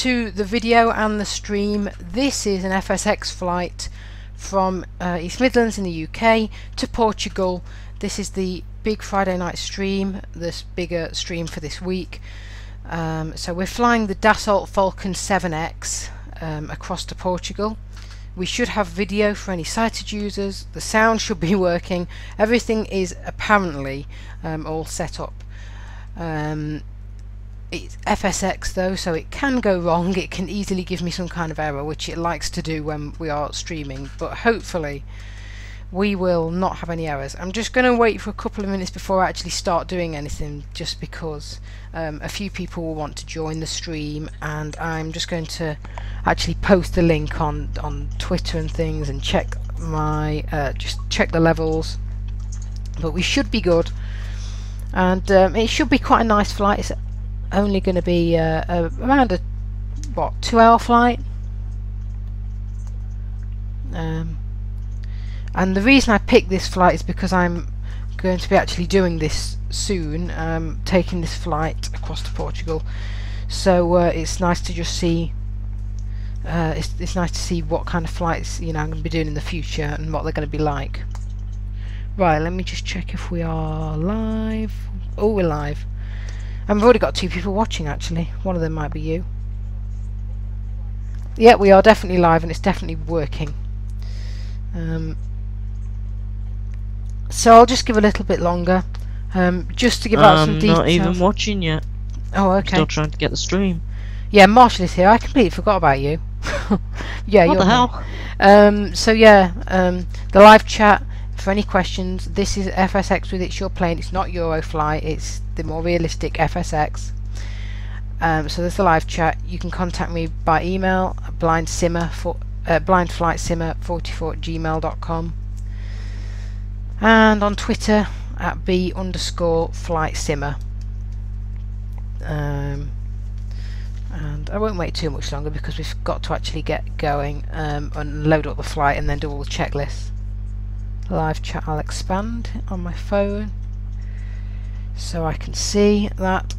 to the video and the stream. This is an FSX flight from East Midlands in the UK to Portugal. This is the big Friday night stream, this bigger stream for this week. So we're flying the Dassault Falcon 7X across to Portugal. We should have video for any sighted users. The sound should be working. Everything is apparently all set up. It's FSX though, so it can go wrong. It can easily give me some kind of error, which it likes to do when we are streaming, but hopefully we will not have any errors. I'm just going to wait for a couple of minutes before I actually start doing anything, just because a few people will want to join the stream, and I'm just going to actually post the link on Twitter and things and check my just check the levels. But we should be good, and it should be quite a nice flight. It's only going to be around a 2-hour flight, and the reason I picked this flight is because I'm going to be actually doing this soon, taking this flight across to Portugal. So it's nice to just see. It's nice to see what kind of flights I'm going to be doing in the future and what they're going to be like. Right, let me just check if we are live. Oh, we're live. And we've already got 2 people watching actually. One of them might be you. Yeah, we are definitely live and it's definitely working. So I'll just give a little bit longer, just to give out some details. I'm not even watching yet. Oh, okay. Still trying to get the stream. Yeah, Marshall is here. I completely forgot about you. Yeah, what you're the hell? So yeah, the live chat for any questions. This is FSX with It's Your Plane. It's not Eurofly. It's the more realistic FSX. So there's the live chat. You can contact me by email, blindflightsimmer44@gmail.com, and on Twitter at b_flightsimmer. And I won't wait too much longer because we've got to actually get going and load up the flight and then do all the checklists. Live chat, I'll expand on my phone so I can see that.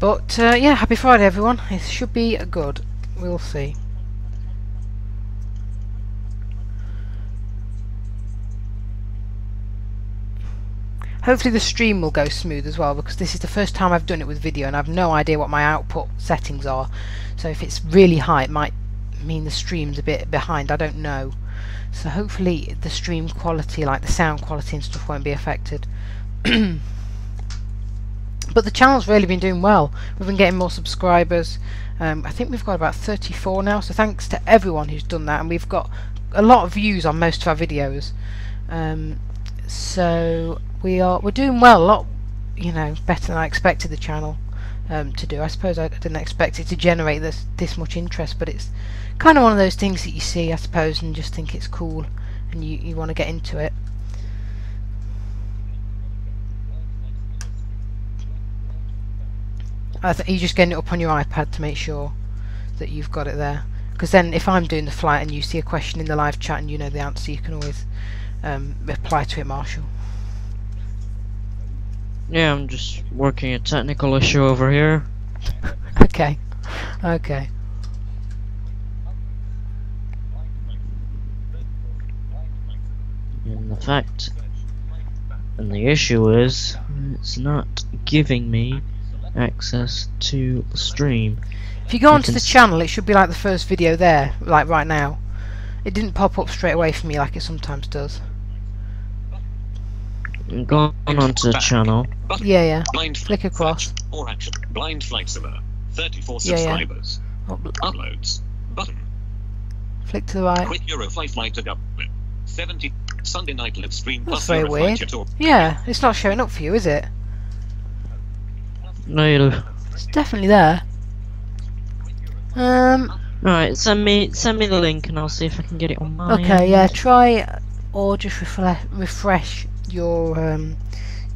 But yeah, happy Friday everyone. It should be good. We'll see. Hopefully the stream will go smooth as well, because this is the first time I've done it with video and I've no idea what my output settings are. So if it's really high it might mean the stream's a bit behind, I don't know. So hopefully the stream quality, like the sound quality and stuff, won't be affected. But the channel's really been doing well. We've been getting more subscribers. I think we've got about 34 now, so thanks to everyone who's done that, and we've got a lot of views on most of our videos. So we're doing well, a lot better than I expected the channel to do. I suppose I didn't expect it to generate this much interest, but it's kind of one of those things that you see, I suppose, and just think it's cool and you want to get into it. You're just getting it up on your iPad to make sure that you've got it there, because then if I'm doing the flight and you see a question in the live chat and you know the answer, you can always reply to it, Marshall. Yeah, I'm just working a technical issue over here. Okay. Okay. And the issue is it's not giving me access to the stream. If you go onto the channel, it should be like the first video there, like right now. It didn't pop up straight away for me like it sometimes does. I'm going onto the channel. Yeah. Click across. Or action. Blind Flight Simmer. 34 subscribers. Yeah. Uploads. Button. Flick to the right. Quick Eurofly flight to Dublin. 70 Sunday night live stream. That's plus very weird. Yeah, it's not showing up for you, is it? No. It's definitely there. Right, send me the link and I'll see if I can get it on mine. Okay, yeah, try or just refresh your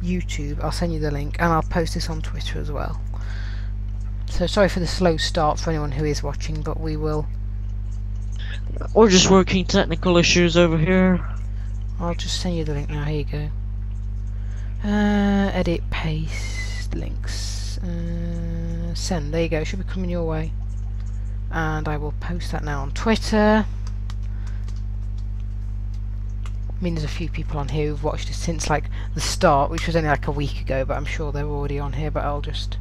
YouTube. I'll send you the link and I'll post this on Twitter as well. So sorry for the slow start for anyone who is watching, but we will. We're just working technical issues over here. I'll just send you the link now. Here you go. Edit, paste, links, send. There you go. Should be coming your way. And I will post that now on Twitter. I mean, there's a few people on here who've watched it since like the start, which was only like a week ago, but I'm sure they're already on here. But I'll just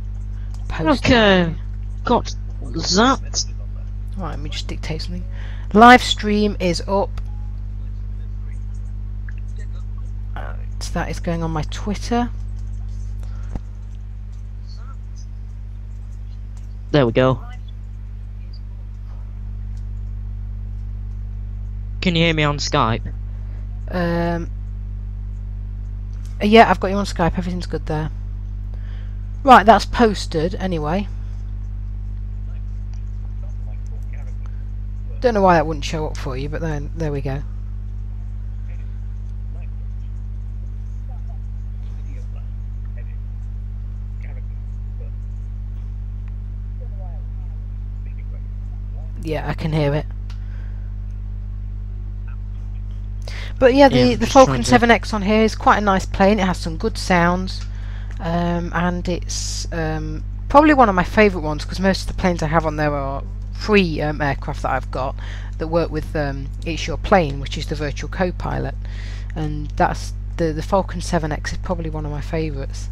post. Okay, got that. Right, let me just dictate something. Live stream is up. So that is going on my Twitter. There we go. Can you hear me on Skype? Yeah, I've got you on Skype. Everything's good there. Right, that's posted anyway. Don't know why that wouldn't show up for you, but then there we go. Yeah, I can hear it. But yeah, the Falcon 7X on here is quite a nice plane. It has some good sounds, and it's probably one of my favourite ones because most of the planes I have on there are free aircraft that I've got that work with It's Your Plane, which is the virtual co-pilot, and that's the Falcon 7X is probably one of my favourites.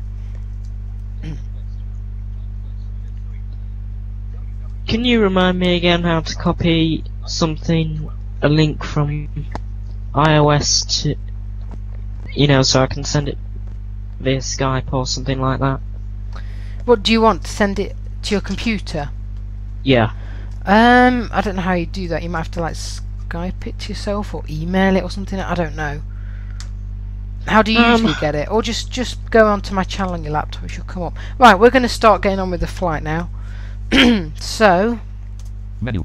Can you remind me again how to copy something, a link from iOS to, you know, so I can send it via Skype or something like that? What do you want? To send it to your computer? Yeah. I don't know how you do that. You might have to like Skype it to yourself or email it or something. I don't know. How do you usually get it? Or just go onto my channel on your laptop. It should come up. Right, we're going to start getting on with the flight now. So Menu.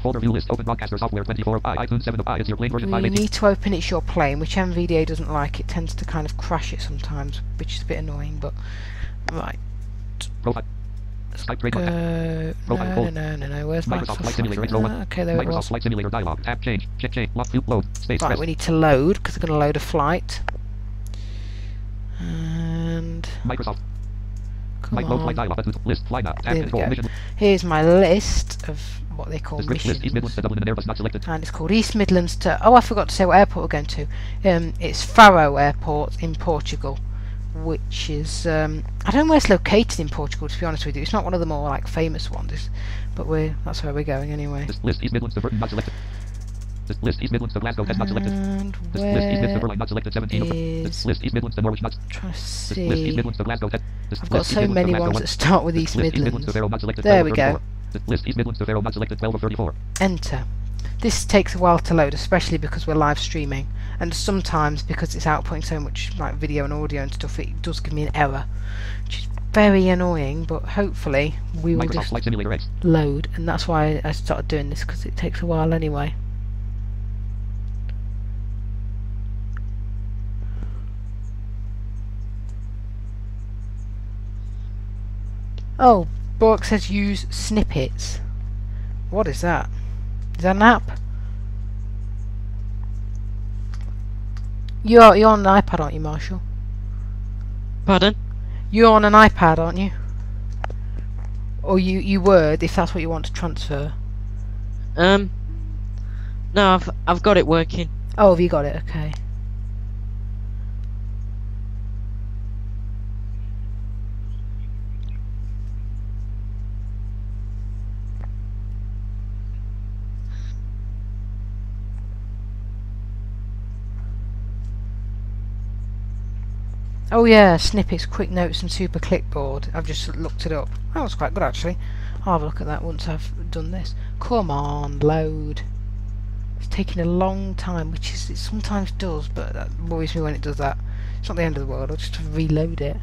Folder view list. Open broadcaster software 24. iTunes 7. It's your plane version you 518. need to open It's Your Plane, which NVDA doesn't like. It tends to kind of crash it sometimes, which is a bit annoying. But right. Profile. Skype trade Go. Profile No. Where's Microsoft Flight Simulator Microsoft? X01. Okay, there it Microsoft was. Flight Simulator dialog. Tab change. Check. Load. Space. Right, Press. we need to load because we're going to load a flight. And Microsoft. come Load flight on. dialog. List. Flight map. Tab There we control. go. Mission. Here's my list of what they call Description list. East Midlands missions. to Dublin and Airbus not selected. And it's called East Midlands to... Oh, I forgot to say what airport we're going to. It's Faro Airport in Portugal, which is... I don't know where it's located in Portugal, to be honest with you. It's not one of the more like famous ones, but that's where we're going anyway. This list. East Midlands to Burton not selected. This list. East Midlands to Glasgow test not selected. And This list. East Midlands to where Berlin not selected. 17. This is... list. East Midlands to Norwich not. Trying to This list. East see... Midlands to Glasgow test. This I've got list, East so Midlands to many Glasgow ones that start with East List. East Midlands to Midlands. Faro not selected. There 12 we of go. 34. This list. East Midlands to Faro not selected. 12 of 34. Enter. This takes a while to load, especially because we're live streaming, and sometimes because it's outputting so much like video and audio and stuff, it does give me an error, which is very annoying. But hopefully we will Microsoft just Flight Simulator X. load, and that's why I started doing this, because it takes a while anyway. Oh, Bork says use snippets. What is that? Is that an app? You're on an iPad, aren't you, Marshall? Pardon? You're on an iPad, aren't you? Or you Word, if that's what you want to transfer. No, I've got it working. Oh, have you got it? Okay. Oh yeah, snippets, quick notes and super clipboard. I've just looked it up. That was quite good actually. I'll have a look at that once I've done this. Come on, load. It's taking a long time, which is, it sometimes does, but that worries me when it does that. It's not the end of the world, I'll just reload it.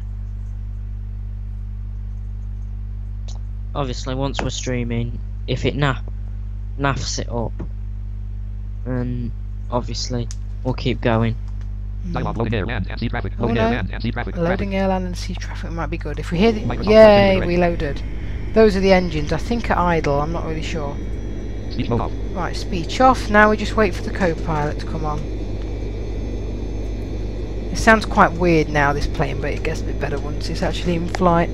Obviously, once we're streaming, if it naffs it up, and obviously we'll keep going. Dialog loading air, land, and sea traffic. Oh, Loading no. air, land, and sea traffic. Loading air, land and sea traffic might be good. If we hear the... Microsoft Yay, Flight we loaded. Those are the engines. I think are idle, I'm not really sure. Speech mode off. Right, speech off. Now we just wait for the co-pilot to come on. It sounds quite weird now, this plane, but it gets a bit better once it's actually in flight.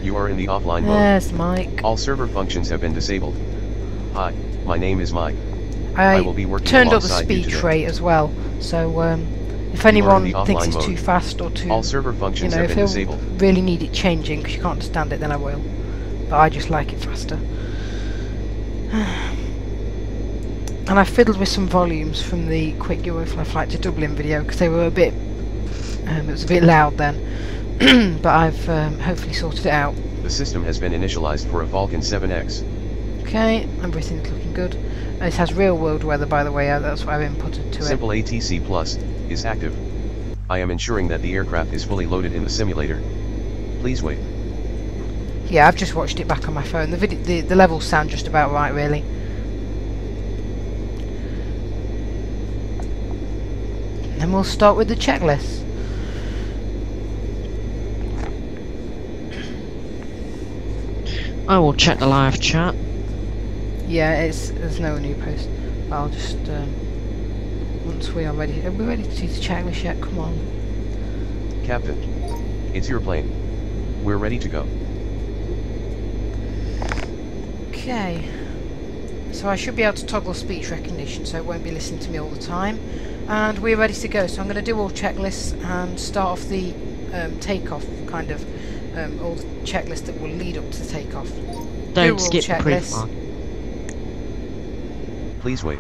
You are in the offline mode. There's Mike. All server functions have been disabled. Hi, my name is Mike. I will be working turned up the alongside you speech today. rate as well, so if You are anyone in the thinks offline it's mode. too fast or too, All server functions if have been you disabled. really need it changing because you can't understand it, then I will. But I just like it faster. And I fiddled with some volumes from the quick Eurofly flight to Dublin video because they were a bit, it was a bit loud then. But I've hopefully sorted it out. The system has been initialized for a Falcon 7X. Okay, everything's looking good. It has real world weather, by the way, that's what I've inputted to Simple ATC Plus is active. I am ensuring that the aircraft is fully loaded in the simulator. Please wait. it. Yeah, I've just watched it back on my phone. The levels sound just about right, really. And then we'll start with the checklist. I will check the live chat. Yeah, there's no new post. I'll just once we are ready. Are we ready to do the checklist yet? Come on. Captain, it's your plane. We're ready to go. Okay. So I should be able to toggle speech recognition, so it won't be listening to me all the time. And we're ready to go. So I'm going to do all checklists and start off the takeoff, kind of all the checklists that will lead up to the takeoff. Don't skip the pre-flight. Please wait.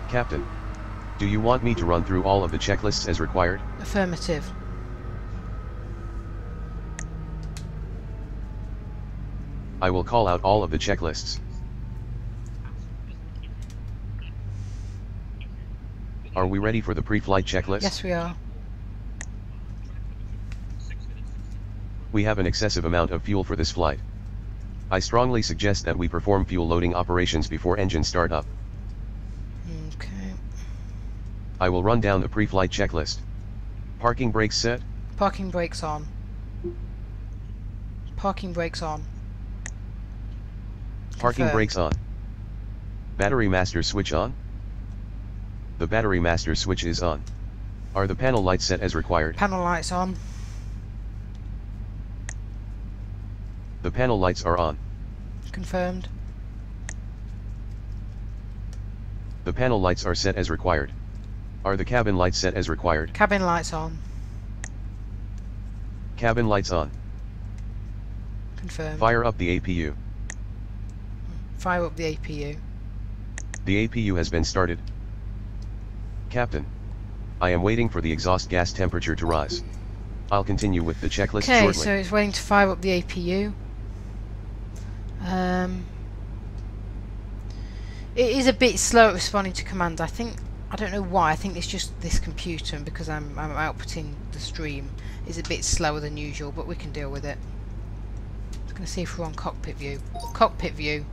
Captain, do you want me to run through all of the checklists as required? Affirmative. I will call out all of the checklists. Are we ready for the pre-flight checklist? Yes, we are. We have an excessive amount of fuel for this flight. I strongly suggest that we perform fuel loading operations before engine start up. Okay. I will run down the pre-flight checklist. Parking brakes set. Parking brakes on. Parking brakes on. Parking Confirm. brakes on. Battery master switch on. The battery master switch is on. Are the panel lights set as required? Panel lights on. The panel lights are on. Confirmed. The panel lights are set as required. Are the cabin lights set as required? Cabin lights on. Cabin lights on. Confirmed. Fire up the APU. Fire up the APU. The APU has been started. Captain, I am waiting for the exhaust gas temperature to rise. I'll continue with the checklist Okay, shortly. so it's waiting to fire up the APU. It is a bit slow at responding to commands. I don't know why. I think it's just this computer, and because I'm outputting the stream, is a bit slower than usual, but we can deal with it. I'm going to see if we're on cockpit view. Cockpit view.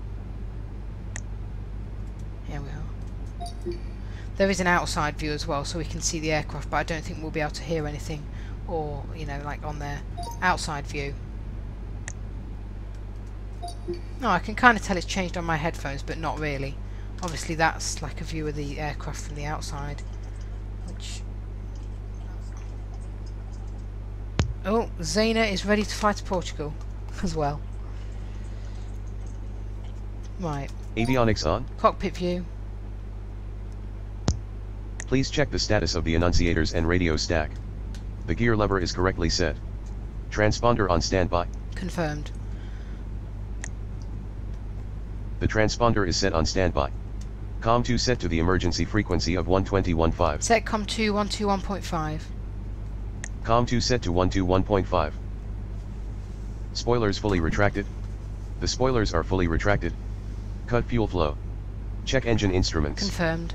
Here we are. There is an outside view as well, so we can see the aircraft, but I don't think we'll be able to hear anything, or, you know, like on their outside view. No, I can kind of tell it's changed on my headphones, but not really. Obviously that's like a view of the aircraft from the outside. Which... Oh, Zena is ready to fly to Portugal as well. Right. Avionics on. Cockpit view. Please check the status of the annunciators and radio stack. The gear lever is correctly set. Transponder on standby. Confirmed. The transponder is set on standby. COM2 set to the emergency frequency of 121.5. Setcom 2 121.5. COM2 set to 121.5. Spoilers fully retracted. The spoilers are fully retracted. Cut fuel flow. Check engine instruments. Confirmed.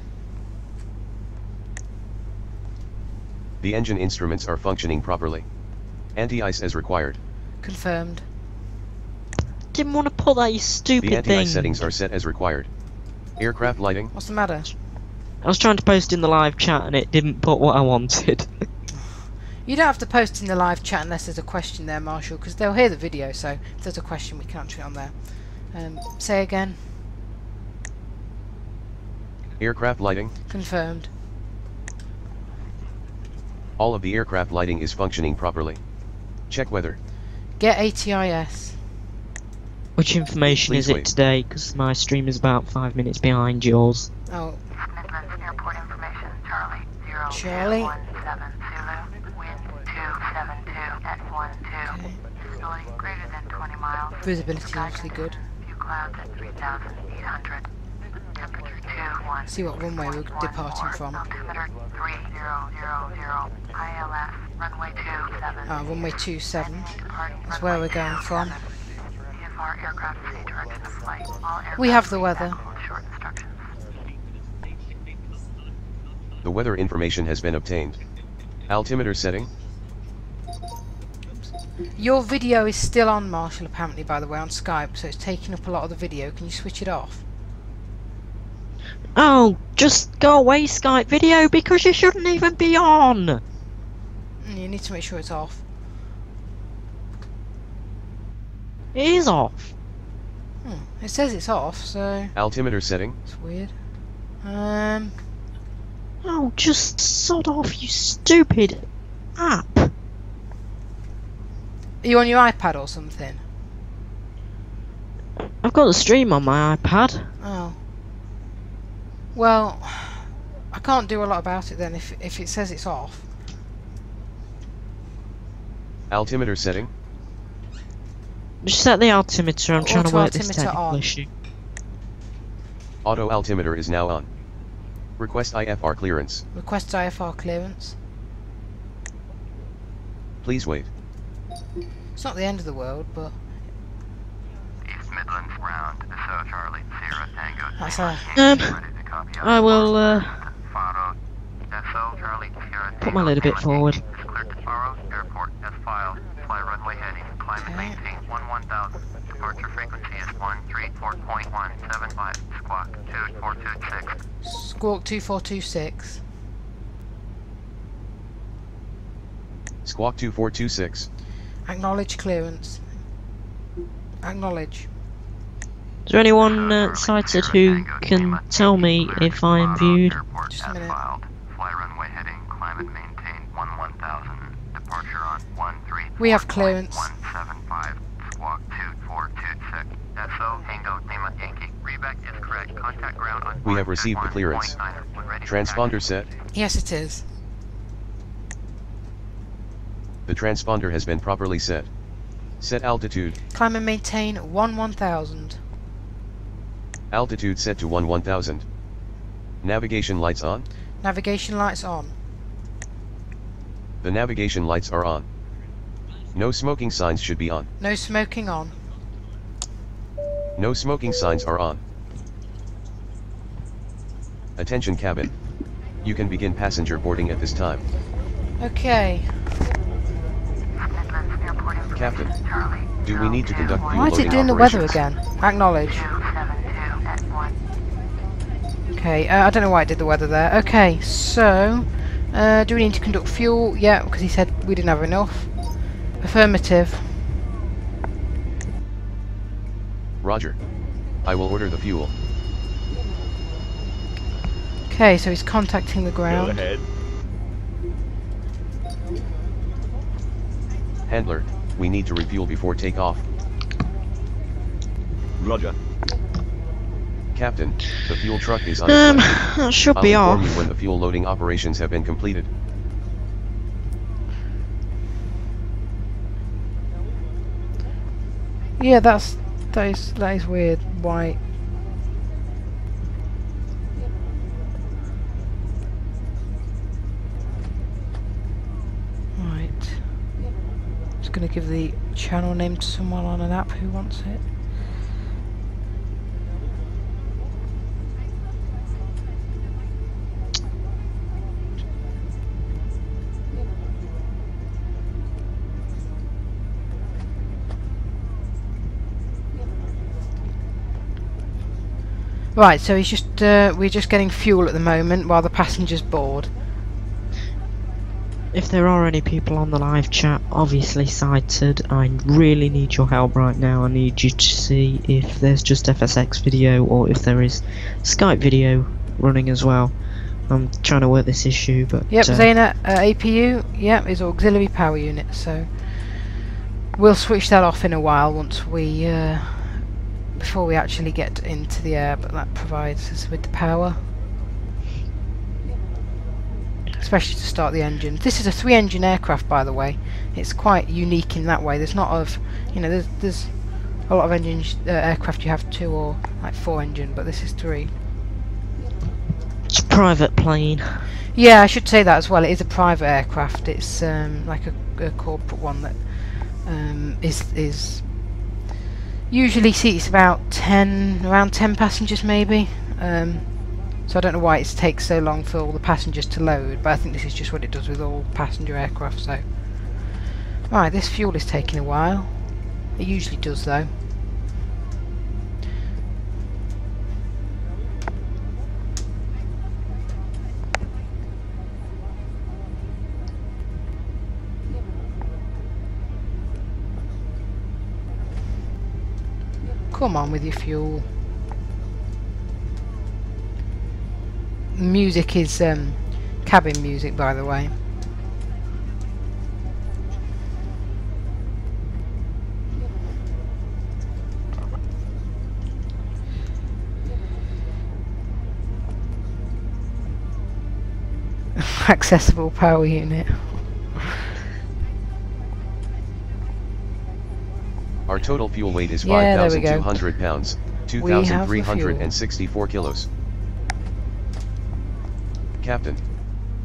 The engine instruments are functioning properly. Anti-ice as required. Confirmed. Didn't want to pull that, you stupid The anti-ice thing. settings are set as required. Aircraft lighting. What's the matter? I was trying to post in the live chat and it didn't put what I wanted. You don't have to post in the live chat unless there's a question there, Marshall, because they'll hear the video, so if there's a question we can answer it on there. Say again. Aircraft lighting. Confirmed. All of the aircraft lighting is functioning properly. Check weather. Get ATIS. Which information Please is it wait. today? Because my stream is about 5 minutes behind yours. Oh, Midlands Airport information, Charlie, 0, Charlie. 17 Zulu, wind 272 at 12, okay. visibility greater than 20 miles, Visibility sky obviously good. few clouds at 3,800, temperature 21, See what runway we're departing from. altimeter 3000, ILS, runway 27, Runway 27. departing That's where runway we're going from. 27. VFR aircraft C direction of flight, all aircraft We have the weather. with short instructions. The weather information has been obtained. Altimeter setting. Your video is still on, Marshall, apparently, by the way, on Skype, so it's taking up a lot of the video. Can you switch it off? Oh, just go away, Skype video, because you shouldn't even be on! You need to make sure it's off. It is off. It says it's off, so Altimeter setting. it's weird. Oh, just sod off, you stupid app. Are you on your iPad or something? I've got the stream on my iPad. Oh. Well, I can't do a lot about it then if it says it's off. Altimeter setting. Just set the altimeter, I'm trying to work this Auto-altimeter technical on. issue. Auto altimeter is now on. Request IFR clearance. Request IFR clearance. Please wait. It's not the end of the world, but East Midlands round, Dassault Charlie, Sierra Tango. that's a... Ready to copy out. I will Faro, Dassault Charlie, Sierra put my lid a bit forward. Cleared to Faro Airport as filed. Fly runway heading. Climate Okay. maintain 11,000. Departure frequency is 134.175. Squawk 2426. Squawk 2426. Squawk 2426. Acknowledge clearance. Acknowledge. Is there anyone sighted who can tell me if I am viewed? Airport Just a as minute. filed. Fly runway heading. Climate maintain 11,000. Departure on 13. We have clearance. 175. Squawk 2426. Dassault Tango Lima Yankee. Reback is correct. Contact ground on. We have received the clearance. 1.9. When ready for Transponder set. Yes, it is. The transponder has been properly set. Set altitude. Climb and maintain 1000. Altitude set to 1000. Navigation lights on. Navigation lights on. The navigation lights are on. No smoking signs should be on. No smoking on. No smoking signs are on. Attention cabin. You can begin passenger boarding at this time. Okay. Midlands Airport information. Captain, Charlie. do we need to conduct fuel Why is it loading doing the weather operations? again? Acknowledge. 272 at 1. Okay, I don't know why it did the weather there. Okay, so, do we need to conduct fuel? Yeah, because he said we didn't have enough. Affirmative. Roger. I will order the fuel. Okay, so he's contacting the ground. Handler, we need to refuel before takeoff. Roger. Captain, the fuel truck is on its way. That should I'll be inform off. you when the fuel loading operations have been completed. Yeah, that is weird. Why? Right. Just gonna give the channel name to someone on an app who wants it. Right, so he's just we're just getting fuel at the moment while the passengers board. If there are any people on the live chat, obviously sighted, I really need your help right now. I need you to see if there's just FSX video or if there is Skype video running as well. I'm trying to work this issue, but... Yep, Zaina, APU, yep, is auxiliary power unit, so we'll switch that off in a while once we, before we actually get into the air, but that provides us with the power. Especially to start the engine. This is a 3-engine aircraft, by the way. It's quite unique in that way. There's not of, you know, there's a lot of engines, aircraft you have 2 or like 4 engine, but this is 3. It's a private plane. Yeah, I should say that as well. It is a private aircraft. It's like a corporate one that is usually seats about around 10 passengers maybe. So I don't know why it takes so long for all the passengers to load, but I think this is just what it does with all passenger aircraft. So, right, this fuel is taking a while. It usually does though. Come on with your fuel. Music is cabin music, by the way. Accessible power unit. Our total fuel weight is Yeah, there we go. 5,200 pounds, 2,364 kilos. Captain,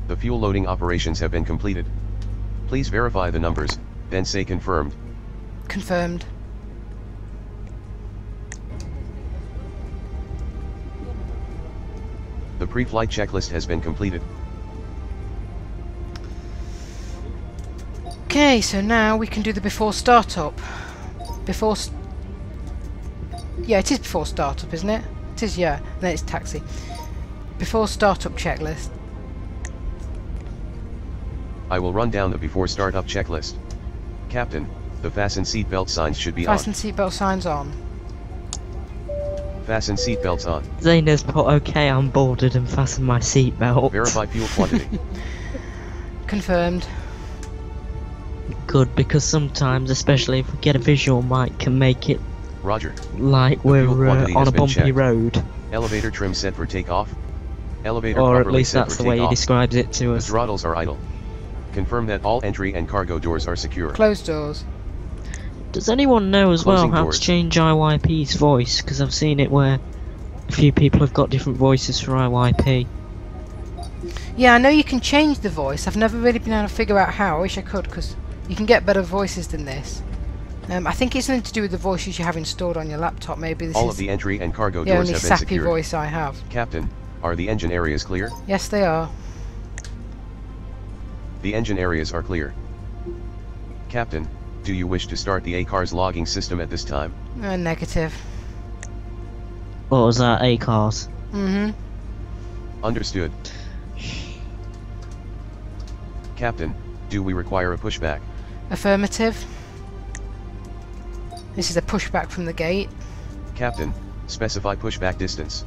the fuel loading operations have been completed. Please verify the numbers, then say confirmed. Confirmed. The pre-flight checklist has been completed. Okay, so now we can do the before startup. Yeah, it is before startup, isn't it? It is, yeah. Then it's taxi. Before startup checklist. I will run down the before startup checklist. Captain, the fasten seatbelt signs should be on. Fasten seatbelt signs on. Fasten seatbelts on. Zaina's put okay, I'm boarded and fastened my seatbelt. Verify fuel quantity. Confirmed. Good, because sometimes, especially if we get a visual mic, can make it Roger. like The we're fuel quantity on has a been bumpy checked. road. Elevator trim set for takeoff. Elevator Or at properly least set that's for the way he takeoff. describes it to The us. throttles are idle. Confirm that all entry and cargo doors are secure. Closed doors. Does anyone know as Closing well how doors. to change IYP's voice? Because I've seen it where a few people have got different voices for IYP. Yeah, I know you can change the voice. I've never really been able to figure out how. I wish I could, because you can get better voices than this. I think it's something to do with the voices you have installed on your laptop. Maybe this All is of the entry and cargo the doors only have been sappy secured. voice I have. Captain, are the engine areas clear? Yes, they are. The engine areas are clear. Captain, do you wish to start the A-CARS logging system at this time? Negative. What was that, A-cars? Mm-hmm. Understood. Captain, do we require a pushback? Affirmative. This is a pushback from the gate. Captain, specify pushback distance.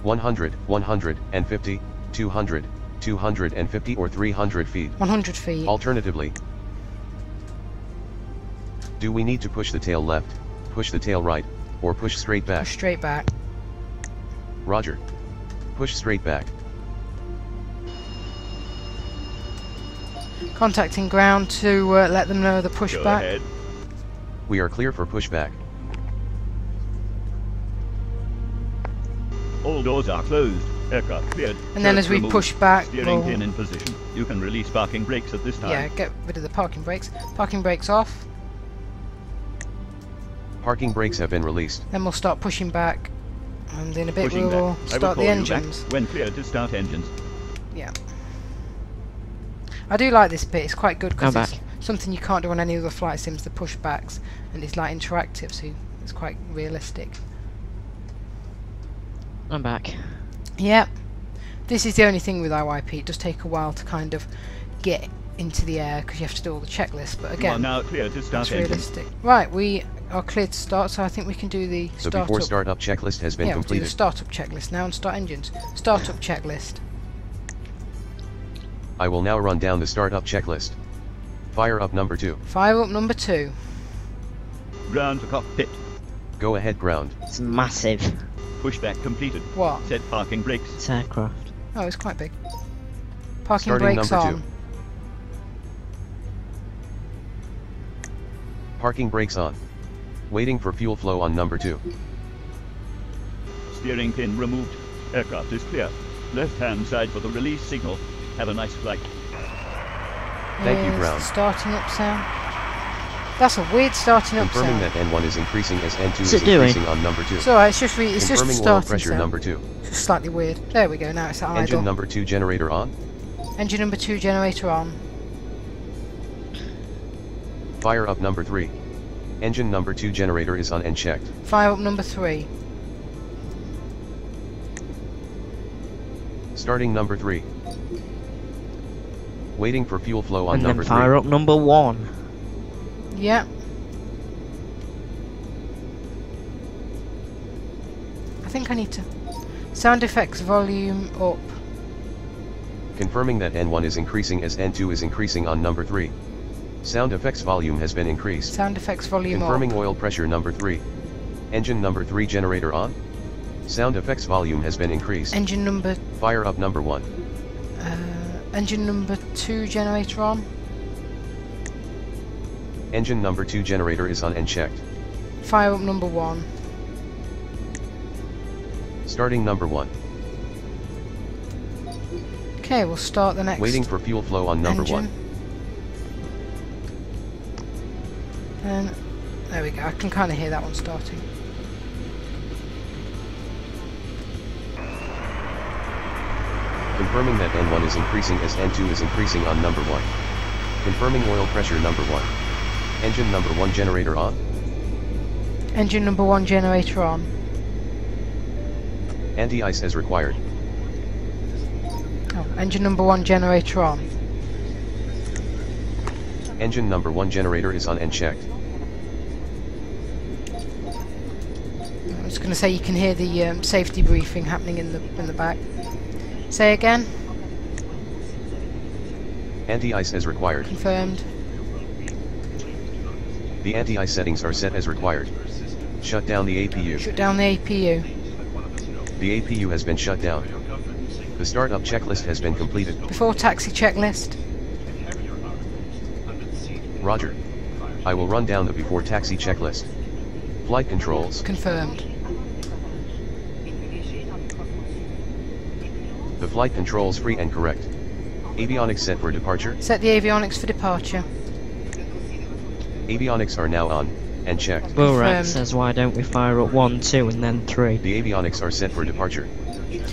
100, 150, 200, 250 or 300 feet. 100 feet. Alternatively, do we need to push the tail left, push the tail right, or push straight back? Push straight back. Roger. Push straight back. Contacting ground to let them know the pushback. We are clear for pushback. All doors are closed. Aircraft cleared. And then as we Removed. push back, Steering we'll, pin in position. You can release parking brakes at this time. yeah, get rid of the parking brakes. Parking brakes off. Parking brakes have been released. Then we'll start pushing back. And in a bit Pushing we'll back. I will start call the you engines. back when cleared to start engines. Yeah. I do like this bit. It's quite good because Come it's back. something you can't do on any other flight sims, the pushbacks. And it's like interactive, so it's quite realistic. I'm back. Yep. This is the only thing with IYP. It does take a while to kind of get into the air because you have to do all the checklists. But You are again, now clear to start it's engines. realistic. Right, we are cleared to start, so I think we can do the The startup. before startup checklist has been Yeah, we'll do the completed. startup checklist now and start engines. Startup checklist. I will now run down the startup checklist. Fire up number 2. Fire up number 2. Ground to cockpit. Go ahead ground. It's massive. Pushback completed. What? Set parking brakes. It's aircraft. Oh, it's quite big. Parking Starting brakes number on. 2. Parking brakes on. Waiting for fuel flow on number 2. Steering pin removed. Aircraft is clear. Left hand side for the release signal. Have a nice flight. Thank you, Is ground. Starting up sound. That's a weird starting up Confirming sound. that N1 is increasing as N2 What's is it doing? increasing on number 2. It's alright, it's just it's just Confirming oil starting pressure sound. number 2. It's just slightly weird. There we go, now it's at idle. Engine number 2 generator on. Engine number 2 generator on. Fire up number 3. Engine number 2 generator is on and checked. Fire up number 3. Starting number 3. Waiting for fuel flow on And number then 3. fire up number 1. Yep. I think I need to... Sound effects volume up. Confirming that N1 is increasing as N2 is increasing on number 3. Sound effects volume has been increased. Sound effects volume Confirming up. oil pressure number 3. Engine number 3 generator on. Sound effects volume has been increased. Engine number... Fire up number 1. Engine number 2 generator on. Engine number 2 generator is on and checked. Fire up number 1. Starting number 1. Okay, we'll start the next Waiting for fuel flow on number engine. 1. And there we go, I can kind of hear that one starting. Confirming that N1 is increasing as N2 is increasing on number 1. Confirming oil pressure number 1. Engine number 1 generator on. Engine number 1 generator on. Anti-ice as required. Oh, engine number 1 generator on. Engine number 1 generator is on and checked. I was going to say you can hear the safety briefing happening in the back. Say again. Anti-ice as required. Confirmed. The anti-ice settings are set as required. Shut down the APU. Shut down the APU. The APU has been shut down. The startup checklist has been completed. Before taxi checklist. Roger. I will run down the before taxi checklist. Flight controls. Confirmed. The flight controls free and correct. Avionics set for departure. Set the avionics for departure. Avionics are now on and checked. Bullrat Confirmed. says why don't we fire up 1, 2 and then 3? The avionics are set for departure.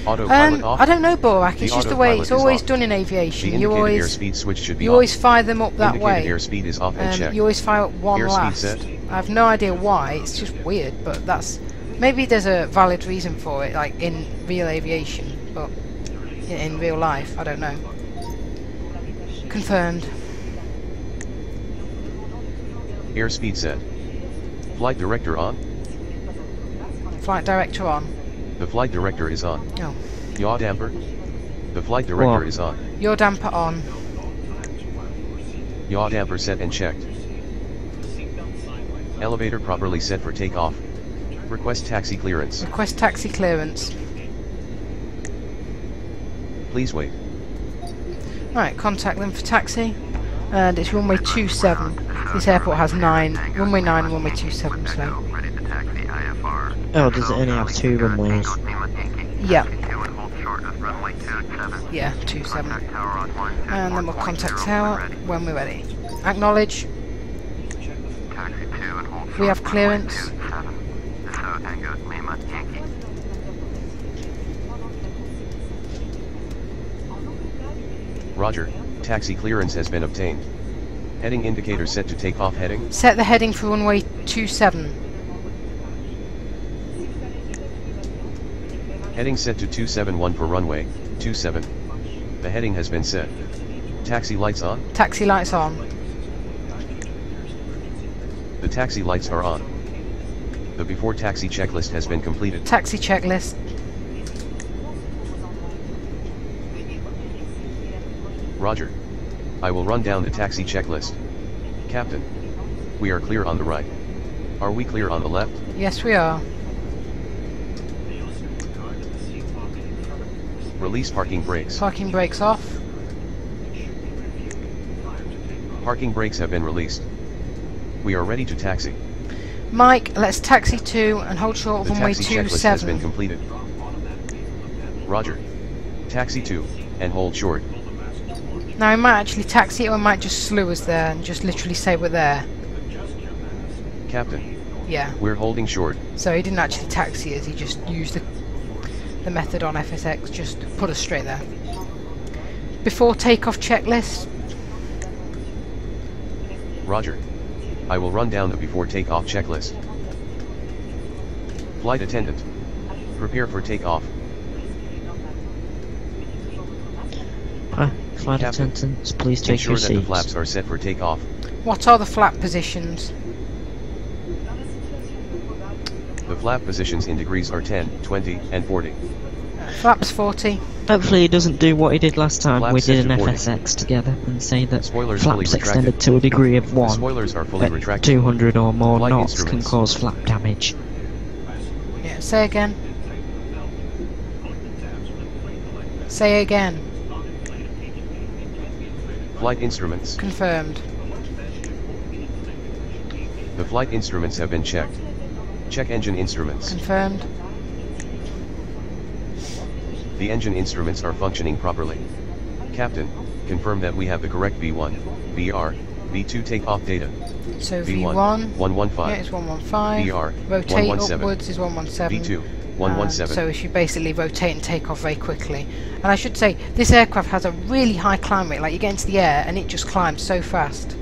Autopilot off. I don't know, Borak, it's The just the way autopilot it's is always off. done in The aviation. You indicated always airspeed switch should be you off. always fire them up that Indicated way. airspeed is off and checked. You always fire up one Airspeed last. set. I have no idea why, it's just weird, but that's... Maybe there's a valid reason for it, like in real aviation, but in real life, I don't know. Confirmed. Airspeed set. Flight director on. Flight director on. The flight director is on. Oh. Yaw damper. The flight director What? is on. Yaw damper on. Yaw damper set and checked. Elevator properly set for takeoff. Request taxi clearance. Request taxi clearance. Please wait. Right, contact them for taxi. And it's runway 27. This airport has 9. Runway 9 and runway 27, so... Ready to taxi IFR. Oh, does it only have 2 runways? Yeah. Continue and hold short of runway 27. Yeah, 27. Contact tower on 1. And then we'll contact tower Ready. when we're ready. Acknowledge. Taxi 2 and hold short. We have runway clearance. 27. Dassault Tango Lima Yankee. Roger. Taxi clearance has been obtained. Heading indicator set to take off heading. Set the heading for runway 27. Heading set to 271 for runway 27. The heading has been set. Taxi lights on. Taxi lights on. The taxi lights are on. The before taxi checklist has been completed. Taxi checklist. Roger. I will run down the taxi checklist. Captain. We are clear on the right. Are we clear on the left? Yes, we are. Release parking brakes. Parking brakes off. Parking brakes have been released. We are ready to taxi. Mike, let's taxi 2 and hold short of The runway taxi checklist has been 27. completed. Roger. Taxi 2, and hold short. Now I might actually taxi it, or I might just slew us there and just literally say we're there. Captain. Yeah. We're holding short. So he didn't actually taxi us, he just used the method on FSX, just put us straight there. Before takeoff checklist. Roger. I will run down the before takeoff checklist. Flight attendant. Prepare for takeoff. Flight Captain, attendants, please take your ensure that the seats. flaps are set for takeoff. What are the flap positions? The flap positions in degrees are 10, 20, and 40. Flaps 40. Hopefully he doesn't do what he did last time. Flaps We set did an to 40. FSX together and say that Spoilers fully flaps retracted. extended to a degree of The 1 spoilers are fully at retracted. 200 or more Flight knots can instruments. cause flap damage. Yeah, say again. Say again. Flight instruments. Confirmed. The flight instruments have been checked. Check engine instruments. Confirmed. The engine instruments are functioning properly. Captain, confirm that we have the correct V1, VR, V2 takeoff data. So V1, V1, 115. yeah, it's 115. VR, Rotate 117. upwards is 117. V2, 117. So it should basically rotate and take off very quickly. And I should say, this aircraft has a really high climb rate. Like, you get into the air and it just climbs so fast.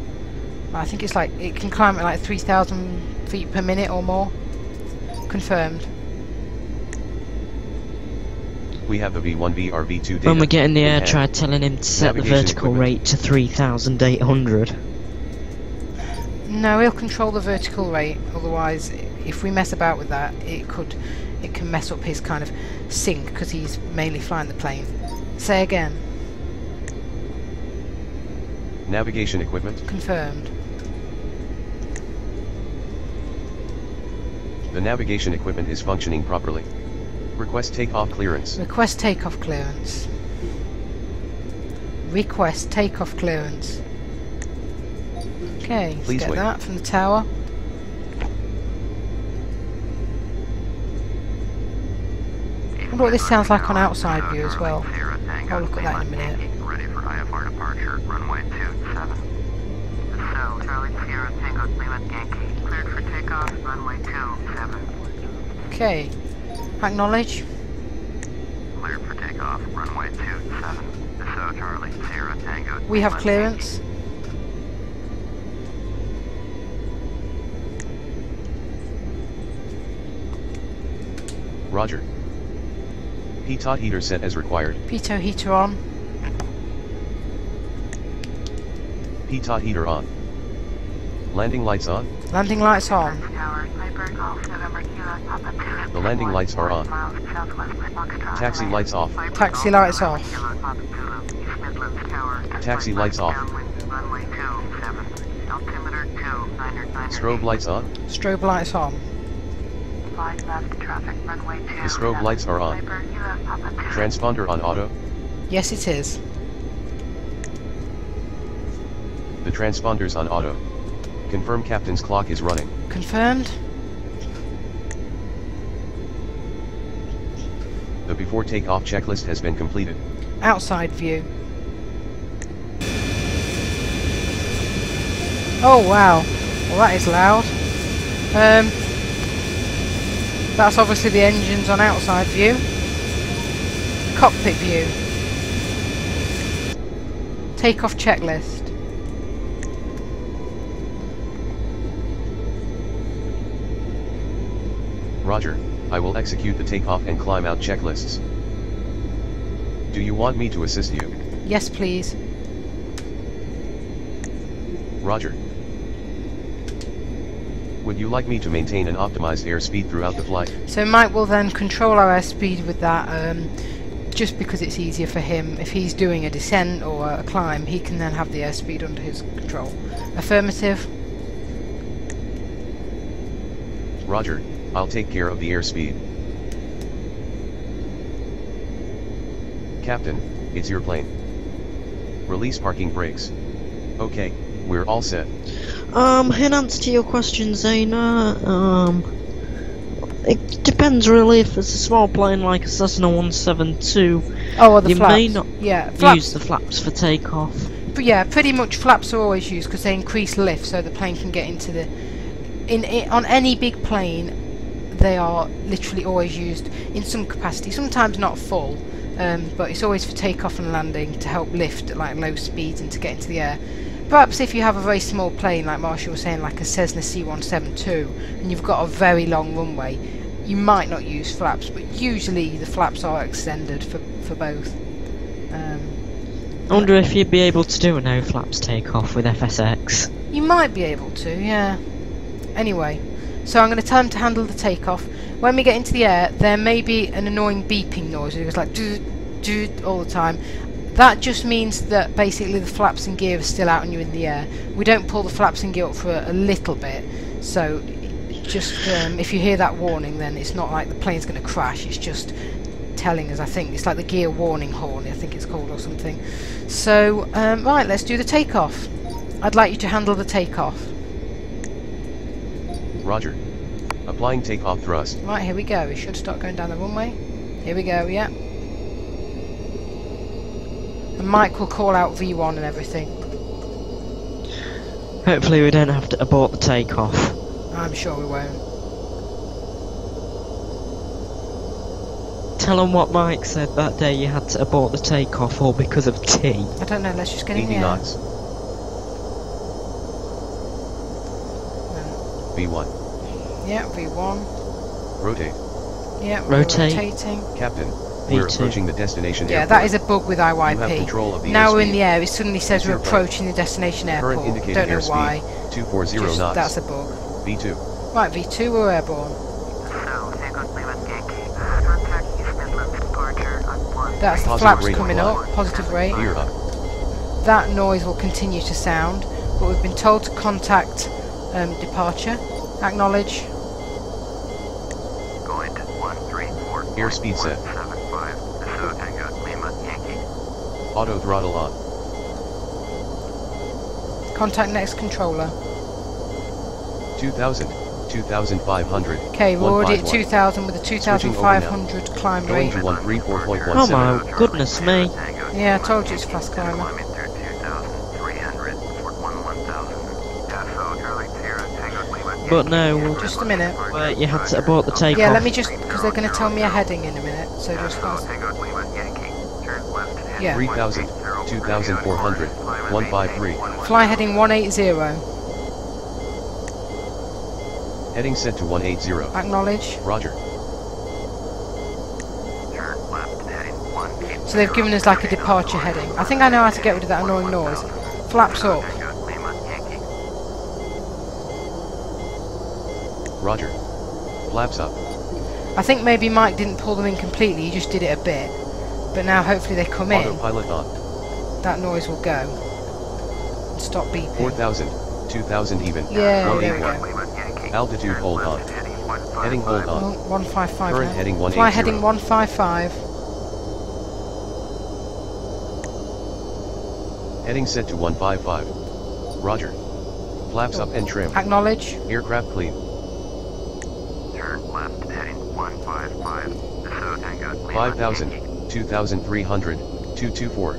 I think it's like, it can climb at like 3,000 feet per minute or more. Confirmed. We have the V1 VR V2 data. When we get in the air, hand. try telling him to set the Navigation vertical equipment. rate to 3,800. No, he'll control the vertical rate. Otherwise, if we mess about with that, it can mess up his kind of sync, because he's mainly flying the plane. Say again. Navigation equipment. Confirmed. The navigation equipment is functioning properly. Request takeoff clearance. Request takeoff clearance. Request takeoff clearance. Okay, let's Please get wait. that from the tower. I wonder what this sounds like on outside view as well. I'll look at that in a minute. Ready for IFR departure, runway 27. So, Charlie Sierra Tango Lima Yankee, cleared for takeoff, runway 27. Okay, acknowledge. Cleared for takeoff, runway 27. So, Charlie Sierra Tango. We have Lima clearance. Roger. Pitot heater set as required. Pitot heater on. Pitot heater on. Landing lights on. Landing lights on. The landing lights are on. Taxi lights off. Taxi lights off. Taxi lights off. Strobe lights on. Strobe lights on. The strobe lights are on. Transponder on auto. Yes, it is. The transponder's on auto. Confirm captain's clock is running. Confirmed. The before takeoff checklist has been completed. Outside view. Oh wow. Well, that is loud. That's obviously the engines on outside view. Cockpit view. Takeoff checklist. Roger. I will execute the takeoff and climb out checklists. Do you want me to assist you? Yes, please. Roger. Would you like me to maintain an optimized airspeed throughout the flight? So Mike will then control our airspeed with that, just because it's easier for him. If he's doing a descent or a climb, he can then have the airspeed under his control. Affirmative. Roger, I'll take care of the airspeed. Captain, it's your plane. Release parking brakes. Okay, we're all set. In answer to your question, Zaina, it depends really. If it's a small plane like a Cessna 172, Oh, or the you flaps. may not flaps. use the flaps for takeoff. But yeah, pretty much flaps are always used because they increase lift, so the plane can get into the. On any big plane, they are literally always used in some capacity. Sometimes not full, but it's always for takeoff and landing to help lift at like low speeds and to get into the air. Perhaps if you have a very small plane, like Marshall was saying, like a Cessna C172, and you've got a very long runway, you might not use flaps, but usually the flaps are extended for both. I wonder if you'd be able to do a no flaps takeoff with FSX. You might be able to, yeah. Anyway, so I'm going to tell him to handle the takeoff. When we get into the air, there may be an annoying beeping noise. It goes like doot all the time. That just means that basically the flaps and gear are still out and you're in the air. We don't pull the flaps and gear up for a little bit, so just if you hear that warning, then it's not like the plane's going to crash. It's just telling us. I think it's like the gear warning horn, I think it's called, or something. So right, let's do the takeoff. I'd like you to handle the takeoff. Roger. Applying takeoff thrust. Right, here we go. We should start going down the runway. Here we go, yeah. And Mike will call out V1 and everything. Hopefully we don't have to abort the takeoff. I'm sure we won't. Tell them what Mike said that day you had to abort the takeoff, all because of tea. I don't know, let's just get in 80 the air. knots. V1. Yeah, V1. Rotate. Yeah, we're Rotate. rotating. Captain, we're V2. approaching the destination Yeah, airport. that is a bug with You have IYP. control of the Now we're in airspeed. the air, it suddenly says It's we're your plane. approaching the destination Current airport. indicated Don't know airspeed, why. 240 Just, knots. that's a bug. V2. Right, V2, we're airborne. So, Tango Lima Yankee. Contact East Midlands departure on 1. That's the Positive flaps rate of coming flight. up, positive rate. Gear up. That noise will continue to sound, but we've been told to contact departure. Acknowledge. Going to 134. Airspeed set. 175. So, Tango Lima Yankee. Auto throttle on. Contact next controller. 2000. 2500. Okay, we're already at 151. 2000 with a 2500 climb Going rate. to 134.17. Oh my goodness me. Yeah, I told you it's fast climber. Climbing through 2,300 for 1,000. Dassault, Charlie Sierra, Tango Lima Yankee. But no, we'll Just a minute. wait, you had to abort the takeoff. Yeah, let me just, because they're going to tell me a heading in a minute, so just Dassault, Tango Lima Yankee. Turn left heading Yeah. 3000. 2400. 153. fly heading 180. Heading set to 180. Acknowledge. Roger. Turn left heading 180. So they've given us like a departure heading. I think I know how to get rid of that annoying noise. Flaps up. Tango Lima Yankee. Roger. Flaps up. I think maybe Mike didn't pull them in completely, he just did it a bit. But now hopefully they come in, Autopilot on. that noise will go. And stop beeping. 4000. 2000 even. Yeah, there we 181. go. Lima Yankee. Altitude hold on. Heading hold on. Oh, 155 Current now. heading Fly 180. heading 155. Heading set to 155. Roger. Flaps up and trim. Acknowledge. Aircraft clean. Turn left heading 155. So, Tango Lima 5000. Yankee. 2300. 224.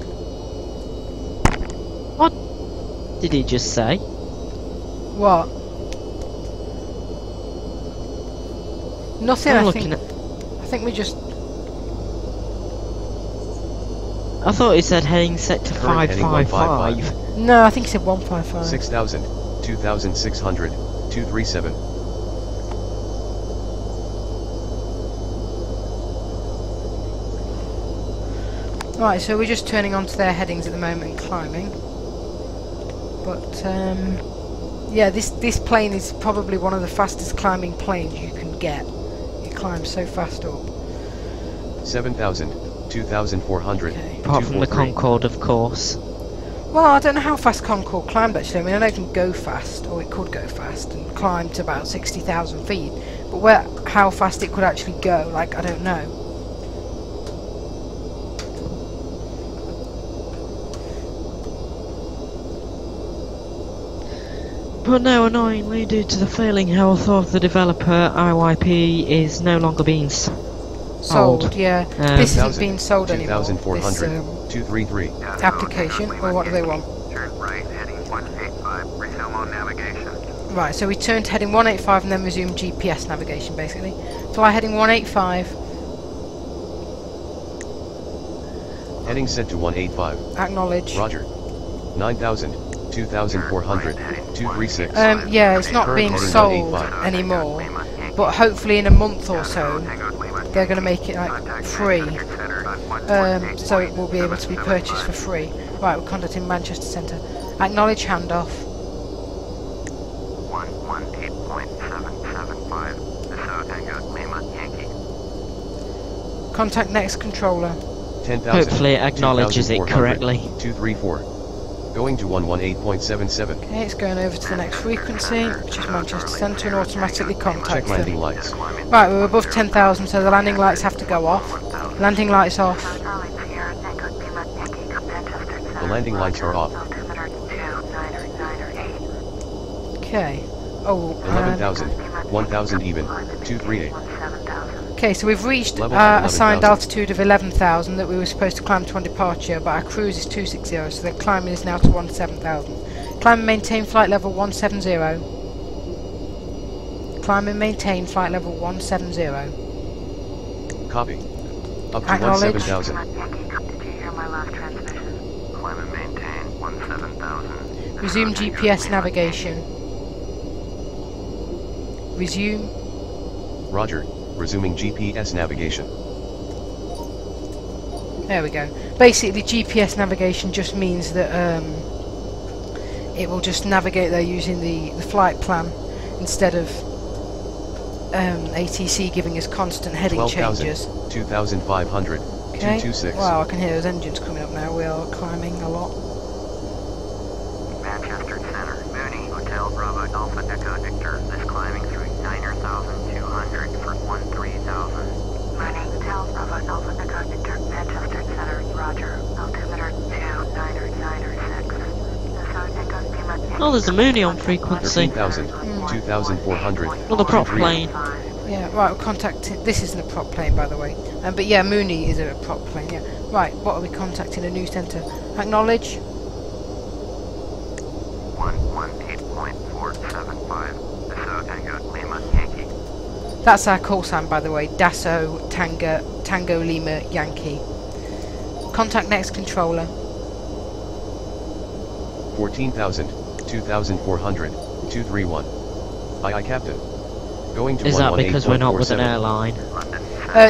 What did he just say? What? Nothing, I'm I looking think. at. I think we just... I thought he said heading set to Current heading 555. No, I think he said 155. 6000. 2600. 237. Right, so we're just turning onto their headings at the moment and climbing. But yeah, this plane is probably one of the fastest climbing planes you can get. It climbs so fast up. 7,000, 2,400. Okay. Apart from the 243. Concorde, of course. Well, I don't know how fast Concorde climbed actually. I mean, I know it can go fast, or it could go fast, and climb to about 60,000 feet. But how fast it could actually go, like, I don't know. But now, annoyingly, due to the failing health of the developer, IYP is no longer being Sold, yeah. This isn't being sold anymore. 2,400. This 233. application, or what do they want? Turn right, heading 185. Resume on navigation. Right, so we turn to heading 185 and then resume GPS navigation, basically. Fly heading 185. Heading set to 185. Acknowledge. Roger. 9,000, 2,400. 236. Yeah, it's not Current being heading sold 185. anymore, but hopefully in a month or so they're going to make it like free, so it will be able to be purchased for free. Right, we're contacting Manchester Centre. Acknowledge handoff. 118.775. Dassault Tango Lima Yankee. Contact next controller. 10,000. Hopefully it acknowledges it 2,400. correctly. 234. Going to 118.77. Okay, it's going over to the next frequency, which is Manchester Centre, and automatically Check contacts landing them. lights. Right, we're above 10,000, so the landing lights have to go off. Landing lights off. The landing lights are off. Okay. Oh, 11,000. 1,000 even. 238. okay, so we've reached Level our 11,000. assigned altitude of 11,000 that we were supposed to climb to on departure, but our cruise is 260, so the climbing is now to 17,000. Climb and maintain flight level 170. Climb and maintain flight level 170. Copy. Up to Acknowledge. 17,000. Did you hear my last transmission? Climb and maintain 17,000. Resume GPS navigation. Resume. Roger. Resuming GPS navigation. There we go. Basically, GPS navigation just means that it will just navigate there using the flight plan instead of ATC giving us constant heading 12,000. changes. 2,500. Okay. 226. Wow, I can hear those engines coming up now. We are climbing a lot. Manchester Center. Mooney, Hotel Bravo Alpha Echo Victor. This climbing through 9,200 for 13,000. Mooney, Hotel Bravo Alpha Echo Victor. Manchester Center. Roger. Altimeter 2,996. Oh, there's a Mooney on frequency. 13,000. 2,400. Another prop 238. plane. Yeah, right, we're contacting... This isn't a prop plane, by the way. But yeah, Mooney is a prop plane, yeah. Right, what are we contacting? A new centre. Acknowledge. 118.475. Dassault Tango Lima Yankee. That's our call sign, by the way. Dassault Tango Lima Yankee. Contact next controller. 14,000. 2,400. 231. Aye, Captain. Going to Is that because we're not with an 118.47. airline?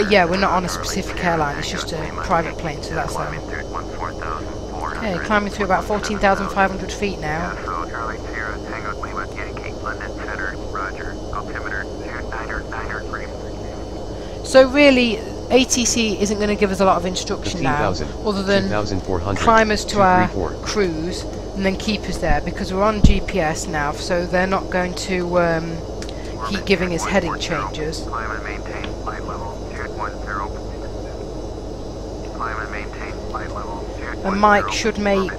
Yeah, we're not on a specific airline. It's just a private plane, so that's okay, climbing through about 14,500 feet now. Charlie Sierra Tango Lima Yankee. London Center. Roger. Altimeter 2,993. So really, ATC isn't going to give us a lot of instruction now, 15,000. other than 2,400. climb us to our 234. cruise and then keep us there, because we're on GPS now, so they're not going to keep giving us heading changes. Climb and maintain flight level 210. Climb and maintain flight level 210. And Mike should make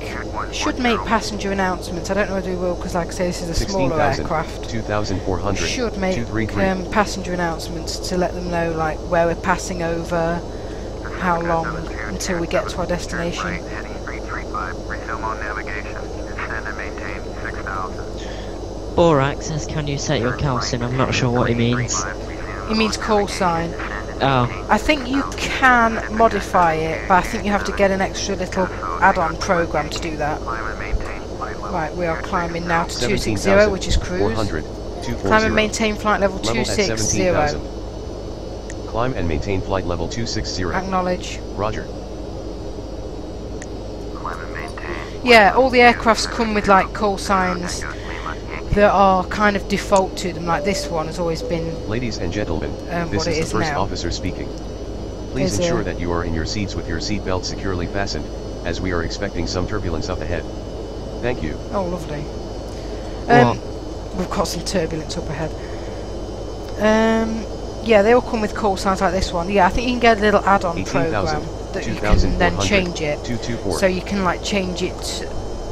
passenger announcements. I don't know whether he will, because like I say, this is a smaller 16,000. aircraft. 2,400. Should make 233. passenger announcements to let them know like where we're passing over, how long until we get to our destination. Heading 335. Resume on navigation. Descend and maintain 6,000. Borax says, can you set your calcin? I'm not sure what he means. He means call sign. Oh, I think you can modify it, but I think you have to get an extra little add-on program to do that. Climb and maintain flight level. Right, we are climbing now to 260, 17,000. which is cruise. 400. 240. Climb and maintain flight level Level at 260. 17,000. Climb and maintain flight level 260. Acknowledge. Roger. Yeah, all the aircrafts come with like call signs that are kind of default to them, like this one has always been Ladies and gentlemen, this what it is the is first now. officer speaking. Please Is, ensure that you are in your seats with your seat belt securely fastened, as we are expecting some turbulence up ahead. Thank you. Oh, lovely. What? We've got some turbulence up ahead. Yeah, they all come with call signs like this one. Yeah, I think you can get a little add-on 18,000, program that you can then 2,400, change it. 224. So you can like change it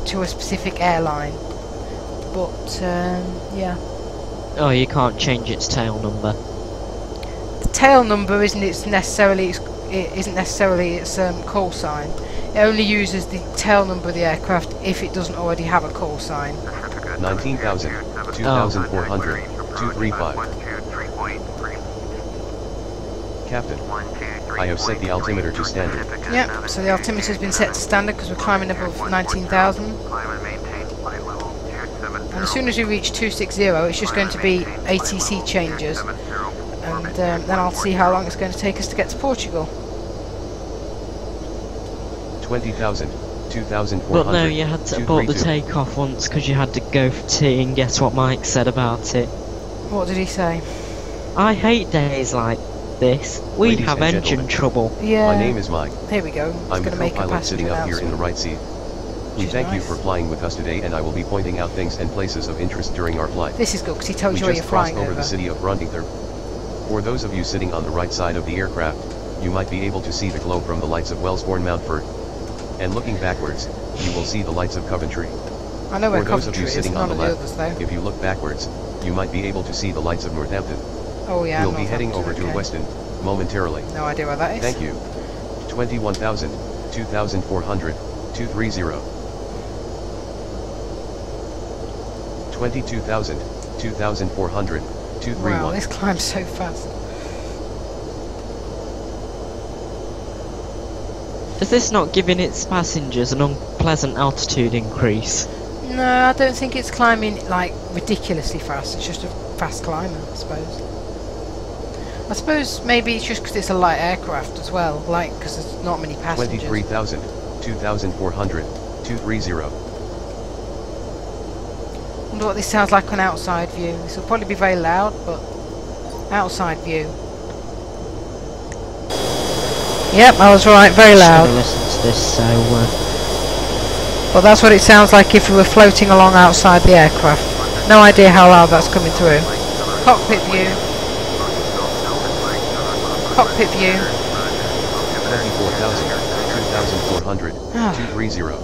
to a specific airline. But yeah, Oh, you can't change its tail number. the tail number isn't necessarily its call sign. It only uses the tail number of the aircraft if it doesn't already have a call sign. 19,000, 2,400, 235. Captain, I have set the altimeter to standard. Yep, so the altimeter's been set to standard because we're climbing above 19,000. And as soon as we reach 260, it's just going to be ATC changes. And then I'll see how long it's going to take us to get to Portugal. 20,000, 2,400. But no, you had to abort the 232. takeoff once because you had to go for tea, and guess what Mike said about it? What did he say? I hate days like this. We Ladies have and engine gentlemen, trouble. Yeah. My name is Mike. Here we go. It's I'm going the to make a co-pilot sitting passenger up here in the announcement. right seat. We is thank you nice. for flying with us today, and I will be pointing out things and places of interest during our flight. This is good because he tells We you where just you're crossed flying over the city of Brundingthorpe. For those of you sitting on the right side of the aircraft, you might be able to see the glow from the lights of Wellsbourne Mountford. And looking backwards, you will see the lights of Coventry. I know where For those of Coventry you is, sitting on none the of the left, others though. if you look backwards, you might be able to see the lights of Northampton. Oh yeah, We'll be heading over Northampton, to okay. Weston, momentarily. No idea where that is. Thank you. 21,000, 2,400, 230. 22,000, 2,400, 231. Wow, this climbs so fast. Is this not giving its passengers an unpleasant altitude increase? No, I don't think it's climbing like ridiculously fast. It's just a fast climber, I suppose. I suppose maybe it's just because it's a light aircraft as well, like because there's not many passengers. 23,000, 2,400, 230. Wonder what this sounds like on outside view. This will probably be very loud, but outside view. Yep, I was right, very loud. Should have listened to this, so But that's what it sounds like if we were floating along outside the aircraft. No idea how loud that's coming through. Cockpit view. Cockpit view. 24,000, 2,400, Ah. 230.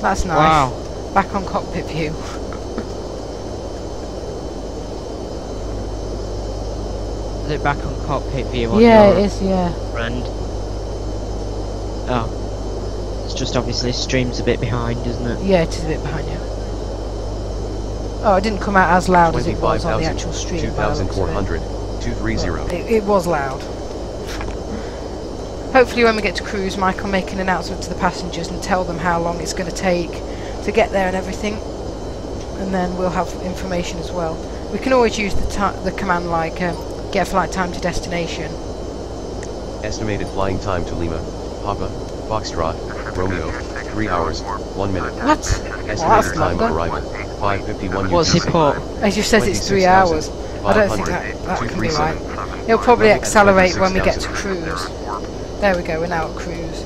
That's nice. wow. Back on cockpit view. Is it back on cockpit view on Yeah, your it is, yeah. friend? Oh. It's just obviously stream's a bit behind, isn't it? Yeah, it is a bit behind you. Oh, it didn't come out as loud as it was on the 25,000, actual stream. by the looks of it. 2,400, 230. It was loud. Hopefully when we get to cruise, Mike will make an announcement to the passengers and tell them how long it's going to take to get there and everything. And then we'll have information as well. We can always use the command like get flight time to destination. Estimated flying time to Lima, Papa, Foxtrot, Romeo, 3 hours, 1 minute. What? Well, Estimated that's time of longer. arrival, 5:51 What's he UTC. put? It just says it's 3 hours. I don't think that can be right. It'll probably accelerate when we get to cruise. There we go, we're now at cruise.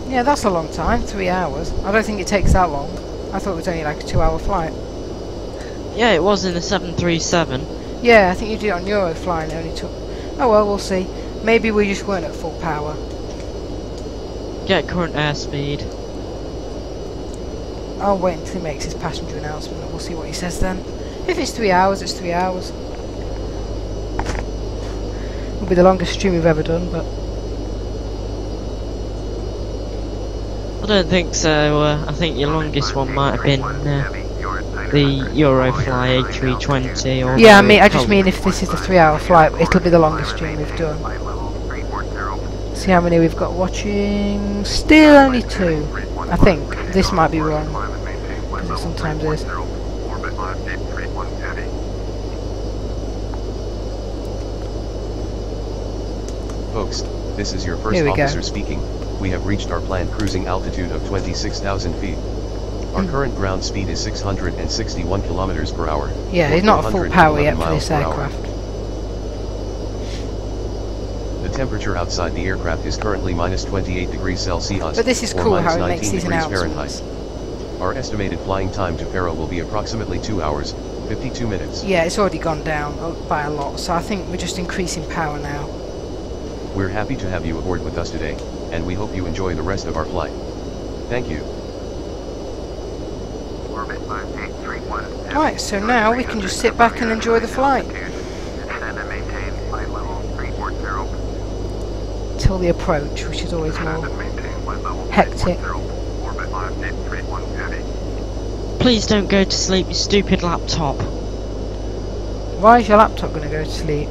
Yeah, that's a long time, 3 hours. I don't think it takes that long. I thought it was only like a 2-hour flight. Yeah, it was in the 737. Yeah, I think you did it on Eurofly and it only took... Oh well, we'll see. Maybe we just weren't at full power. Get current airspeed. I'll wait until he makes his passenger announcement and we'll see what he says then. If it's 3 hours, it's 3 hours. It'll be the longest stream we've ever done, but... I don't think so. I think your longest one might have been the Eurofly A320 or... Yeah, I just mean if this is a 3-hour flight, it'll be the longest stream we've done. See how many we've got watching. Still only 2. I think. This might be wrong. Because it sometimes is. Folks, This is your first Here we go. officer speaking. We have reached our planned cruising altitude of 26,000 feet. Our current ground speed is 661 kilometers per hour. Yeah, or he's not at full power 411 yet for miles this per hour. aircraft. The temperature outside the aircraft is currently minus 28 degrees Celsius. But this is or cool minus how it makes 19 these degrees announcements. Fahrenheit. Our estimated flying time to Faro will be approximately 2 hours, 52 minutes. Yeah, it's already gone down by a lot, so I think we're just increasing power now. We're happy to have you aboard with us today, and we hope you enjoy the rest of our flight. Thank you. Orbit 5831. Right, so now we can just sit back and enjoy the flight. Descend and maintain flight level 340. Till the approach, which is always Descend more and maintain flight level hectic. 340. Orbit 5831 heavy. Please don't go to sleep, you stupid laptop. Why is your laptop going to go to sleep?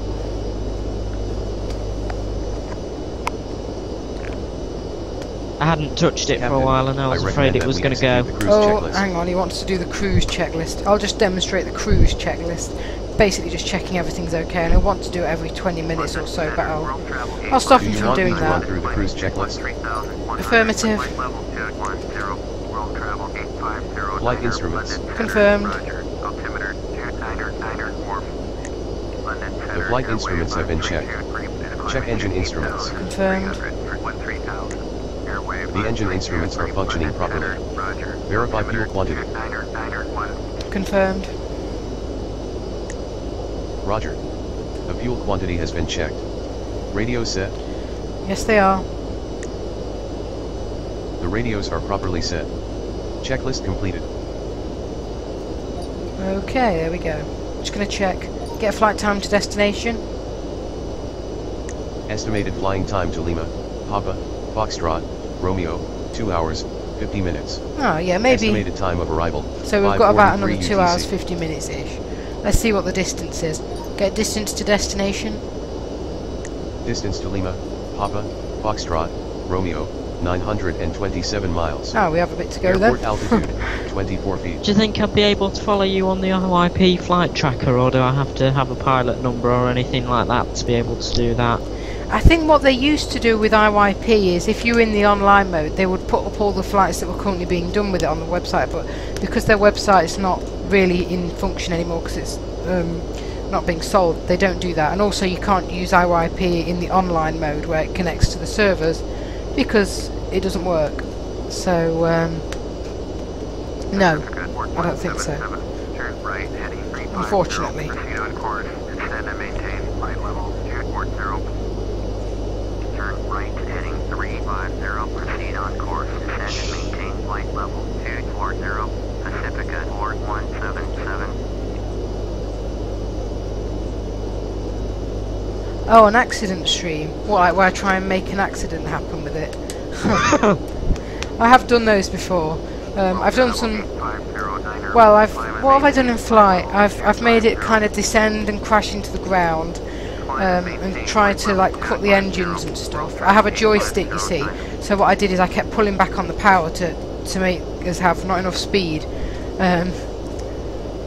I hadn't touched it for a Captain, while and I was afraid recommend it that was we going to go. execute the cruise Oh, checklist. hang on, he wants to do the cruise checklist. I'll just demonstrate the cruise checklist. Basically just checking everything's okay, and I want to do it every 20 minutes or so, but I'll stop Do him you from want me doing to run that. through the cruise checklist? Affirmative. Flight instruments. Confirmed. The flight instruments have been checked. Check engine instruments. Confirmed. The engine instruments are functioning properly. Verify fuel quantity. Confirmed. Roger. The fuel quantity has been checked. Radio set. Yes, they are. The radios are properly set. Checklist completed. Okay, there we go. Just going to check. Get a flight time to destination. Estimated flying time to Lima, Papa, Foxtrot, Romeo, 2 hours, 50 minutes. Oh, yeah, maybe. Estimated time of arrival. So we've got about another 5:43 2 hours, UTC. 50 minutes-ish. Let's see what the distance is. Get distance to destination. Distance to Lima, Papa, Foxtrot, Romeo, 927 miles. Oh, we have a bit to go Airport then. altitude, 24 feet. Do you think I'll be able to follow you on the IYP flight tracker, or do I have to have a pilot number or anything like that to be able to do that? I think what they used to do with IYP is if you're in the online mode, they would put up all the flights that were currently being done with it on the website, but because their website's not really in function anymore because it's not being sold, they don't do that. And also you can't use IYP in the online mode where it connects to the servers because it doesn't work. So no, I don't think so, unfortunately. Proceed on course. Descend and maintain flight level 240. Turn right heading 350. Proceed on course. Descend and maintain flight level 240. Pacifica 4177. Oh, an accident stream. What, like where I try and make an accident happen with it? I have done those before. I've done some. Well, what have I done in flight? I've made it kind of descend and crash into the ground, and try to like cut the engines and stuff. I have a joystick, you see. So what I did is I kept pulling back on the power to make us have not enough speed,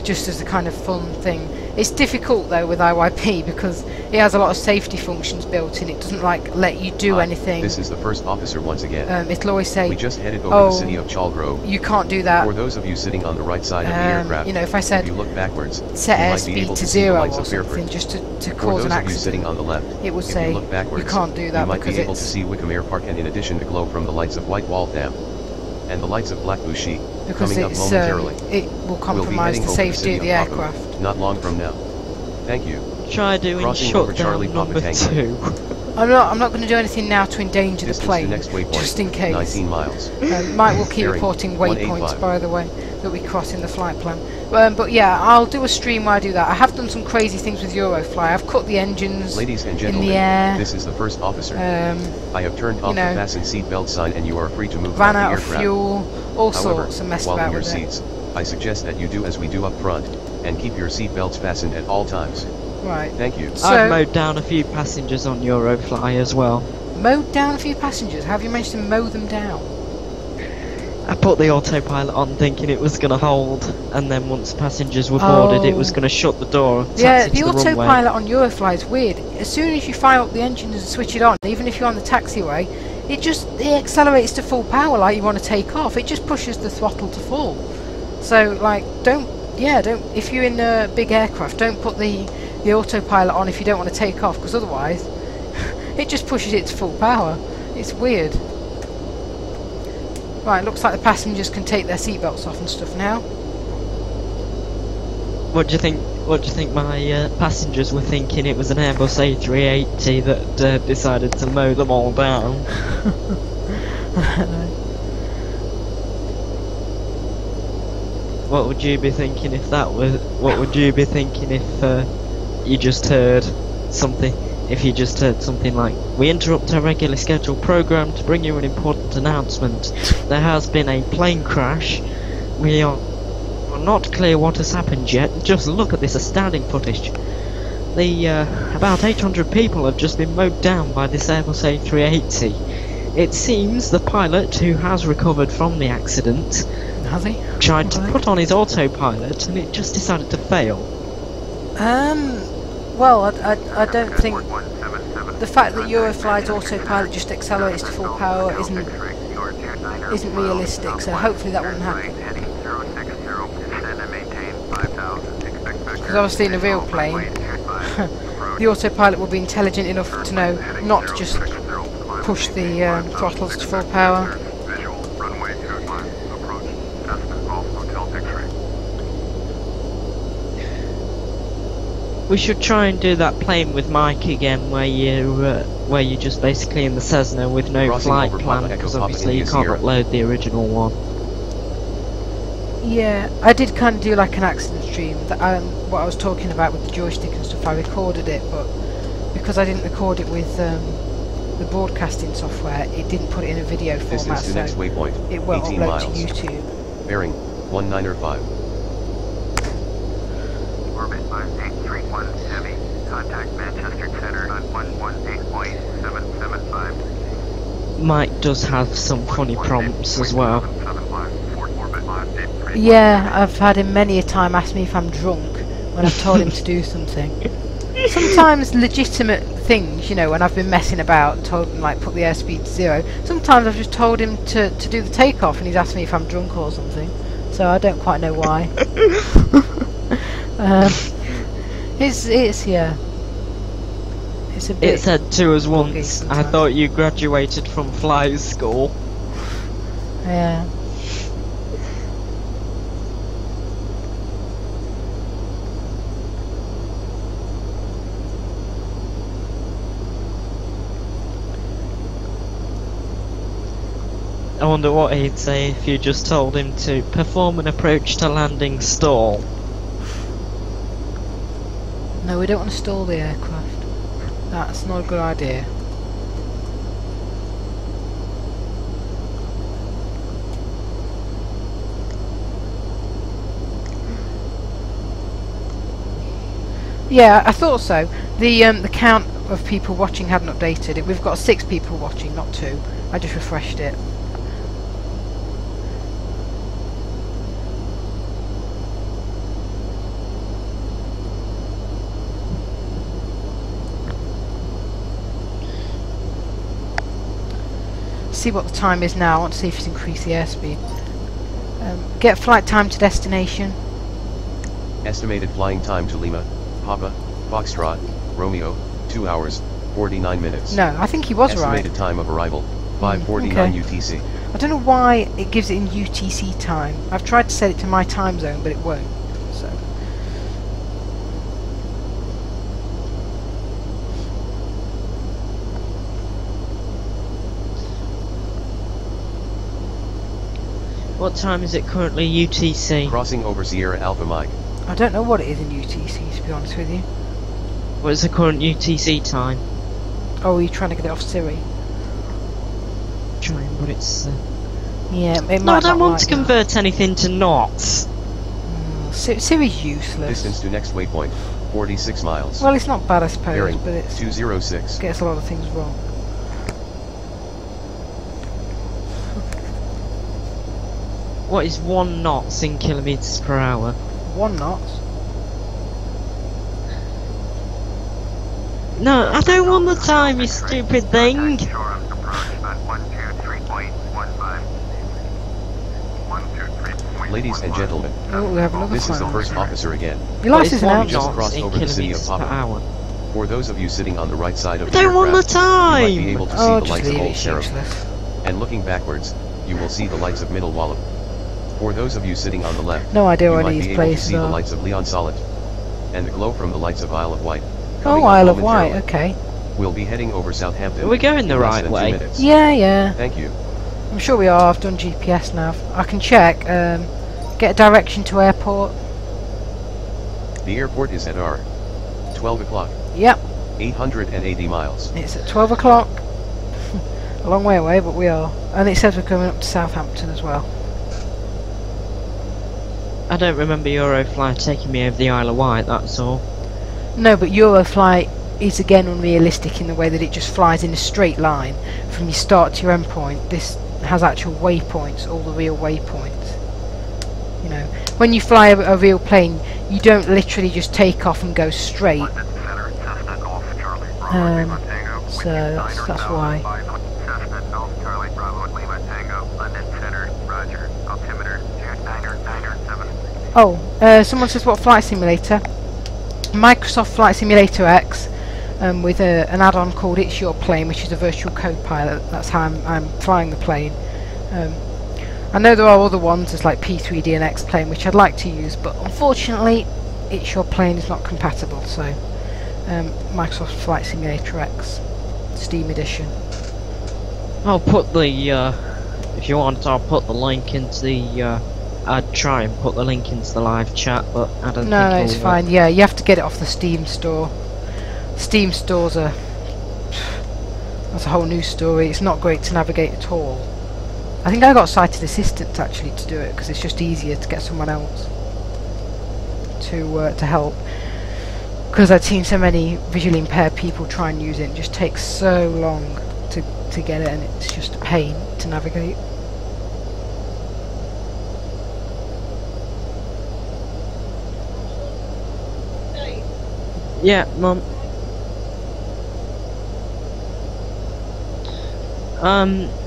just as a kind of fun thing. It's difficult though with IYP because it has a lot of safety functions built in. It doesn't like let you do anything. This is the first officer once again. It'll always say, We just headed over oh, the city of Chalgrove. you can't do that. For those of you sitting on the right side of the aircraft, You know, if I said if you look backwards, set you might be airspeed able to to see the 0 lights or of Fairford. something just to For cause those an of you sitting accident, on the left, it will if say you look backwards, you can't do that you might because be able to it's see Wickham Air Park, and in addition the glow from the lights of White Wall Dam and the lights of Black Bushy coming up momentarily. It will We'll be compromise heading the over safety of the Papa aircraft. not long from now. Thank you. Try doing Crossing over Charlie shutdown Papa number Tango. 2. I'm not going to do anything now to endanger the Distance to plane, next waypoint, just in case. 19 miles. Mike will keep Bearing reporting 185. waypoints, by the way, that we cross in the flight plan. But yeah, I'll do a stream where I do that. I have done some crazy things with Eurofly. I've cut the engines Ladies and in gentlemen, the air. this is the first officer. I have turned off you know, the fasten seatbelt sign and you are free to move ran off out the of aircraft. fuel, all However, sorts, and messed while about in your with it. seats, I suggest that you do as we do up front, and keep your seatbelts fastened at all times. Right. Thank you. So, I've mowed down a few passengers on Eurofly as well. mowed down a few passengers. How have you managed to mow them down? I put the autopilot on thinking it was going to hold, and then once passengers were boarded, it was going to shut the door. Yeah, Taxi the to the runway. autopilot on Eurofly is weird. As soon as you fire up the engine and switch it on, even if you're on the taxiway, it accelerates to full power like you want to take off. It just pushes the throttle to full. So like, don't if you're in a big aircraft, don't put the autopilot on if you don't want to take off, because otherwise it just pushes it to full power. It's weird. Right, looks like the passengers can take their seatbelts off and stuff now. What do you think? What do you think my passengers were thinking? It was an Airbus A380 that decided to mow them all down. What would you be thinking if that was? What would you be thinking if you just heard something? If you just heard something like, "We interrupt our regularly scheduled programme to bring you an important announcement. There has been a plane crash. We are not clear what has happened yet. Just look at this astounding footage. About 800 people have just been mowed down by this Airbus A380. It seems the pilot, who has recovered from the accident, Has he? tried to put on his autopilot and it just decided to fail." Well, I don't think the fact that Eurofly's autopilot just accelerates to full power isn't realistic. So hopefully that wouldn't happen. Because obviously in a real plane, the autopilot will be intelligent enough to know not to just push the throttles to full power. We should try and do that plane with Mike again, where you just basically in the Cessna with no Crossing flight over plan, Papa because Echo obviously you Papa can't India upload the original one. Yeah, I did kind of do like an accident stream. That what I was talking about with the joystick and stuff, I recorded it, but because I didn't record it with the broadcasting software, it didn't put it in a video format, Distance to so next waypoint, it won't 18 upload miles. to YouTube. Bearing 195. Orbit 5831 Heavy. Contact Manchester Center on 118.775. Mike does have some funny prompts as well. Yeah, I've had him many a time ask me if I'm drunk when I've told him to do something. Sometimes legitimate things, you know, when I've been messing about and told him like put the airspeed to 0. Sometimes I've just told him to do the takeoff and he's asked me if I'm drunk or something. So I don't quite know why. It's yeah. It's a bit. It said to us once, sometimes. "I thought you graduated from flight school." Yeah. I wonder what he'd say if you just told him to perform an approach to landing stall. No, we don't want to stall the aircraft. That's not a good idea. Yeah, I thought so. The count of people watching hadn't updated. We've got 6 people watching, not 2. I just refreshed it. See what the time is now. I want to see if it's increased the airspeed. Get flight time to destination. Estimated flying time to Lima, Papa, Foxtrot, Romeo, 2 hours, 49 minutes. No, I think he was right. Estimated time of arrival, 5:49 okay. UTC. I don't know why it gives it in UTC time. I've tried to set it to my time zone, but it won't. So. What time is it currently UTC? Crossing over Sierra Alpha Mike. I don't know what it is in UTC, to be honest with you. What is the current UTC time? Oh, are you trying to get it off Siri? Trying, but it's... Yeah, it might No, I don't not want like to that. convert anything to knots. Siri's useless. Distance to next waypoint, 46 miles. Well, it's not bad, I suppose, Bearing but it 206. gets a lot of things wrong. What is 1 knots in kilometers per hour? 1 knot. No, I don't want the time, you stupid thing. Ladies and gentlemen, Oh, we have another this is the sign. first officer again. Your What license is 1 announced. just knots crossed in over the city of kilometers per Papa. hour? For those of you sitting on the right side of I the don't want the aircraft, you might be time! able to Oh, see the just lights of leave it, Old it's Sheriff. useless. And looking backwards, you will see the lights of Middle Wallop. For those of you sitting on the left, No idea you where might these be able to places see the are. lights of Leon Solid. And the glow from the lights of Isle of Wight. Oh, Coming up Isle of Wight, momentarily. okay. We'll be heading over Southampton. Are we going the in less right than 2 way? minutes. Yeah, yeah. Thank you. I'm sure we are. I've done GPS nav. I can check. Get a direction to airport. The airport is at R. 12 o'clock. Yep, 880 miles. it's at 12 o'clock. A long way away, but we are. And it says we're coming up to Southampton as well. I don't remember Eurofly taking me over the Isle of Wight, that's all. No, but Eurofly is again unrealistic in the way that it just flies in a straight line from your start to your end point. This has actual waypoints, all the real waypoints. You know, when you fly a real plane, you don't literally just take off and go straight. So that's why. Oh, someone says what flight simulator? Microsoft Flight Simulator X, with an add-on called It's Your Plane, which is a virtual co-pilot. That's how I'm flying the plane. I know there are other ones, there's like P3D and X-Plane, which I'd like to use, but unfortunately It's Your Plane is not compatible, so Microsoft Flight Simulator X, Steam Edition. I'll put the, if you want, I'll put the link into the, I'd try and put the link into the live chat, but I don't think No, it'll it's work. fine, yeah, you have to get it off the Steam store. Steam stores are... that's a whole new story, it's not great to navigate at all. I think I got sighted assistants actually to do it, because it's just easier to get someone else to help. Because I'd seen so many visually impaired people try and use it, it just takes so long to get it, and it's just a pain to navigate. Yeah, Mum.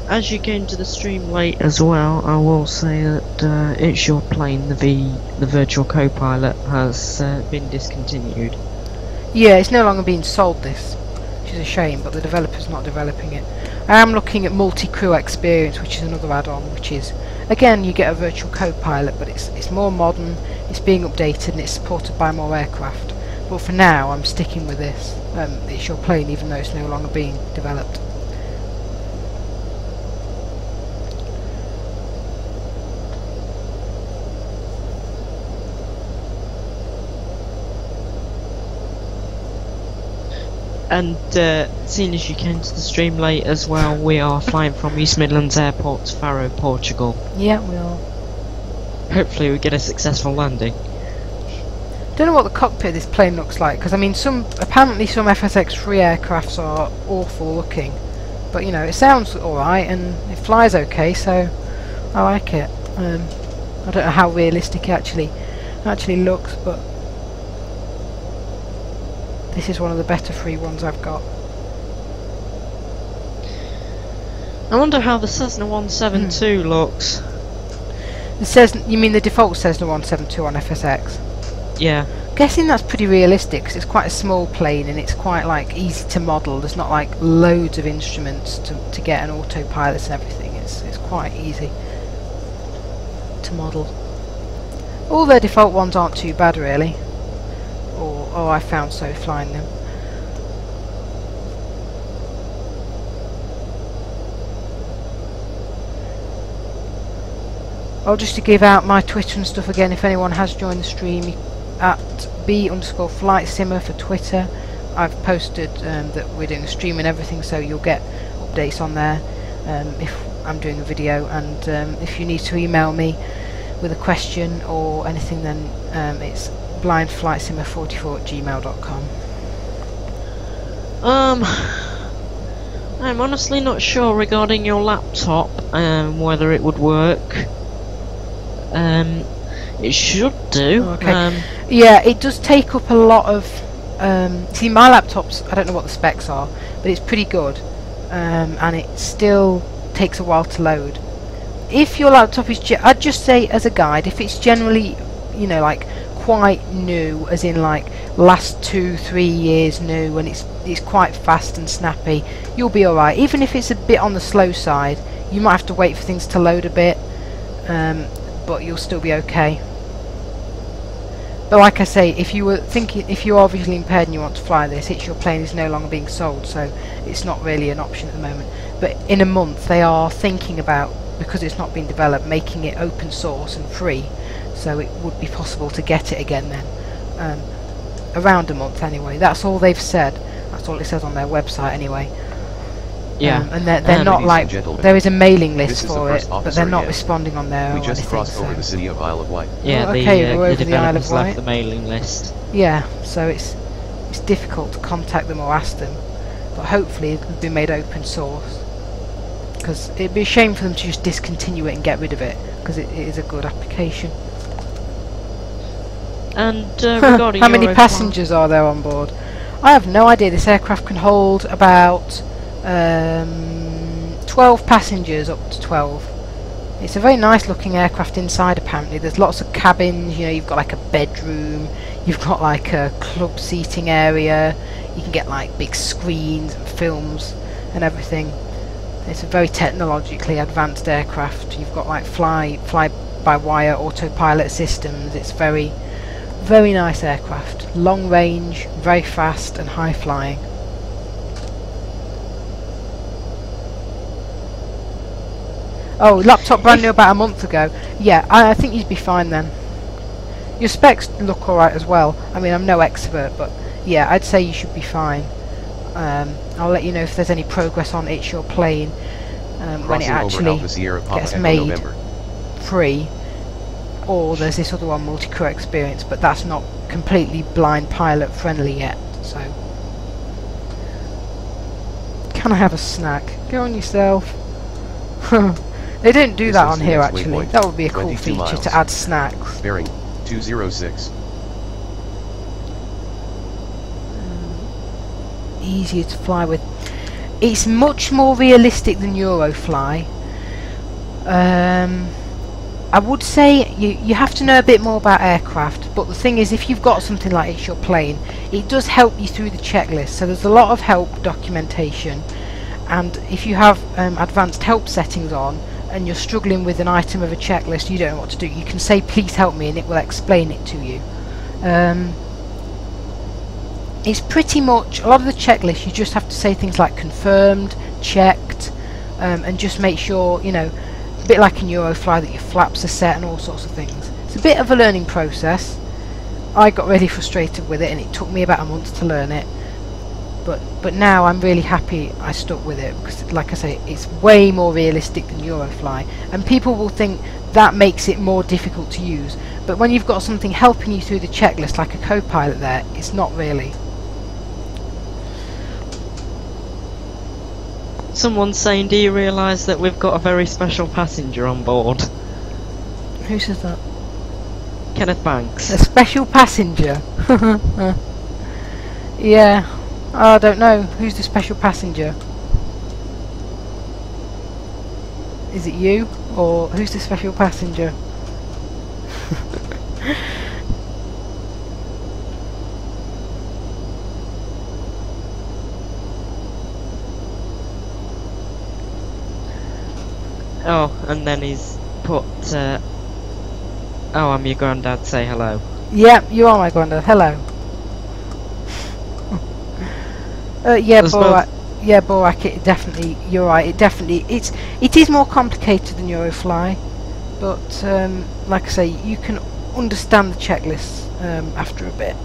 As you came to the stream late as well, I will say that It's Your Plane, the virtual co-pilot, has been discontinued. Yeah, it's no longer being sold, this, which is a shame, but the developer's not developing it. I am looking at multi-crew experience, which is another add-on, which is, again, you get a virtual co-pilot, but it's more modern, it's being updated, and it's supported by more aircraft. But for now, I'm sticking with this. It's Your Plane, even though it's no longer being developed. And seeing as you came to the stream late as well, we are flying from East Midlands Airport to Faro, Portugal. Yeah, we are. Hopefully we get a successful landing. Don't know what the cockpit of this plane looks like, because I mean, apparently some FSX-3 aircrafts are awful looking, but you know, it sounds alright and it flies okay, so I like it. I don't know how realistic it actually looks, but this is one of the better free ones I've got. I wonder how the Cessna 172 looks. It says, you mean the default Cessna 172 on FSX? Yeah. Guessing that's pretty realistic, because it's quite a small plane and it's quite like easy to model. There's not like loads of instruments to get an autopilot and everything. It's quite easy to model. All their default ones aren't too bad really, or I found so flying them. I'll just to give out my Twitter and stuff again if anyone has joined the stream, at B_flightsimmer for Twitter. I've posted that we're doing a stream and everything, so you'll get updates on there if I'm doing a video, and if you need to email me with a question or anything, then it's blindflightsimmer44@gmail.com. I'm honestly not sure regarding your laptop, whether it would work. It should do. Okay. Yeah, it does take up a lot of. See, my laptop's, I don't know what the specs are, but it's pretty good, and it still takes a while to load. If your laptop is, I'd just say as a guide, if it's generally, you know, like quite new, as in like last 2-3 years new, and it's quite fast and snappy, you'll be alright. Even if it's a bit on the slow side, you might have to wait for things to load a bit, but you'll still be okay. But like I say, if you are visually impaired and you want to fly this, It's Your Plane is no longer being sold, so it's not really an option at the moment. But in a month they are thinking about, because it's not been developed, making it open source and free, so it would be possible to get it again then. Around a month anyway. That's all they've said. That's all it says on their website anyway. Yeah. And they're not like, there is a mailing list for it, but they're not again. responding on there. We or just anything, crossed over so. the city of Isle of Wight. Yeah, Oh, okay, we're the over the Isle of developers left Wight. the mailing list. Yeah, so it's difficult to contact them or ask them, but hopefully it'll be made open source, because it'd be a shame for them to just discontinue it and get rid of it, because it is a good application. And regarding How many Eurofly- passengers are there on board? I have no idea. This aircraft can hold about 12 passengers, up to 12. It's a very nice looking aircraft inside apparently. There's lots of cabins, you know, you've got like a bedroom, you've got like a club seating area, you can get like big screens and films and everything. It's a very technologically advanced aircraft. You've got like fly by wire autopilot systems. It's very nice aircraft. Long range, very fast and high flying. Oh, laptop brand new about a month ago. Yeah, I think you'd be fine then. Your specs look alright as well. I mean, I'm no expert, but yeah, I'd say you should be fine. I'll let you know if there's any progress on It's Your Plane when it Crossing over actually Alpha Sierra Papa gets Echo made November. free. Or there's this other one, multi-crew experience, but that's not completely blind pilot friendly yet. So, can I have a snack? Go on yourself. They don't do This that is on the here next actually. waypoint, That would be a cool 22 feature miles. to add snacks. Bearing 206. Easier to fly with. It's much more realistic than Eurofly. I would say you have to know a bit more about aircraft, but the thing is, if you've got something like It's Your Plane, it does help you through the checklist. So there's a lot of help documentation, and if you have advanced help settings on and you're struggling with an item of a checklist, you don't know what to do, you can say please help me and it will explain it to you. It's pretty much, a lot of the checklist you just have to say things like confirmed, checked, and just make sure, you know, a bit like in Eurofly, that your flaps are set and all sorts of things. It's a bit of a learning process. I got really frustrated with it and it took me about a month to learn it, but now I'm really happy I stuck with it, because like I say, it's way more realistic than Eurofly, and people will think that makes it more difficult to use, but when you've got something helping you through the checklist like a co-pilot there, it's not really. Someone's saying, do you realise that we've got a very special passenger on board? Who says that? Kenneth Banks. A special passenger? Yeah. Oh, I don't know. Who's the special passenger? Is it you? Or who's the special passenger? Oh, and then he's put, oh, I'm your granddad, say hello. Yeah, you are my granddad. Hello. Yeah, There's Borak. Yeah, Borak. It definitely. You're right. It is more complicated than Eurofly, but like I say, you can understand the checklists after a bit.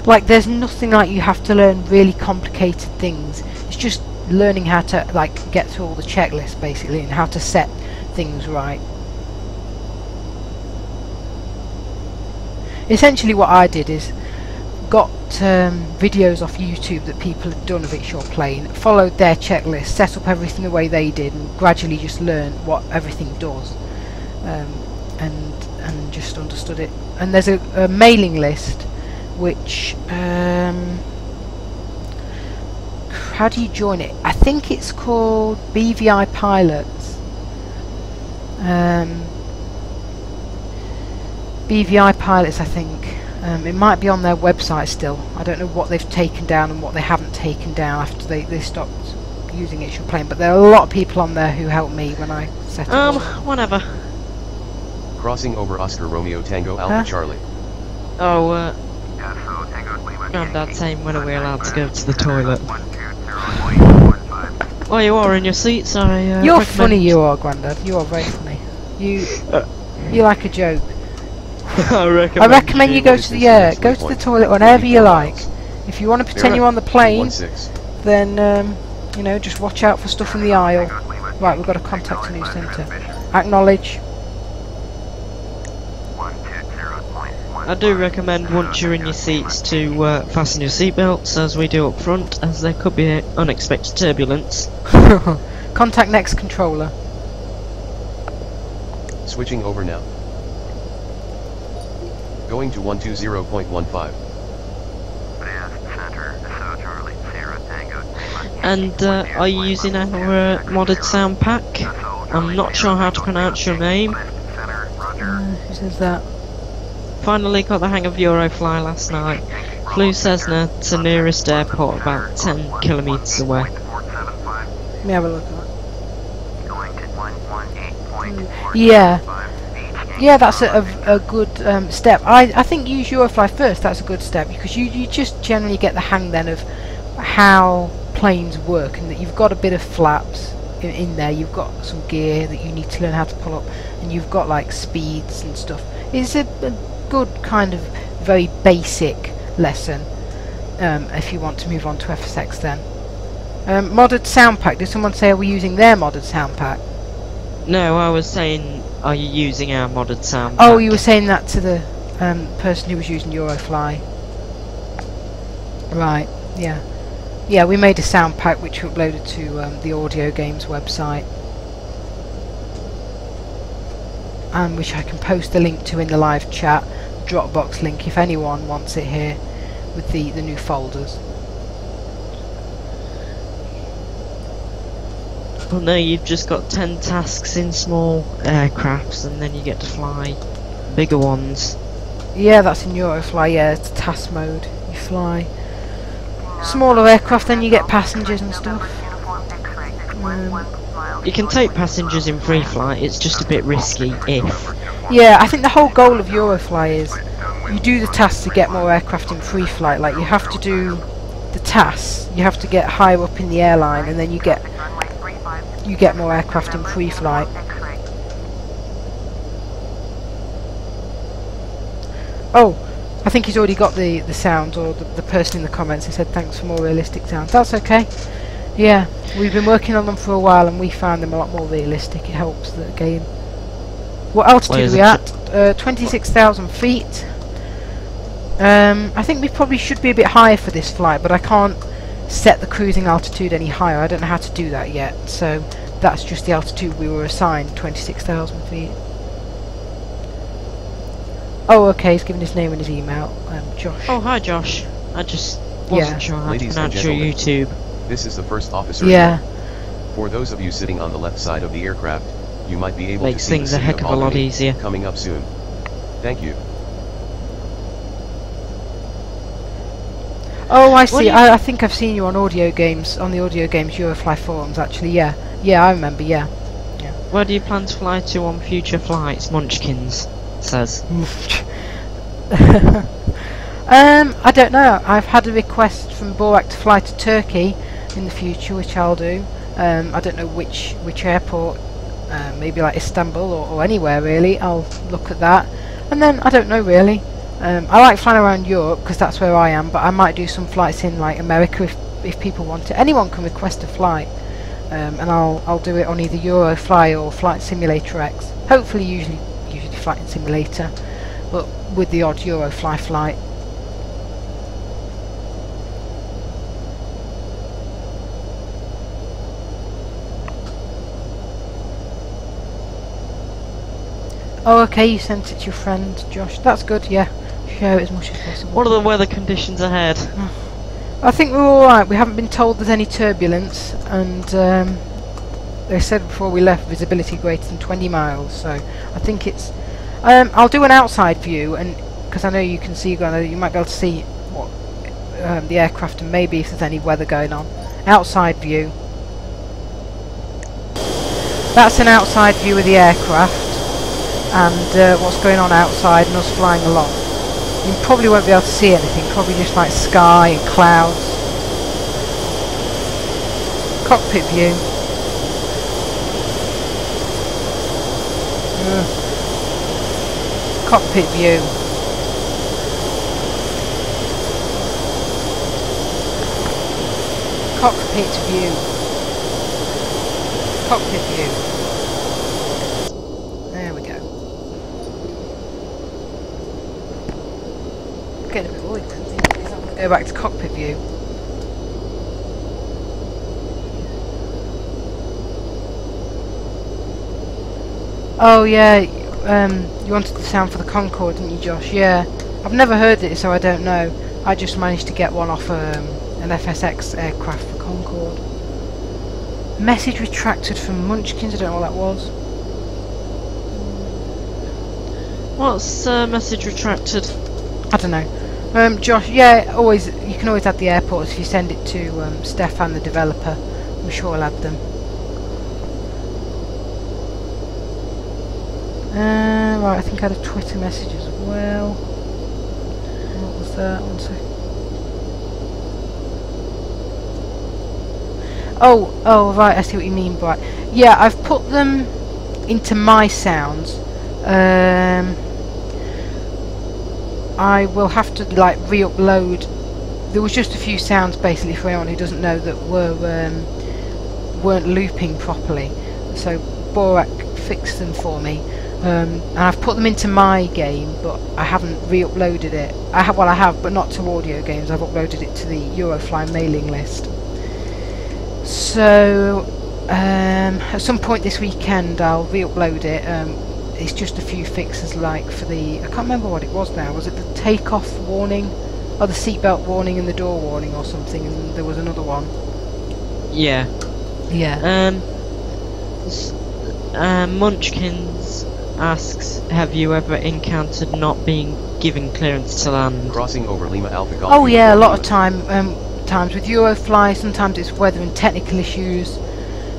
Like, there's nothing like you have to learn really complicated things. It's just learning how to like get through all the checklists basically, and how to set things right. Essentially what I did is got videos off YouTube that people had done of It's Your Plane, followed their checklist, set up everything the way they did, and gradually just learned what everything does, and just understood it. And there's a mailing list which how do you join it? I think it's called BVI Pilots. BVI Pilots, I think. It might be on their website still. I don't know what they've taken down and what they haven't taken down after they stopped using It's Your Plane, but there are a lot of people on there who helped me when I set it up. Whatever. Crossing over Oscar Romeo Tango Alpha Charlie. Oh, Granddad saying when are we allowed to go to the toilet? Well, you are in your seats, I You're funny, you are, Grandad. You are very funny. You like a joke. I recommend you go to the toilet whenever you like. If you want to pretend you're on the plane, then you know, just watch out for stuff in the aisle. Right, we've got to contact a new centre. Acknowledge. I do recommend once you're in your seats to fasten your seatbelts, as we do up front, as there could be unexpected turbulence. Contact next controller. Switching over now. Going to 120.15. And are you using our modded sound pack? I'm not sure how to pronounce your name. Who says that? Finally got the hang of Eurofly last night. Flew Cessna to nearest airport about 10 kilometres away. Let me have a look at that. Yeah, that's a good step. I think use Eurofly first. That's a good step, because you just generally get the hang then of how planes work, and that you've got a bit of flaps in there, you've got some gear that you need to learn how to pull up, and you've got like speeds and stuff. It's a good kind of very basic lesson if you want to move on to FSX then. Modded sound pack. Did someone say are we using their modded sound pack? No, I was saying, are you using our modded sound pack? Oh, you were saying that to the person who was using Eurofly. Right, yeah. Yeah, we made a sound pack which we uploaded to the Audio Games website, and which I can post the link to in the live chat, Dropbox link if anyone wants it here, with the new folders. Well, no, you've just got 10 tasks in small aircrafts, and then you get to fly bigger ones. Yeah, that's in Eurofly. Yeah, it's task mode. You fly smaller aircraft, then you get passengers and stuff. You can take passengers in free flight, it's just a bit risky if... Yeah, I think the whole goal of Eurofly is you do the tasks to get more aircraft in free flight. Like, you have to do the tasks, you have to get higher up in the airline, and then you get more aircraft in free flight. Oh, I think he's already got the sounds, or the person in the comments who said thanks for more realistic sounds. That's okay. Yeah, we've been working on them for a while and we found them a lot more realistic. It helps the game. What altitude are we at? 26,000 feet. I think we probably should be a bit higher for this flight, but I can't set the cruising altitude any higher. I don't know how to do that yet, so that's just the altitude we were assigned, 26,000 feet. Oh, okay, he's given his name and his email. Josh. Oh, hi Josh. I just wasn't sure how to pronounce your YouTube. This is the first officer. Yeah. For those of you sitting on the left side of the aircraft, you might be able to Makes see things the a city heck of a lot Albany easier. coming up soon. Thank you. Oh, I see. I think I've seen you on Audio Games, on the Audio Games Eurofly forums, actually. Yeah, I remember. Yeah. Where do you plan to fly to on future flights? Munchkins says. I don't know. I've had a request from Borak to fly to Turkey in the future, which I'll do. I don't know which airport. Maybe like Istanbul or anywhere really. I'll look at that, and then I don't know really. I like flying around Europe because that's where I am, but I might do some flights in like America if people want it. Anyone can request a flight, and I'll do it on either Eurofly or Flight Simulator X. Hopefully, usually Flight Simulator, but with the odd Eurofly flight. Oh, okay, you sent it to your friend, Josh. That's good, yeah. Share it as much as possible. What are the weather conditions ahead? I think we're alright. We haven't been told there's any turbulence, and they said before we left visibility greater than 20 miles, so I think it's... I'll do an outside view, and because I know you can see, you might be able to see what the aircraft and maybe if there's any weather going on. Outside view. That's an outside view of the aircraft and what's going on outside and us flying along. You probably won't be able to see anything, probably just like sky and clouds. Cockpit view. Cockpit view. Cockpit view. Cockpit view. There we go. Getting a bit worried then, because I'm going to go back to cockpit view. Oh yeah, you wanted the sound for the Concorde, didn't you, Josh? Yeah, I've never heard it, so I don't know. I just managed to get one off an FSX aircraft for Concorde. Message retracted from Munchkins, I don't know what that was. What's message retracted? I don't know. Josh, yeah, always you can always add the airports if you send it to Stefan, the developer. I'm sure I'll add them. Right, I think I had a Twitter message as well. What was that? One second. Oh, right, I see what you mean, right. Yeah, I've put them into my sounds. I will have to like re-upload. There was just a few sounds basically for anyone who doesn't know that weren't looping properly. So Borak fixed them for me. And I've put them into my game, but I haven't re-uploaded it. I have, but not to audio games. I've uploaded it to the Eurofly mailing list. So at some point this weekend I'll re-upload it. It's just a few fixes, like for the... I can't remember what it was now. Was it the takeoff warning? Or the seatbelt warning and the door warning or something, and there was another one. Yeah. Yeah. Munchkins asks, have you ever encountered not being given clearance to land? Crossing over Lima Alpha Golf. Oh yeah, a lot of times with Eurofly. Sometimes it's weather and technical issues.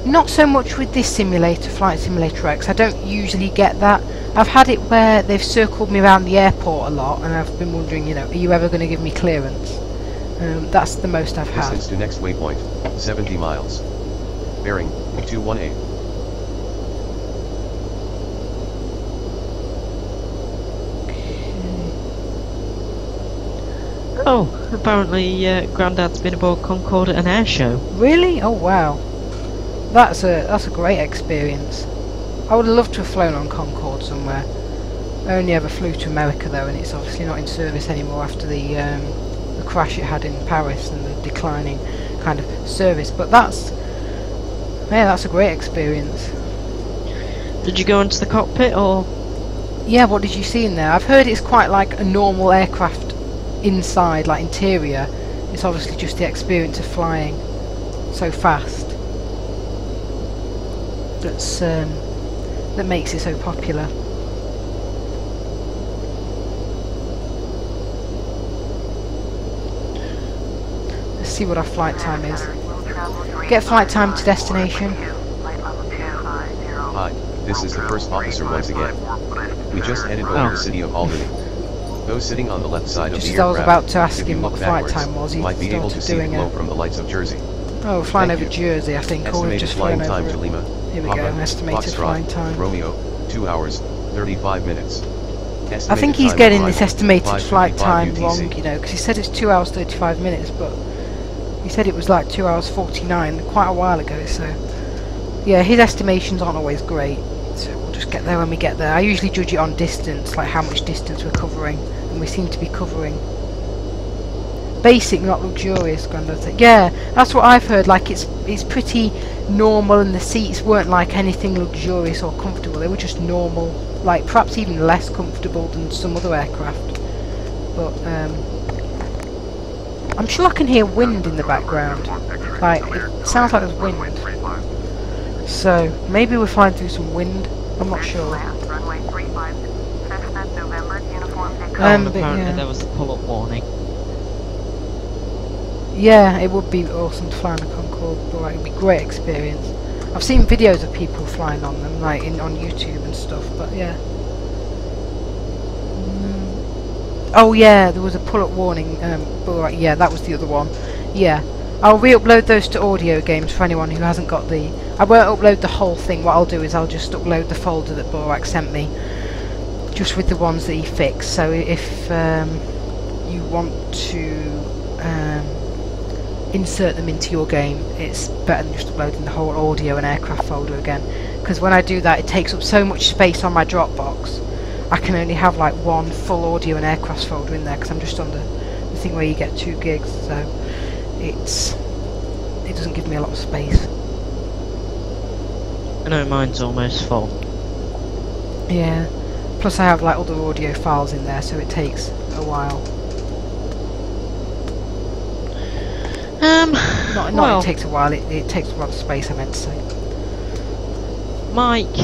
Not so much with this simulator, Flight Simulator X. I don't usually get that. I've had it where they've circled me around the airport a lot, and I've been wondering, you know, are you ever going to give me clearance? That's the most I've had. Distance to next waypoint, 70 miles. Bearing, 218. Oh, apparently Grandad's been aboard Concorde at an air show. Really? Oh wow. That's a great experience. I would have loved to have flown on Concorde somewhere. I only ever flew to America though, and it's obviously not in service anymore after the crash it had in Paris and the declining kind of service. But that's a great experience. Did you go into the cockpit or? Yeah, what did you see in there? I've heard it's quite like a normal aircraft inside, like interior. It's obviously just the experience of flying so fast that makes it so popular. Let's see what our flight time is. Get flight time to destination. Hi, this is the first officer once again. We just headed over the city of Albany. Those sitting on the left side of the aircraft, I was about to ask if him you what look the flight backwards, time was, he might be able to see the glow from the lights of Jersey. Oh, we're flying Thank over you. Jersey, I think. Or we've Estimated just flying flown time over to it. Lima. Here we Papa, go, estimated Foxtrot, flying time. Romeo, 2 hours, 35 minutes. I think he's getting this estimated flight time wrong, you know, because he said it's 2 hours 35 minutes, but he said it was like 2 hours 49 quite a while ago, so yeah, his estimations aren't always great, so we'll just get there when we get there. I usually judge it on distance, like how much distance we're covering, and we seem to be covering Basic, not luxurious, Grandad said. Yeah, that's what I've heard. Like it's pretty normal, and the seats weren't like anything luxurious or comfortable. They were just normal, like perhaps even less comfortable than some other aircraft. But I'm sure I can hear wind in the background. Like it sounds like there's wind. So maybe we're flying through some wind. I'm not sure. Apparently yeah. there was a pull-up warning. Yeah, it would be awesome to fly on a Concorde, but like, it would be a great experience. I've seen videos of people flying on them, like on YouTube and stuff, but yeah. Oh yeah, there was a pull-up warning, but like, yeah, that was the other one. Yeah, I'll re-upload those to audio games for anyone who hasn't got the... I won't upload the whole thing. What I'll do is I'll just upload the folder that Borak sent me, just with the ones that he fixed. So if you want to insert them into your game, it's better than just uploading the whole audio and aircraft folder again, because when I do that it takes up so much space on my Dropbox. I can only have like one full audio and aircraft folder in there because I'm just on the thing where you get 2 gigs, so it doesn't give me a lot of space. I know mine's almost full. Yeah, plus I have like other audio files in there, so it takes a while. Not well, it takes a while, it takes a lot of space, I meant to say. Mike,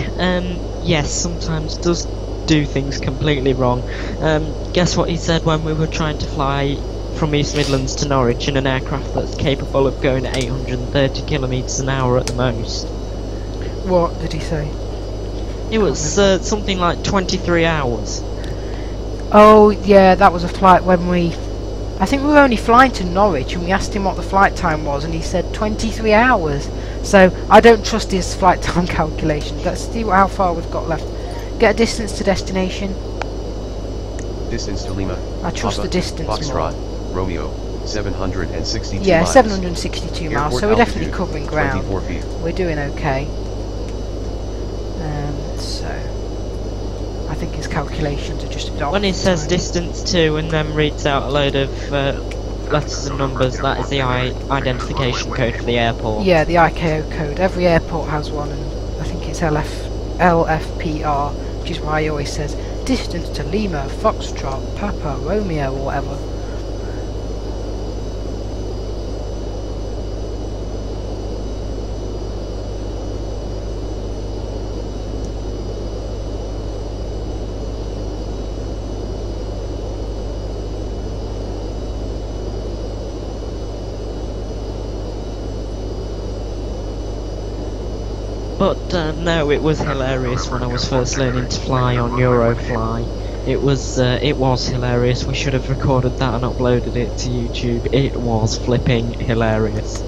yes, sometimes does do things completely wrong. Guess what he said when we were trying to fly from East Midlands to Norwich in an aircraft that's capable of going at 830 kilometres an hour at the most? What did he say? It was something like 23 hours. Oh yeah, that was a flight when I think we were only flying to Norwich, and we asked him what the flight time was, and he said 23 hours. So I don't trust his flight time calculation. Let's see how far we've got left. Get a distance to destination. Distance to Lima. I trust Papa, the distance Foxtrot, more. Romeo, 762 Yeah, miles. 762 miles, Airport so we're definitely altitude, covering ground. 24 feet. We're doing okay. So I think his calculations are just a bit off. When he says Right. distance to and then reads out a load of letters and numbers, that is the identification code for the airport. Yeah, the ICAO code. Every airport has one, and I think it's LFPR, which is why he always says distance to Lima, Foxtrot, Papa, Romeo, or whatever. But no, it was hilarious when I was first learning to fly on Eurofly. It was hilarious. We should have recorded that and uploaded it to YouTube. It was flipping hilarious.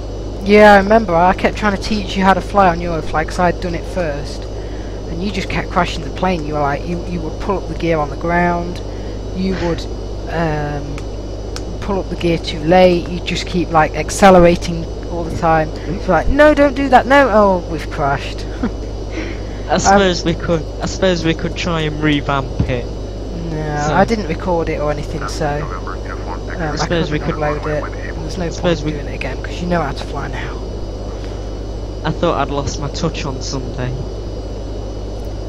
Yeah, I remember. I kept trying to teach you how to fly on Eurofly because I'd done it first, and you just kept crashing the plane. You were like, you would pull up the gear on the ground. You would pull up the gear too late. You just keep like accelerating all the time. It's like, no, don't do that. No, oh, we've crashed. I suppose we could try and revamp it. No, So- I didn't record it or anything, so I suppose we couldn't could- upload it. And there's no suppose point we- doing it again because you know how to fly now. I thought I'd lost my touch on Sunday,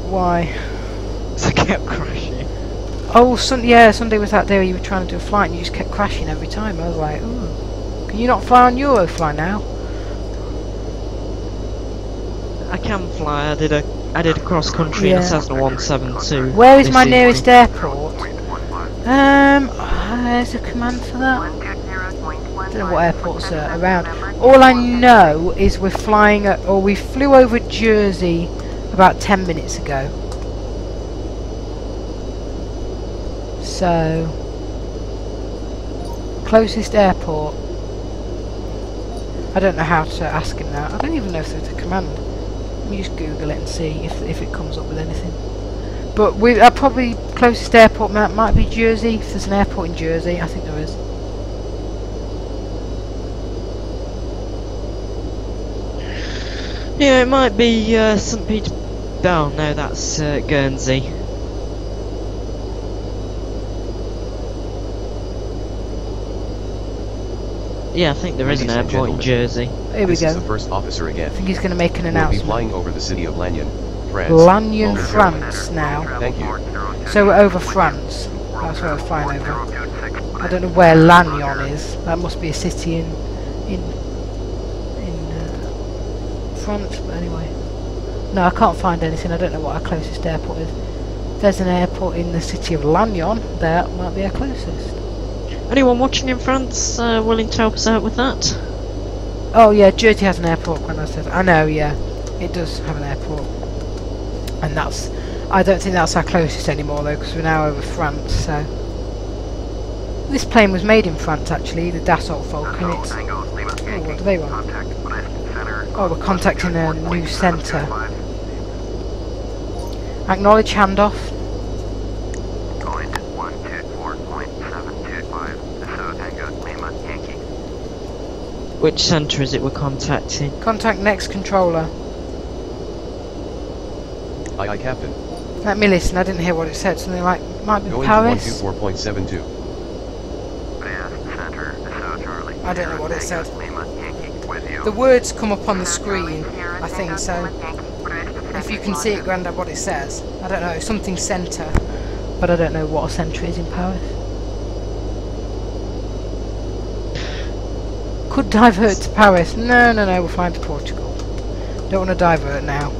Why? so I kept crashing. Oh, Sunday was that day where you were trying to do a flight and you just kept crashing every time. I was like, ooh, can you not fly on Eurofly now? I can fly. I did a cross country in a Yeah. Cessna 172. Where is this my evening. nearest airport? There's a command for that. I don't know what airports are around. All I know is we're flying at, or we flew over Jersey about 10 minutes ago. So, closest airport. I don't know how to ask him that. I don't even know if there's a command. Let me just Google it and see if it comes up with anything. But our probably closest airport might be Jersey. If there's an airport in Jersey, I think there is. Yeah, it might be St. Peter. Oh no, that's Guernsey. Yeah, I think there is an Ladies and airport in gentlemen, Jersey. Here we This is the go. first officer I again. think he's going to make an We'll be announcement. flying over the city of Lannion, France. Lannion, momentarily. France now. Thank you. So we're over France. That's where we're flying over. I don't know where Lannion is. That must be a city in France, but anyway. No, I can't find anything. I don't know what our closest airport is. If there's an airport in the city of Lannion, that might be our closest. Anyone watching in France willing to help us out with that? Oh yeah, Jersey has an airport. When I said, I know, yeah, it does have an airport, and that's. I don't think that's our closest anymore though, because we're now over France. So this plane was made in France actually, the Dassault Falcon. It's. Oh, what do they want? Oh, we're contacting a new centre. Acknowledge handoff. Going 124.725, Dassault Tango Lima Yankee. Which centre is it we're contacting? Contact next controller. Aye, aye, Captain. Let me listen. I didn't hear what it said. Something like might be Going Paris. to 124.72. Fast Center, Dassault Charlie. I don't know what it said. Lima Yankee with you. The words come up on the screen. I think so. If you can see it, Grandad, what it says. I don't know. Something centre, but I don't know what a centre is in Paris. Could divert to Paris. No, we're flying to Portugal. Don't want to divert now.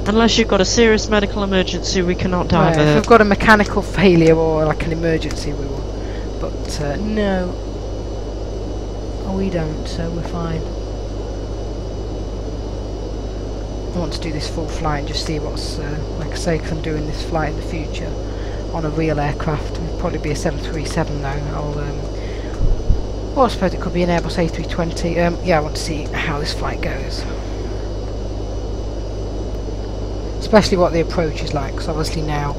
Unless you've got a serious medical emergency, we cannot Right, if divert. we've got a mechanical failure or like an emergency, we will. But no. Oh, we don't, so we're fine. I want to do this full flight and just see what's, like I say, 'cause I'm doing this flight in the future on a real aircraft. It'll probably be a 737 though. Well, I suppose it could be an Airbus A320. Yeah, I want to see how this flight goes. Especially what the approach is like, because obviously now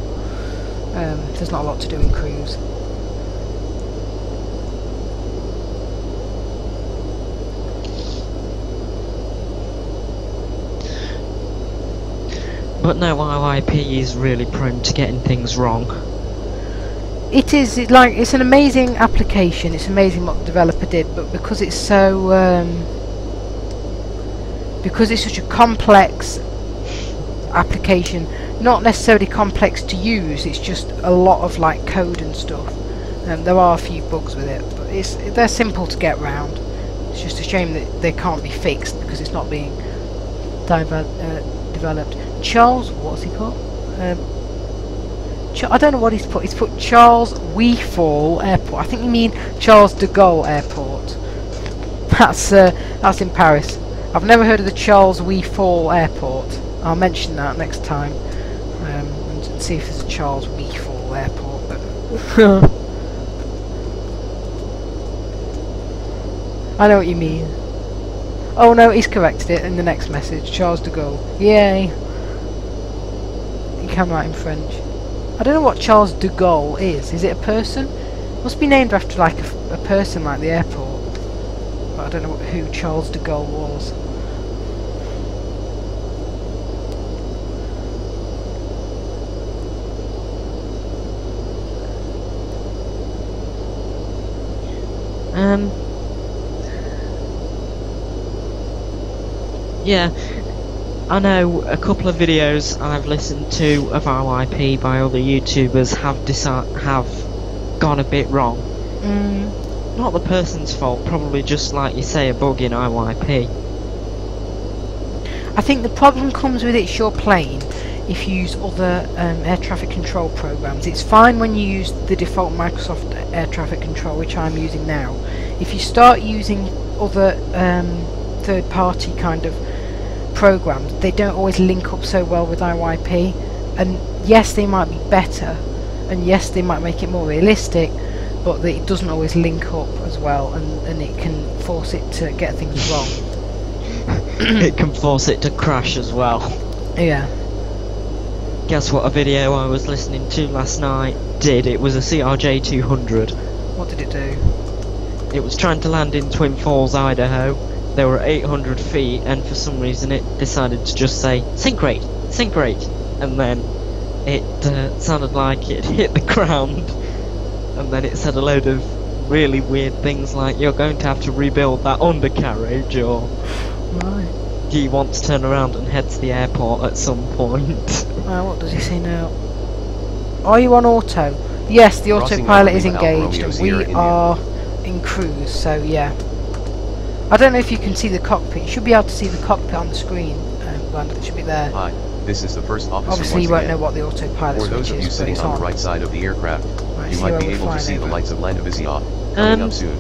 there's not a lot to do in cruise. But no, IYP is really prone to getting things wrong. It is it's an amazing application. It's amazing what the developer did, but because it's so because it's such a complex application, not necessarily complex to use, it's just a lot of like code and stuff. There are a few bugs with it, but they're simple to get round. It's just a shame that they can't be fixed because it's not being developed. Charles, what's he put? I don't know what he's put. He's put Charles Weefall Airport. I think you mean Charles de Gaulle Airport. That's in Paris. I've never heard of the Charles Weefall Airport. I'll mention that next time and see if there's a Charles Weefall Airport. But I know what you mean. Oh no, he's corrected it in the next message. Charles de Gaulle. Yay! You can write in French. I don't know what Charles de Gaulle is. Is it a person? Must be named after like a person, like the airport. But I don't know who Charles de Gaulle was. Yeah, I know a couple of videos I've listened to of IYP by other YouTubers have gone a bit wrong. Not the person's fault, probably just like you say, a bug in IYP. I think the problem comes with it's your plane if you use other air traffic control programs. It's fine when you use the default Microsoft air traffic control, which I'm using now. If you start using other third-party kind of programs, they don't always link up so well with IYP, and yes, they might be better, and yes, they might make it more realistic, but it doesn't always link up as well, and it can force it to get things wrong. It can force it to crash as well. Yeah. Guess what a video I was listening to last night did? It was a CRJ 200. What did it do? It was trying to land in Twin Falls, Idaho. There were 800 feet, and for some reason it decided to just say, sink rate, and then it sounded like it hit the ground, and then it said a load of really weird things like you're going to have to rebuild that undercarriage, or Right. do you want to turn around and head to the airport at some point? What does he say now? Are you on auto? Yes, the Crossing autopilot over is Lima Alfa engaged, Romeo and Sierra we India. are in cruise, so yeah. I don't know if you can see the cockpit. You should be able to see the cockpit on the screen. It should be there. Hi, this is the first officer Obviously, once you won't again. know what the autopilot For those switch of you is, but sitting it's on the on. right side of the aircraft, Right, you see might where be we're able to flying see the over. lights of Landivisiau coming up soon.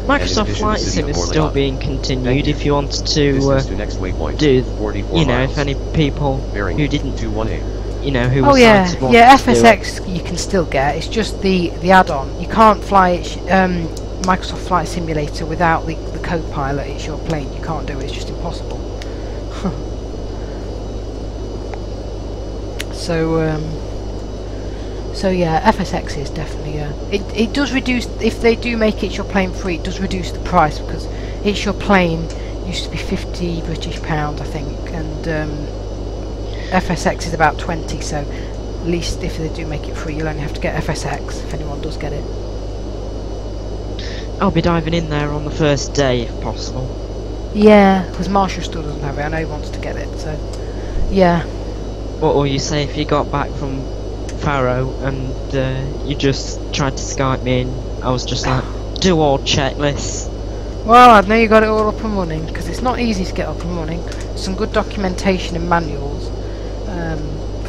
Microsoft addition, Flight the city Sim of is Orléans. still being Thank continued you. if you wanted Distance to to next waypoint, do, 44 you know, miles. if any people Bearing who didn't, 218. you know, who Oh were yeah, sighted yeah. wanted to do it. FSX you can still get. It's just the add-on. You can't fly it, Microsoft Flight Simulator without the co-pilot. It's your plane. You can't do it. It's just impossible. So yeah, FSX is definitely it does reduce, if they do make it your plane free, it does reduce the price, because it's your plane. Used to be £50 British, I think, and FSX is about 20. So at least if they do make it free, you'll only have to get FSX if anyone does get it. I'll be diving in there on the first day if possible. Yeah, because Marshall still doesn't have it. I know he wants to get it. So yeah. What will you say if you got back from Faro and you just tried to Skype me and I was just like, do all checklists? Well, I know you got it all up and running, because it's not easy to get up and running. Some good documentation and manuals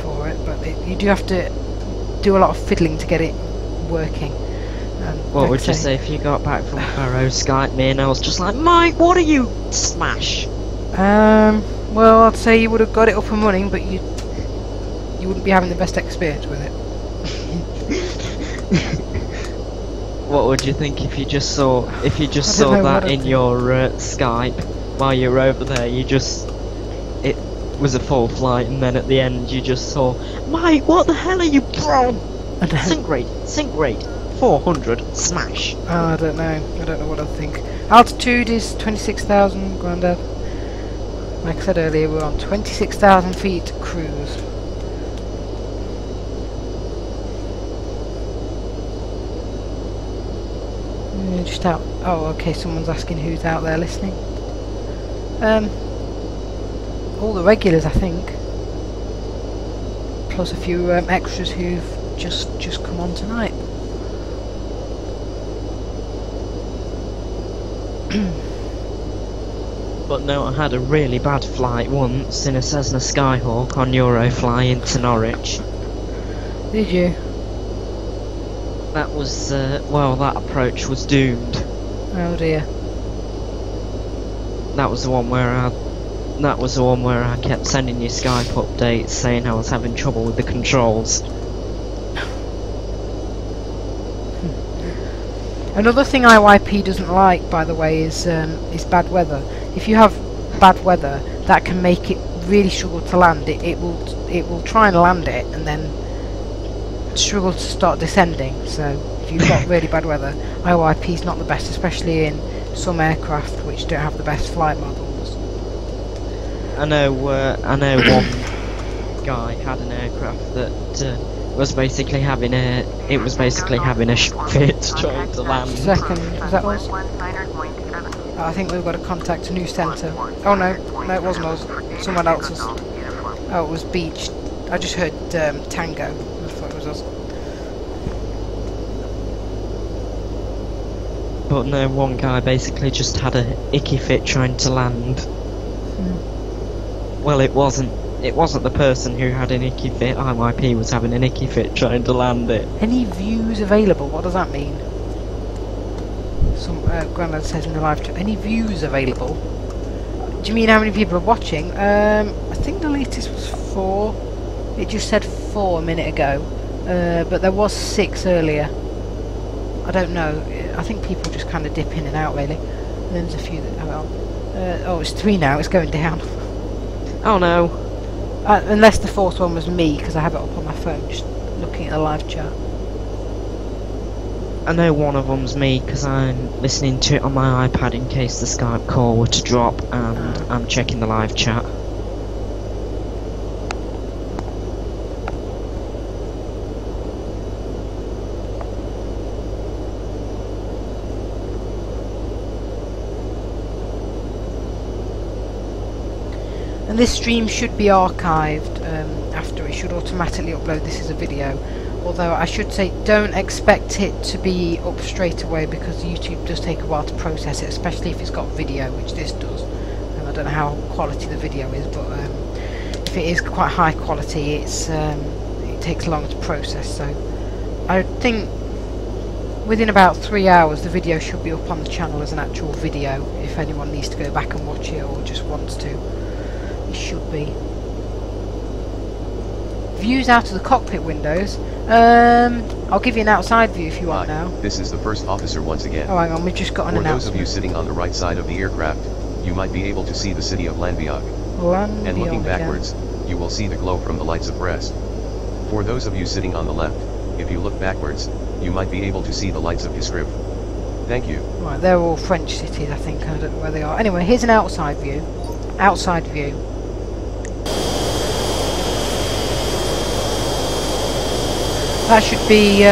for it, but you do have to do a lot of fiddling to get it working. What would you say if you got back from Faro, Skype me, and I was just like, Mike, what are you, smash? Well, I'd say you would have got it up and running, but you wouldn't be having the best experience with it. What would you think if you just saw that in your Skype while you were over there? It was a full flight, and then at the end you just saw, Mike, what the hell are you from? Sync rate, 400, smash. Oh, I don't know what I'd think. Altitude is 26,000, Grandad. Like I said earlier, we're on 26,000 feet cruise. Just out. Oh, okay. Someone's asking who's out there listening. All the regulars, I think. Plus a few extras who've just come on tonight. But no, I had a really bad flight once in a Cessna Skyhawk on Eurofly into Norwich. Did you? That was, well, that approach was doomed. Oh dear. That was the one where I kept sending you Skype updates saying I was having trouble with the controls. Another thing IYP doesn't like, by the way, is bad weather. If you have bad weather, that can make it really struggle to land. It will try and land it and then struggle to start descending. So if you've got really bad weather, IYP is not the best, especially in some aircraft which don't have the best flight models. I know one guy had an aircraft that was basically having a fit trying to land. Second, is that us? I think we've got to contact a new centre. Oh no, it wasn't us. Someone else's. Oh, it was Beach. I just heard Tango. I thought it was us. But no, one guy basically just had a icky fit trying to land. Well, it wasn't the person who had an icky fit. IYP was having an icky fit trying to land it. Any views available? What does that mean? Some Grandad says in the live chat. Any views available? Do you mean how many people are watching? I think the latest was 4. It just said 4 a minute ago, but there was 6 earlier. I don't know. I think people just kind of dip in and out really. And then there's a few that are on. Oh, it's 3 now. It's going down. Oh no. Unless the 4th one was me, because I have it up on my phone, just looking at the live chat. I know one of them's me because I'm listening to it on my iPad in case the Skype call were to drop, and I'm checking the live chat. And this stream should be archived after. It should automatically upload this as a video. Although I should say, don't expect it to be up straight away, because YouTube does take a while to process it, especially if it's got video, which this does. I don't know how quality the video is, but if it is quite high quality, it takes longer to process. So I think within about 3 hours the video should be up on the channel as an actual video, if anyone needs to go back and watch it or just wants to. It should be. Views out of the cockpit windows. I'll give you an outside view if you want now. This is the first officer once again. Oh, hang on, we've just got an For those announcement. of you sitting on the right side of the aircraft, you might be able to see the city of Landviag. And looking backwards, you will see the glow from the lights of Brest. For those of you sitting on the left, if you look backwards, you might be able to see the lights of Hiscriv. Thank you. Right, they're all French cities, I think. I don't know where they are. Anyway, here's an outside view. Outside view. That should be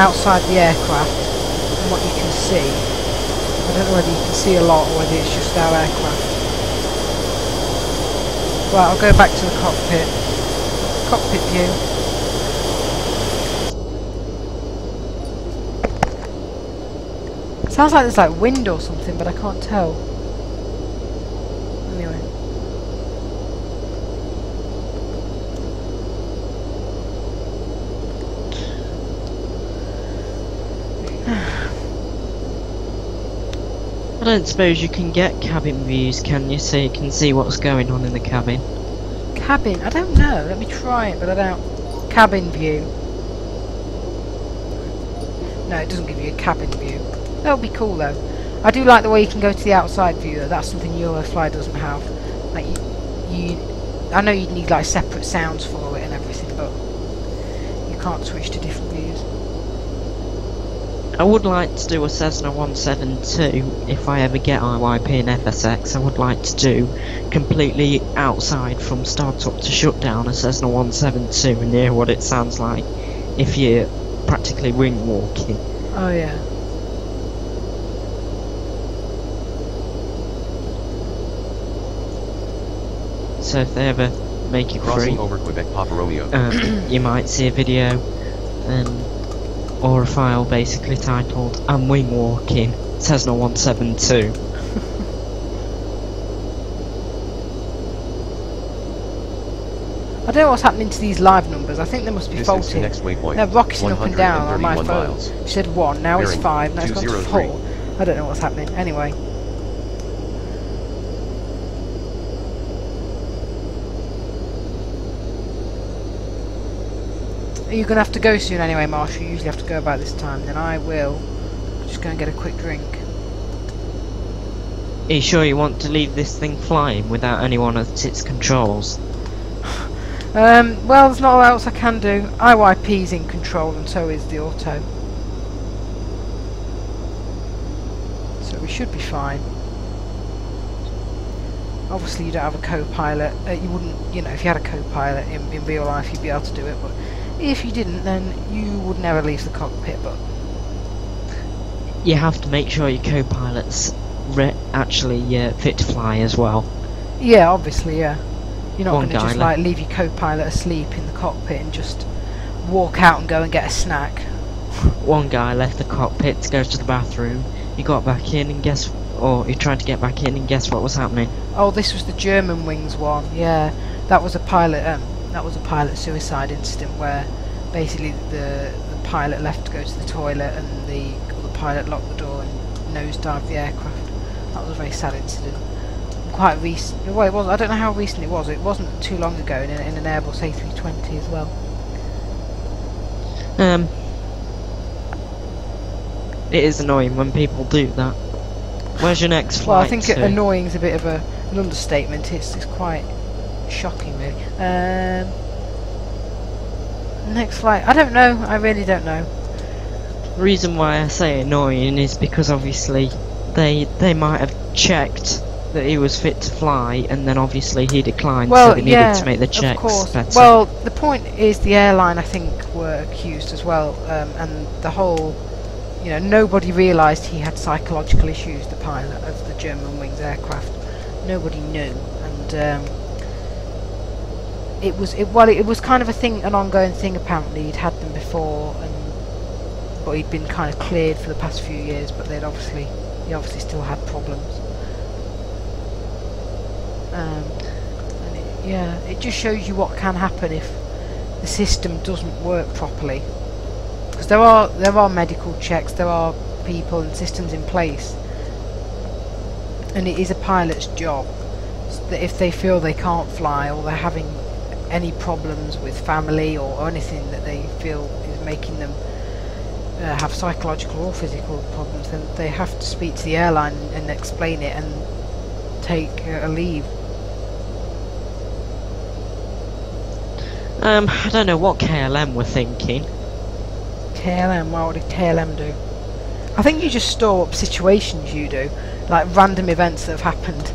outside the aircraft, from what you can see. I don't know whether you can see a lot or whether it's just our aircraft. Right, I'll go back to the cockpit. Cockpit view. Sounds like there's like wind or something, but I can't tell. Anyway. I don't suppose you can get cabin views, can you? So you can see what's going on in the cabin. Cabin? I don't know. Let me try it, but I don't. Cabin view. No, it doesn't give you a cabin view. That would be cool though. I do like the way you can go to the outside view though. That's something Eurofly doesn't have. Like I know you'd need like separate sounds for it and everything, but you can't switch to different views. I would like to do a Cessna 172 if I ever get IYP and FSX. I would like to do completely outside from start up to shutdown a Cessna 172 and hear what it sounds like if you're practically wing walking. Oh yeah. So if they ever make it Crossing free, over Quebec Papa Romeo. you might see a video or a file basically titled "I'm wing walking Cessna 172." I don't know what's happening to these live numbers. I think they must be This is faulty. the next waypoint. They're rocketing up and down on my 131 phone. miles. It said 1, now it's Bearing 5, now it's gone to 203. 4. I don't know what's happening. Anyway. You're going to have to go soon anyway, Marshall. You usually have to go about this time. Then I will just go and get a quick drink. Are you sure you want to leave this thing flying without anyone at its controls? Well, there's not a lot else I can do. IYP's in control and so is the auto. So we should be fine. Obviously you don't have a co-pilot. You wouldn't, you know, if you had a co-pilot in real life you'd be able to do it, but if you didn't then you would never leave the cockpit. But You have to make sure your co-pilot's actually fit to fly as well. yeah, obviously, yeah. You're not One going to just guy like leave your co-pilot asleep in the cockpit and just walk out and go and get a snack. One guy left the cockpit to go to the bathroom. He got back in and he tried to get back in and guess what was happening? Oh, this was the German wings one. Yeah, that was a pilot. That was a pilot suicide incident where basically the pilot left to go to the toilet and the pilot locked the door and nosedived the aircraft. That was a very sad incident. Quite recent. Well, it was. I don't know how recent it was. It wasn't too long ago in an Airbus A320 as well. It is annoying when people do that. Where's your next flight? Well, I think to? annoying is a bit of an understatement. It's quite shocking, really. Next flight. I don't know. I really don't know. The reason why I say annoying is because obviously they might have checked that he was fit to fly, and then obviously he declined, Well, so they needed to make the checks of course. better. Well, the point is the airline, I think, were accused as well, and the whole, you know, nobody realised he had psychological issues. The pilot of the German wings aircraft, nobody knew, and it was kind of a thing, an ongoing thing. Apparently, he'd had them before, but he'd been kind of cleared for the past few years. But he obviously still had problems. It just shows you what can happen if the system doesn't work properly. Because there are medical checks, there are people and systems in place, and it is a pilot's job. So that if they feel they can't fly, or they're having any problems with family or anything that they feel is making them have psychological or physical problems, then they have to speak to the airline and explain it and take a leave. I don't know what KLM were thinking. KLM, what did KLM do? I think you just store up situations, you do, like random events that have happened.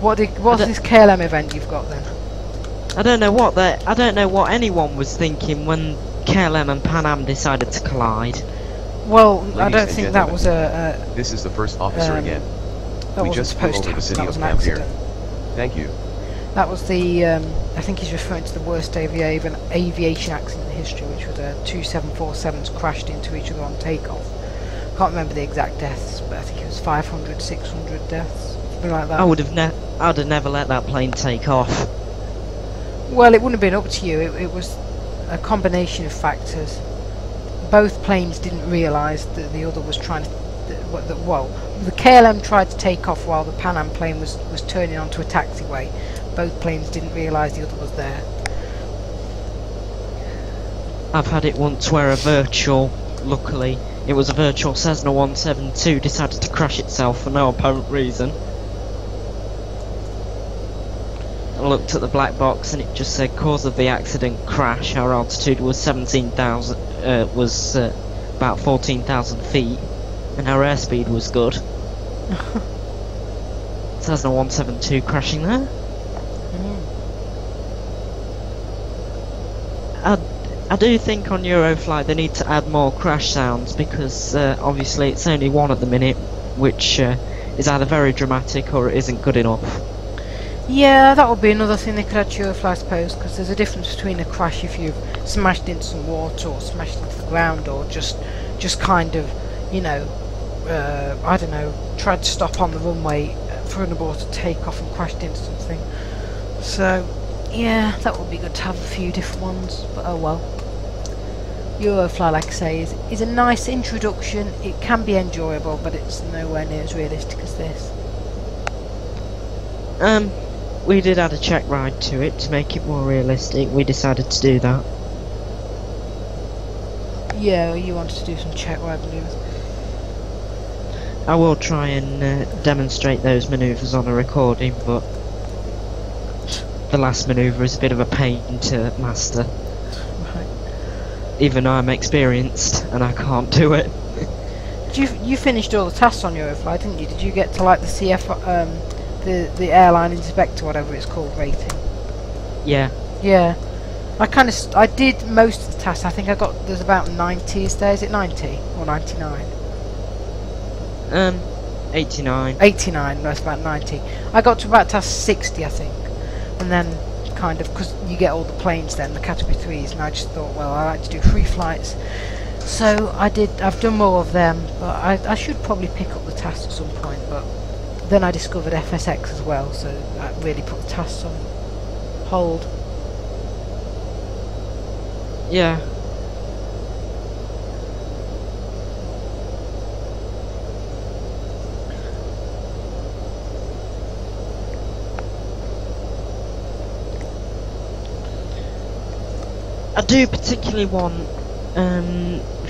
What's this KLM event you've got then? I don't know what anyone was thinking when KLM and Pan Am decided to collide. Well, Ladies I don't and think that was This is the first officer again. that We wasn't just flew supposed to over the happen. city That of was an Cam here. accident. Thank you. That was the, I think he's referring to the worst aviation accident in history, which was two 747s crashed into each other on takeoff. Can't remember the exact deaths, but I think it was 500, 600 deaths, something like that. I'd have never let that plane take off. Well, it wouldn't have been up to you. It was a combination of factors. Both planes didn't realise that the other was trying to. The KLM tried to take off while the Pan Am plane was turning onto a taxiway. Both planes didn't realise the other was there. I've had it once where luckily, it was a virtual Cessna 172 decided to crash itself for no apparent reason. I looked at the black box and it just said cause of the accident crash. Our altitude was 17,000, about 14,000 feet, and our airspeed was good. Cessna 172 crashing there. I do think on Eurofly they need to add more crash sounds, because obviously it's only one at the minute, which is either very dramatic or it isn't good enough. Yeah, that would be another thing they could add to Eurofly, I suppose, because there's a difference between a crash if you've smashed into some water or smashed into the ground, or just kind of, you know, I don't know, tried to stop on the runway for an aborted takeoff and crashed into something. So, yeah, that would be good to have a few different ones, but oh well. Eurofly, like I say, is a nice introduction. It can be enjoyable, but it's nowhere near as realistic as this. We did add a check ride to it to make it more realistic. We decided to do that. Yeah, you wanted to do some check ride manoeuvres. I will try and demonstrate those manoeuvres on a recording, but the last manoeuvre is a bit of a pain to master. Right. Even though I'm experienced and I can't do it. You finished all the tasks on Eurofly, didn't you? Did you get to like the CF, the airline inspector, whatever it's called, rating? Yeah. Yeah. I did most of the tasks. I think there's about 90, is there? Is it 90 or 99? 89. 89, no, it's about 90. I got to about task 60, I think. And then, kind of, because you get all the planes then, the category 3s, and I just thought, well, I like to do free flights. So I've done more of them, but I should probably pick up the tasks at some point, but then I discovered FSX as well, so that really put the tasks on hold. Yeah. I do particularly want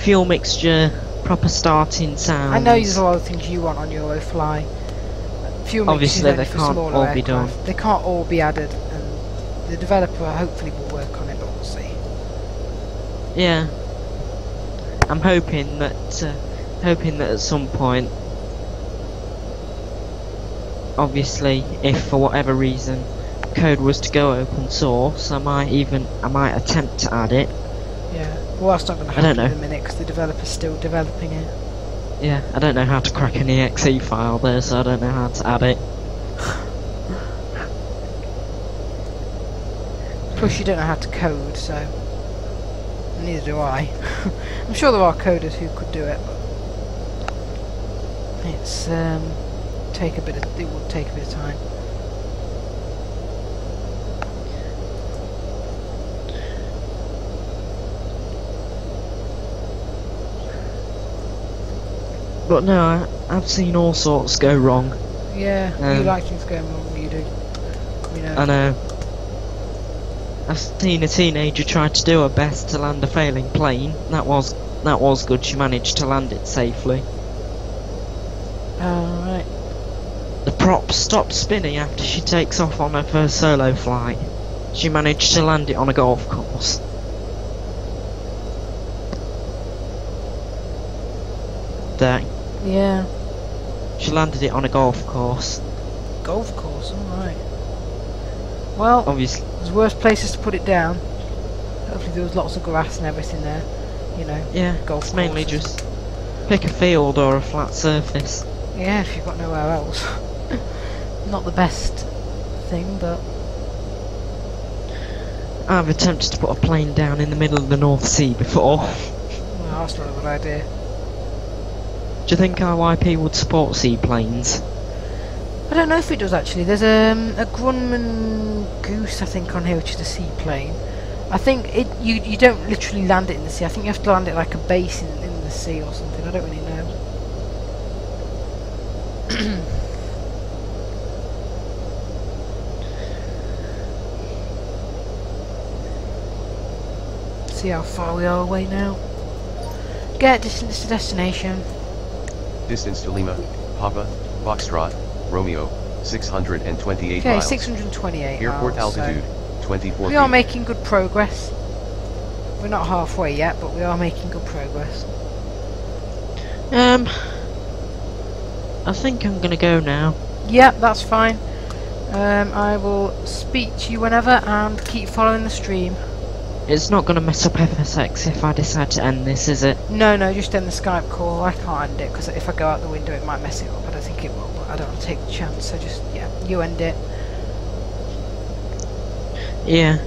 fuel mixture, proper starting sounds. I know there's a lot of things you want on Eurofly. Fuel Obviously mixes they only for can't smaller all be done. aircraft. They can't all be added, and the developer hopefully will work on it, but we'll see. Yeah. I'm hoping that at some point, obviously, if for whatever reason code was to go open source, I might attempt to add it. Yeah. Well, that's not going to happen in a minute because the developer's still developing it. Yeah, I don't know how to crack an exe file there, so I don't know how to add it. Plus you don't know how to code, so neither do I. I'm sure there are coders who could do it, but it's it would take a bit of time. But no, I've seen all sorts go wrong. Yeah, you like things going wrong, you do. You know. I know. I've seen a teenager try to do her best to land a failing plane. That was good. She managed to land it safely. Right. The prop stopped spinning after she takes off on her first solo flight. She managed to land it on a golf course. There. Yeah. She landed it on a golf course. Golf course, alright. Well, Obviously. there's worse places to put it down. Hopefully there was lots of grass and everything there. You know, Yeah, golf it's mainly courses. just pick a field or a flat surface. Yeah, if you've got nowhere else. Not the best thing, but... I've attempted to put a plane down in the middle of the North Sea before. Well, that's not a good idea. Do you think IYP would support seaplanes? I don't know if it does actually. There's a Grumman Goose, I think, on here, which is a seaplane. I think you don't literally land it in the sea. I think you have to land it like a base in the sea or something. I don't really know. See how far we are away now. Get distance to destination. Distance to Lima, Papa, Foxtrot, Romeo, 628 Okay, miles. 628 Airport miles, altitude, 24 we are feet. making good progress. We're not halfway yet, but we are making good progress. I think I'm gonna go now. Yep, that's fine. I will speak to you whenever and keep following the stream. It's not gonna mess up FSX if I decide to end this, is it? No, just end the Skype call. I can't end it because if I go out the window it might mess it up. I don't think it will, but I don't want to take the chance, so just, yeah, you end it. Yeah.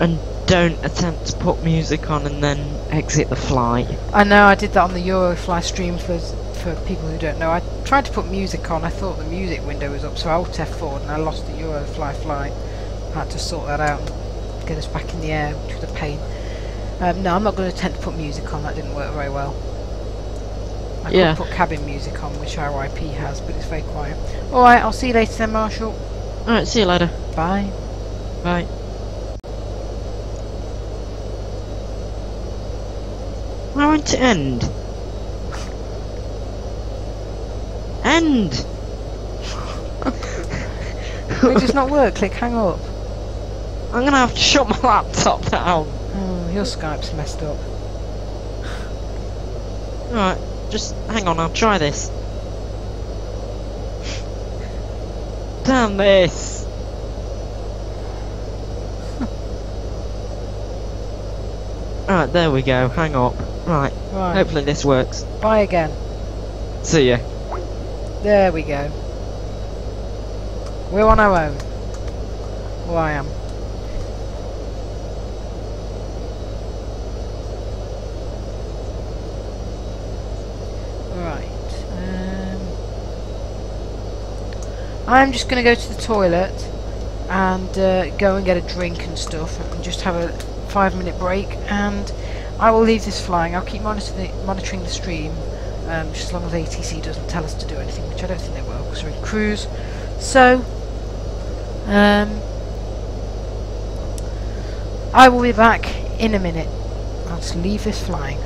And don't attempt to put music on and then exit the flight. I know, I did that on the Eurofly stream for people who don't know. I tried to put music on, I thought the music window was up, so I Alt F4 and I lost the Eurofly flight. I had to sort that out and get us back in the air, which was a pain. No, I'm not going to attempt to put music on, that didn't work very well. I could put cabin music on, which IYP has, but it's very quiet. Alright, I'll see you later then, Marshall. Alright, see you later. Bye. Bye. I want to end. End! It does not work, click hang up. I'm gonna have to shut my laptop down. Oh, your Skype's messed up. Alright, just hang on, I'll try this. Damn this! Alright, there we go, hang up. Right, hopefully this works. Bye again. See ya. There we go. We're on our own. Well, I am. Right. I'm just going to go to the toilet and go and get a drink and stuff and just have a 5-minute break, and I will leave this flying. I'll keep monitoring the stream just as long as ATC doesn't tell us to do anything, which I don't think they will because we're in cruise. So I will be back in a minute. I'll just leave this flying.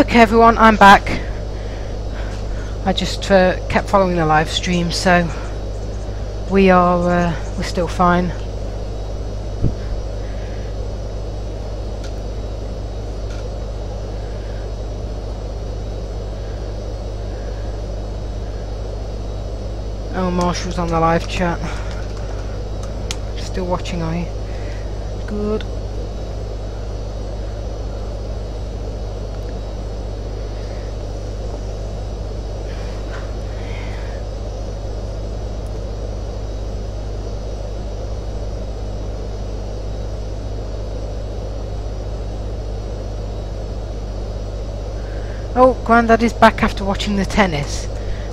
Okay everyone, I'm back. I just kept following the live stream, so we're still fine. Oh, Marshall's on the live chat. Still watching, are you? Good. Oh, Grandad is back after watching the tennis.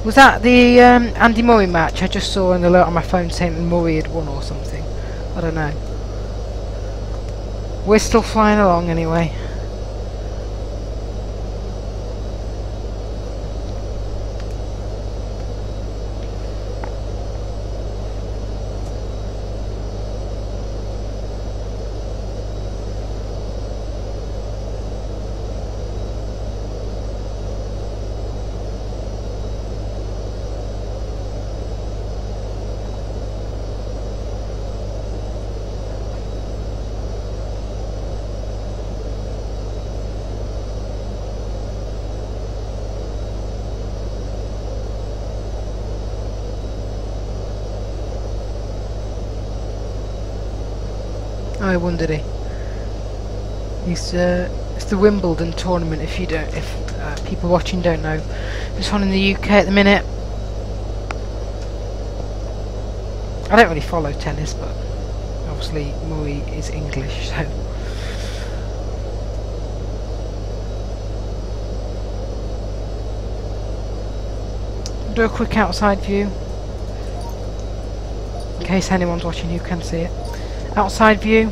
Was that the Andy Murray match? I just saw an alert on my phone saying Murray had won or something. I don't know. We're still flying along anyway. I wondered it's the Wimbledon tournament. If people watching don't know, it's on in the UK at the minute. I don't really follow tennis, but obviously Murray is English, so. Do a quick outside view in case anyone's watching who can see it. Outside view.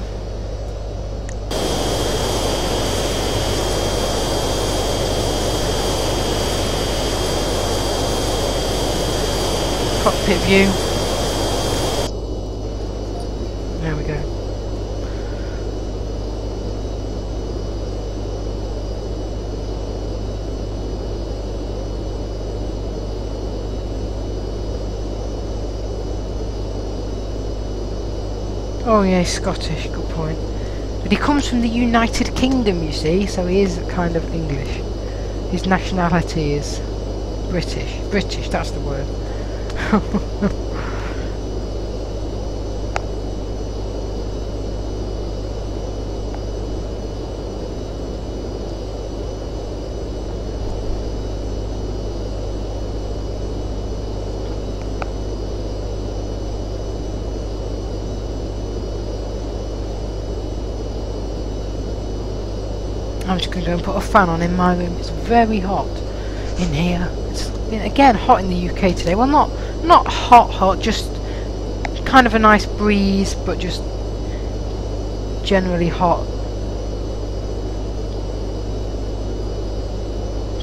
Cockpit view. There we go. Oh yeah, he's Scottish, good point. But he comes from the United Kingdom, you see, so he is kind of English. His nationality is British. British, that's the word. I'm just going to go and put a fan on in my room. It's very hot in here. It's been again hot in the UK today. Well, not hot, just kind of a nice breeze, but just generally hot.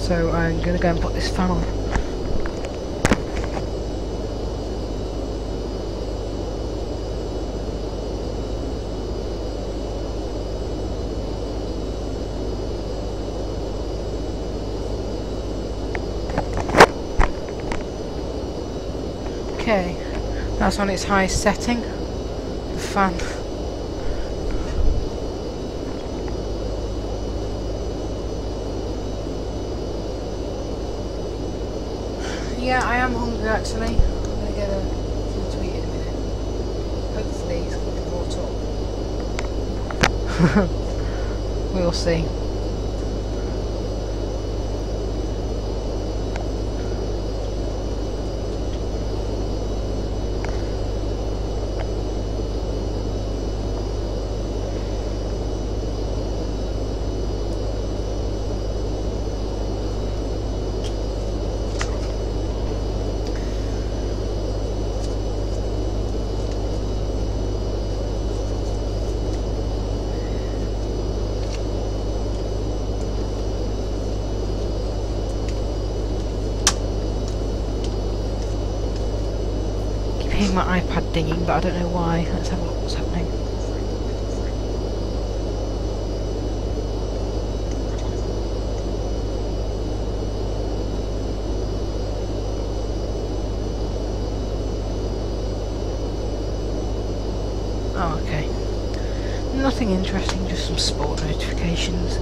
So I'm going to go and put this fan on. Okay, that's on its highest setting, the fan. Yeah, I am hungry actually. I'm going to get something to eat in a minute. Hopefully it's going to be brought up. We'll see. My iPad dinging, but I don't know why. Let's have a look what's happening. Nothing interesting, just some sport notifications.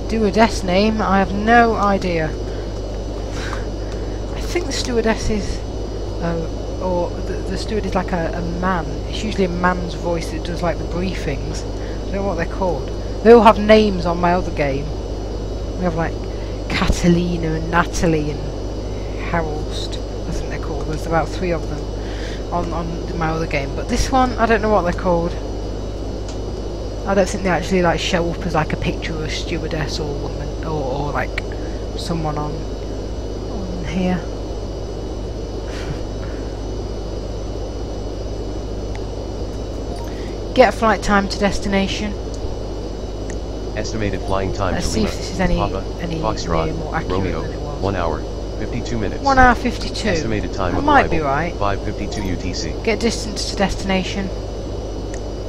Stewardess name, I have no idea. I think the stewardess is, or the steward is like a man. It's usually a man's voice that does like the briefings. I don't know what they're called. They all have names on my other game. We have like Catalina and Natalie and Harold, I think they're called. There's about 3 of them on my other game. But this one, I don't know what they're called. I don't think they actually like show up as like a picture of a stewardess or woman or like someone on here. Get flight time to destination. Estimated flying time Let's to see Lima, if this is Papa, any Foxtrot, more accurate Romeo, than it was. 1 hour, 52 minutes. 1 hour 52. Estimated time That of might arrival, be right. 5:52 UTC. Get distance to destination.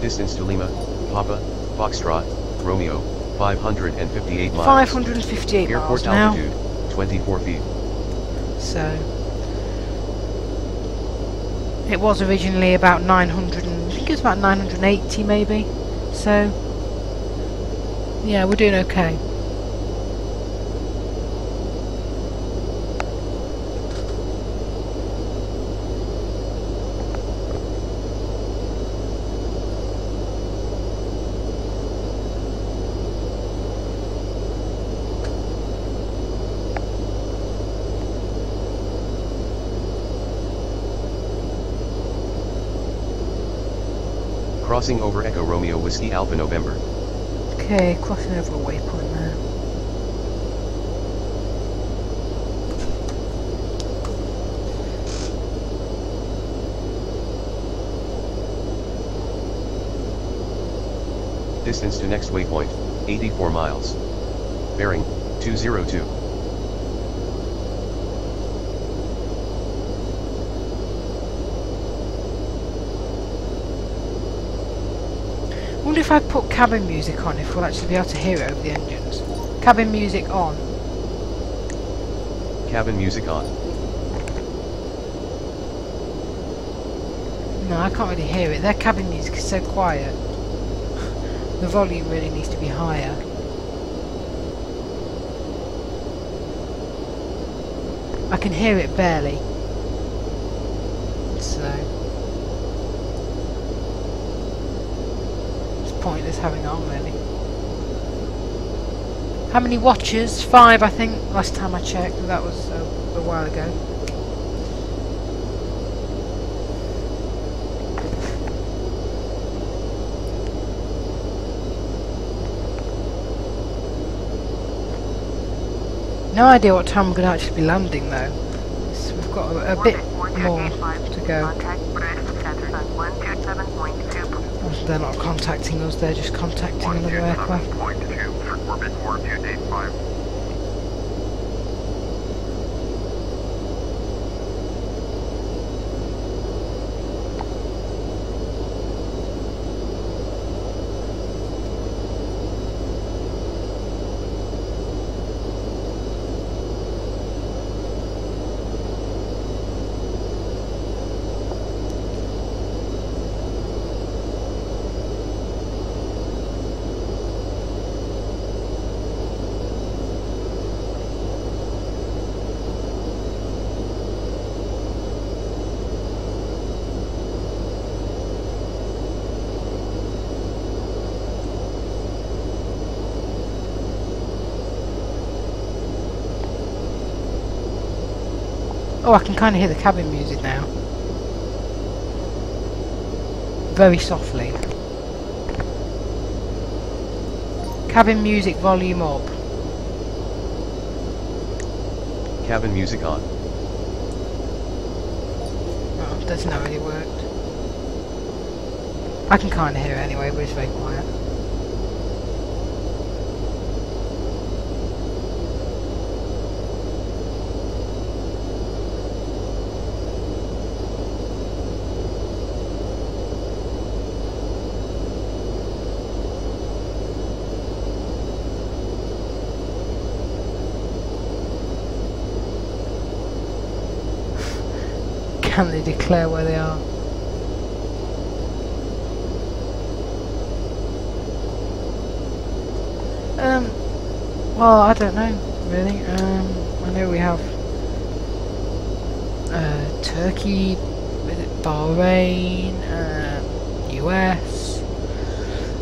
Distance to Lima, Papa, Foxtrot, Romeo, 558 miles. 558 Airport miles now. altitude, 24 feet. So it was originally about 900 and I think it was about 980 maybe. So yeah, we're doing okay. Crossing over Echo Romeo Whiskey Alpha November. Okay, crossing over a waypoint there. Distance to next waypoint, 84 miles. Bearing, 202. I wonder if I put cabin music on, if we'll actually be able to hear it over the engines. Cabin music on. Cabin music on. No, I can't really hear it. Their cabin music is so quiet. The volume really needs to be higher. I can hear it barely. So it's pointless having it on really. How many watches? 5 I think, last time I checked. That was a while ago. No idea what time we're going to actually be landing though. So we've got a bit more to go. They're not contacting us, they're just contacting another aircraft. Oh, I can kind of hear the cabin music now. Very softly. Cabin music volume up. Cabin music on. Oh, that's not really worked. I can kind of hear it anyway, but it's very quiet. can they declare where they are? Well, I don't know really. I know we have Turkey, Bahrain, US.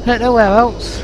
I don't know where else.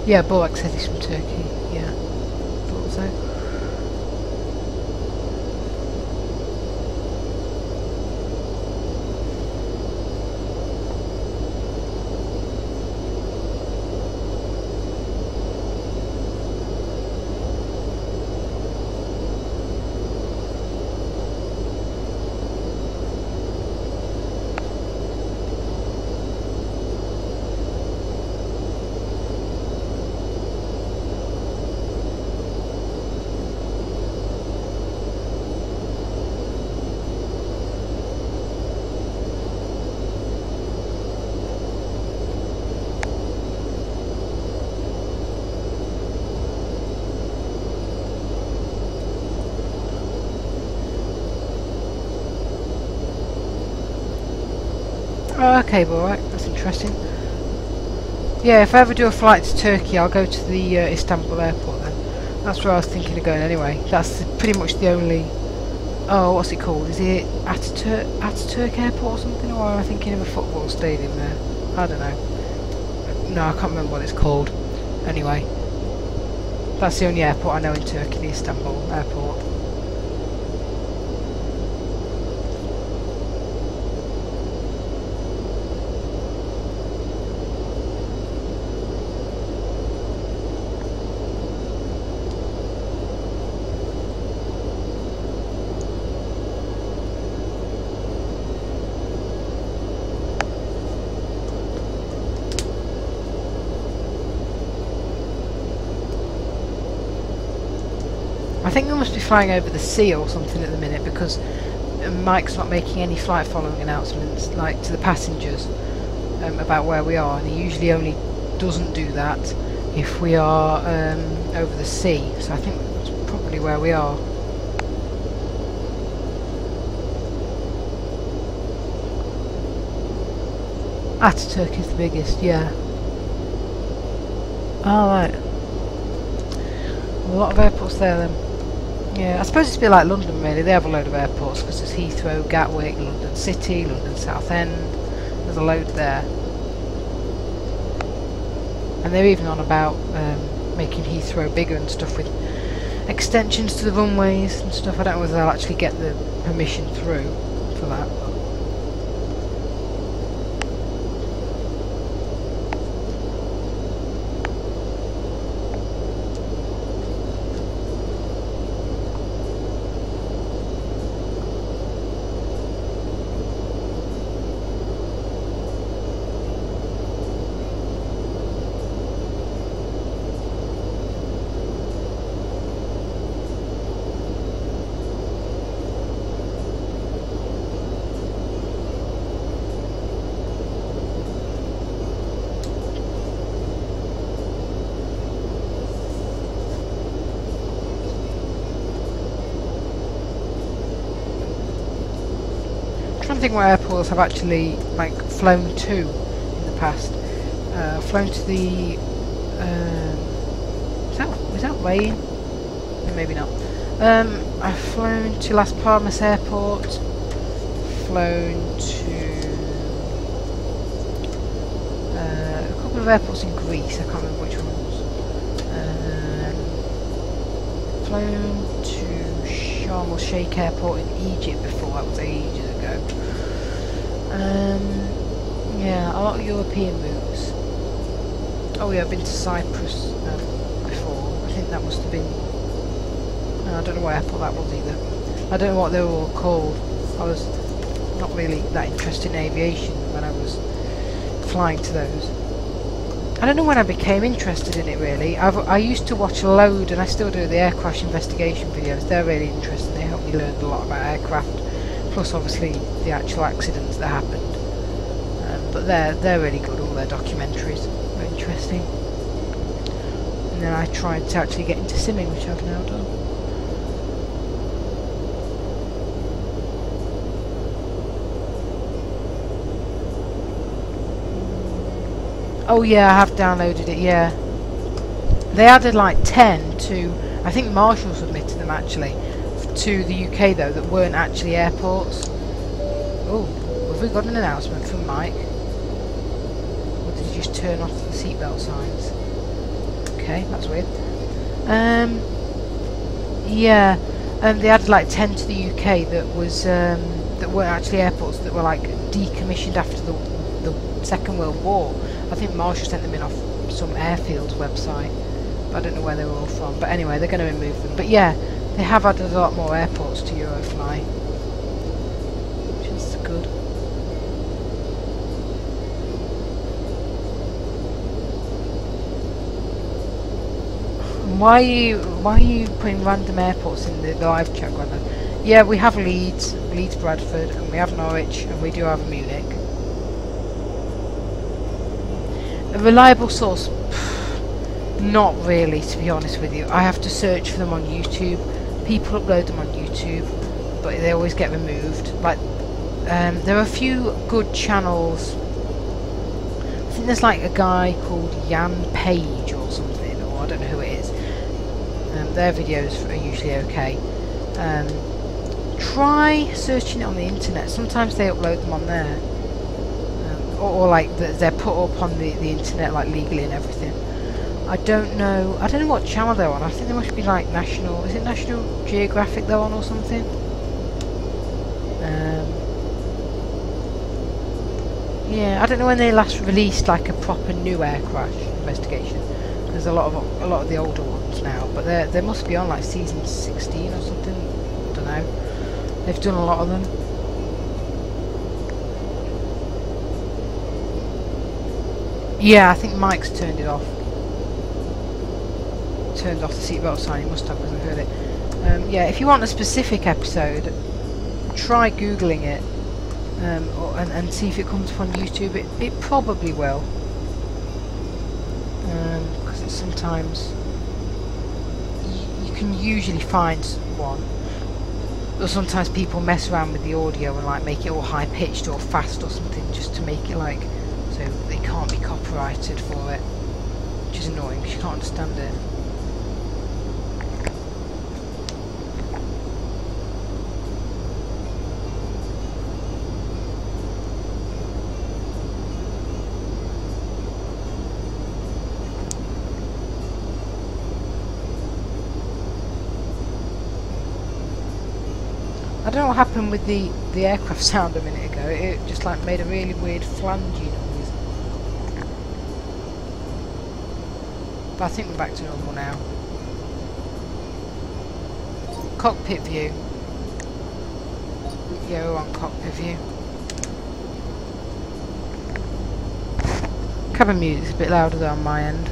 Yeah, Borak said he's from Turkey. Yeah, thought so. Oh, okay, alright, that's interesting. Yeah, if I ever do a flight to Turkey, I'll go to the Istanbul airport then. That's where I was thinking of going anyway. That's pretty much the only... Oh, what's it called? Is it Ataturk Airport or something? Or am I thinking of a football stadium there? I don't know. No, I can't remember what it's called. Anyway, that's the only airport I know in Turkey, the Istanbul airport. I think we must be flying over the sea or something at the minute, because Mike's not making any flight following announcements like to the passengers about where we are, and he usually only doesn't do that if we are over the sea, so I think that's probably where we are. Ataturk is the biggest, yeah. Oh, right. A lot of airports there then. Yeah, I suppose it's a bit like London really. They have a load of airports because there's Heathrow, Gatwick, London City, London Southend. There's a load there. And they're even on about making Heathrow bigger and stuff with extensions to the runways and stuff. I don't know whether they'll actually get the permission through for that. I think what airports have actually like flown to in the past. Flown to the was that Wayne? Maybe not. I've flown to Las Palmas Airport. Flown to a couple of airports in Greece, I can't remember which ones. Flown to Sharm el Sheikh Airport in Egypt before, that was ages ago. Yeah, a lot of European routes. Oh yeah, I've been to Cyprus before. I think that must have been... I don't know what airport that was either. I don't know what they were all called. I was not really that interested in aviation when I was flying to those. I don't know when I became interested in it really. I used to watch a load, and I still do, the air crash investigation videos. They're really interesting. They help me learn a lot about aircraft. Plus obviously the actual accidents that happened. But they're really good, all their documentaries. They're interesting. And then I tried to actually get into simming, which I've now done. Oh yeah, I have downloaded it, yeah. They added like 10 to, I think Marshall submitted them actually, to the UK though, that weren't actually airports. Oh, have we got an announcement from Mike? Or did he just turn off the seatbelt signs? Okay, that's weird. Yeah, they added like 10 to the UK that was, that weren't actually airports, that were like decommissioned after the Second World War. I think Marshall sent them in off some airfield's website, but I don't know where they were all from. But anyway, they're going to remove them. But yeah, they have added a lot more airports to Eurofly, which is good. And why are you putting random airports in the live chat, Gwenda? Yeah, we have Leeds, Bradford, and we have Norwich, and we do have Munich. A reliable source? Not really, to be honest with you. I have to search for them on YouTube. People upload them on YouTube, but they always get removed. Like, there are a few good channels. I think there's like a guy called Jan Page or something, or I don't know who it is. Their videos are usually okay. Try searching it on the internet. Sometimes they upload them on there. Or like they're put up on the internet like legally and everything. I don't know what channel they're on. I think they must be like National, is it National Geographic they're on or something? Yeah, I don't know when they last released like a proper new air crash investigation. There's a lot of the older ones now, but they must be on like season 16 or something. I don't know. They've done a lot of them. Yeah, I think Mike's turned it off. Turned off the seatbelt sign. He must have, because I heard it. Yeah, if you want a specific episode, try googling it and see if it comes up on YouTube. It probably will, because it's sometimes you can usually find one. Or sometimes people mess around with the audio and like make it all high pitched or fast or something, just to make it like so they can't be copyrighted for it, which is annoying because you can't understand it. I don't know what happened with the aircraft sound a minute ago. It just like made a really weird flangey noise. But I think we're back to normal now. Cockpit view. Yeah, we're on cockpit view. Cabin music's a bit louder though on my end.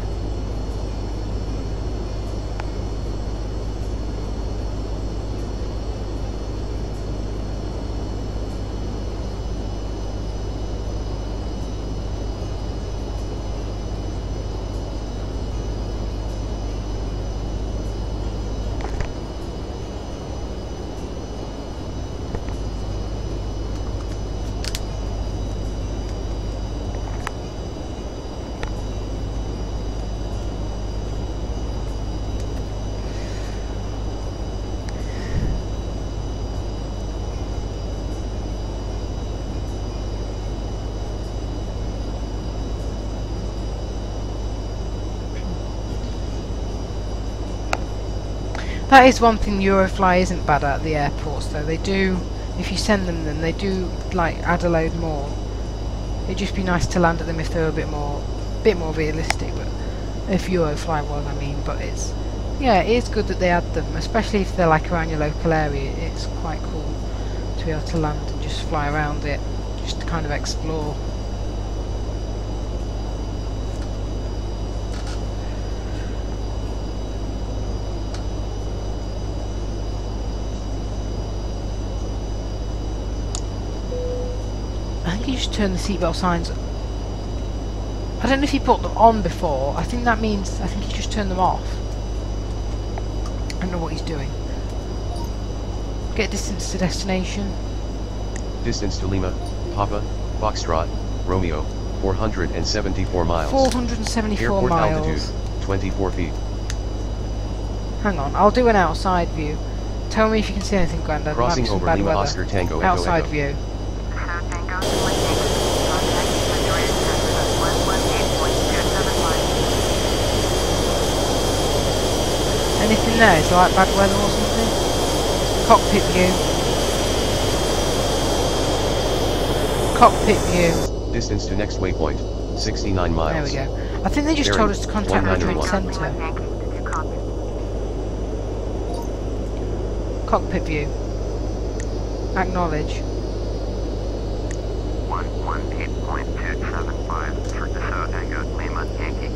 That is one thing Eurofly isn't bad at the airports though. They do, if you send them they do like add a load more. It'd just be nice to land at them if they were a bit more realistic, but if Eurofly was, I mean, but it's, yeah, it is good that they add them, especially if they're like around your local area. It's quite cool to be able to land and just fly around it, just to kind of explore. I think you just turn the seatbelt signs. I don't know if you put them on before. I think that means, I think you just turn them off. I don't know what he's doing. Get distance to destination. Distance to Lima, Papa, Foxtrot, Romeo, 474 miles. 474 Airport miles. altitude, 24 feet. Hang on, I'll do an outside view. Tell me if you can see anything, Grandad. Crossing Might be some over bad Lima weather. Oscar Tango Echo Outside Echo. view. Anything there? Is it like bad weather or something? Cockpit view. Cockpit view. Distance to next waypoint, 69 miles. There we go. I think they just told us to contact Madrid Centre. Cockpit view. Acknowledge. 118.275 for Dassault Tango Lima Yankee.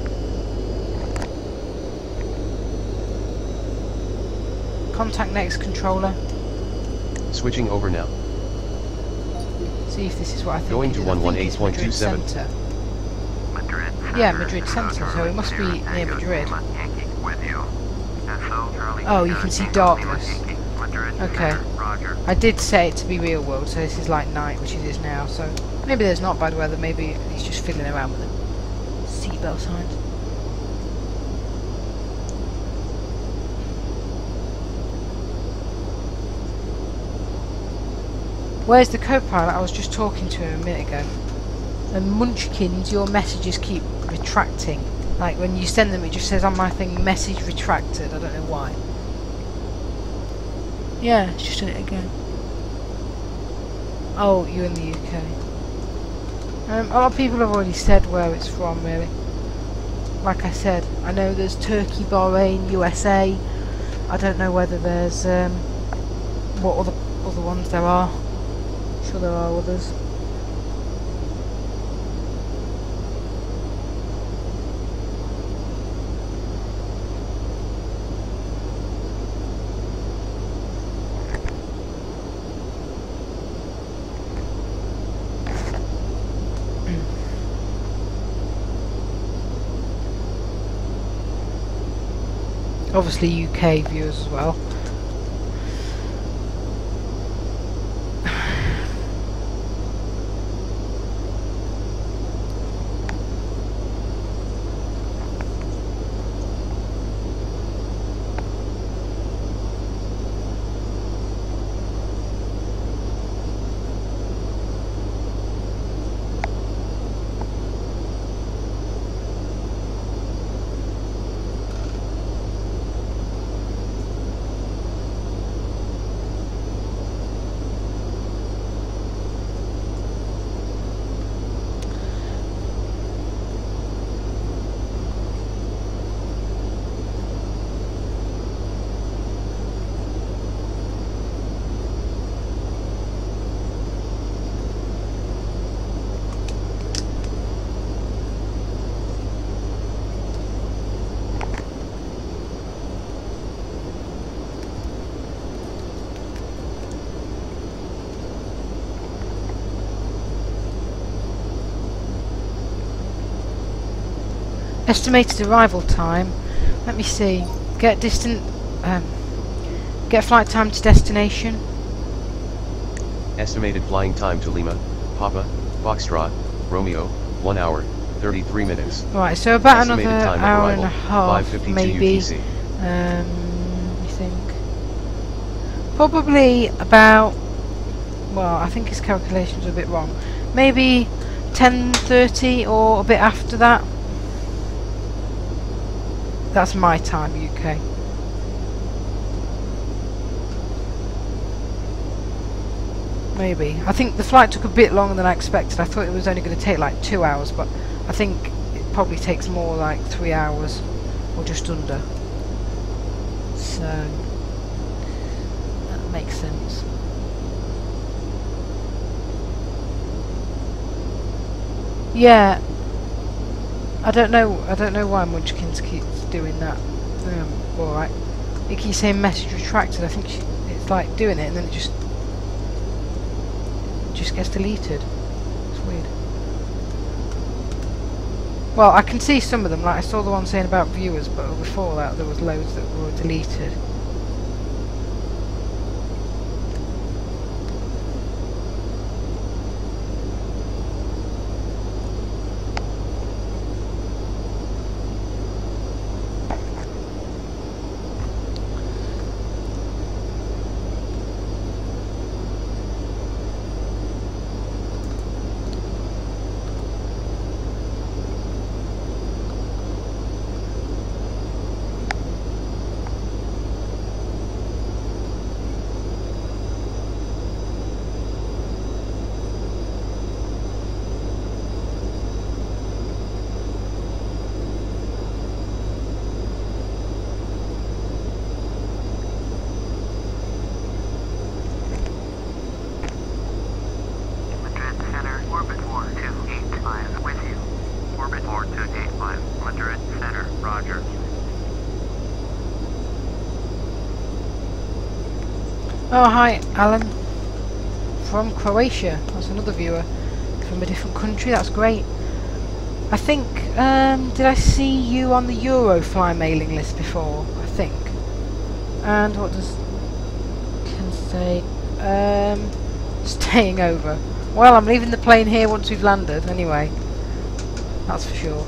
Contact next controller. Switching over now. See if this is what I think. Going it to is. I think it's Madrid 118.27. Centre. Madrid. Yeah, Madrid Centre, so it must be near Madrid. Yankee with you. Dassault Charlie. Oh, you can see darkness. Madrid. Okay. Roger. I did say it to be real world, so this is like night, which it is now, so maybe there's not bad weather, maybe he's just fiddling around with the seatbelt signs. Where's the co-pilot? I was just talking to him a minute ago. And Munchkins, your messages keep retracting. Like when you send them, it just says on my thing, message retracted. I don't know why. Yeah, it's just done it again. Oh, you're in the UK. A lot of people have already said where it's from, really. Like I said, I know there's Turkey, Bahrain, USA. I don't know whether there's what other ones there are. I'm sure there are others. Obviously UK viewers as well. Estimated arrival time. Let me see. Get flight time to destination. Estimated flying time to Lima, Papa, Foxtrot, Romeo, 1 hour, 33 minutes. Right, so about Estimated another time of hour arrival, and a half, 5:52 maybe. UTC. You think? Probably about. Well, I think his calculations are a bit wrong. Maybe 10:30 or a bit after that. That's my time, UK. Maybe. I think the flight took a bit longer than I expected. I thought it was only going to take like 2 hours, but I think it probably takes more like 3 hours or just under. So that makes sense. Yeah. I don't know why Munchkins keeps doing that. Alright. It keeps saying message retracted. I think it's like doing it and then it just gets deleted. It's weird. Well, I can see some of them, like I saw the one saying about viewers, but before that there was loads that were deleted. Oh, hi, Alan from Croatia. That's another viewer from a different country. That's great. I think, did I see you on the Eurofly mailing list before? I think. And what does Ken say? Staying over. Well, I'm leaving the plane here once we've landed, anyway. That's for sure.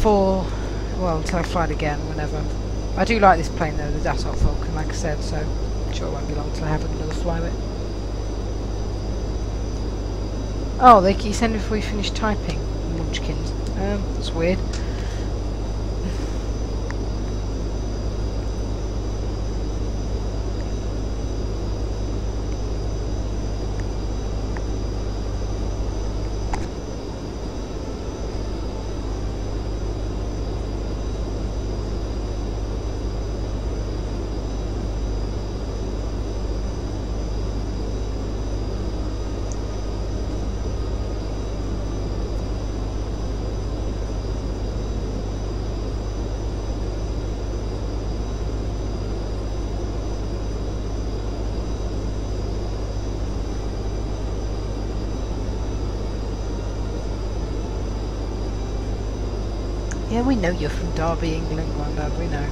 Well, until I fly it again, whenever. I do like this plane though, the Dassault Falcon, like I said, so I'm sure it won't be long till I have another fly with it. Oh, they keep sending before you finish typing, Munchkins. That's weird. Yeah, we know you're from Derby, England, Grandad, we know.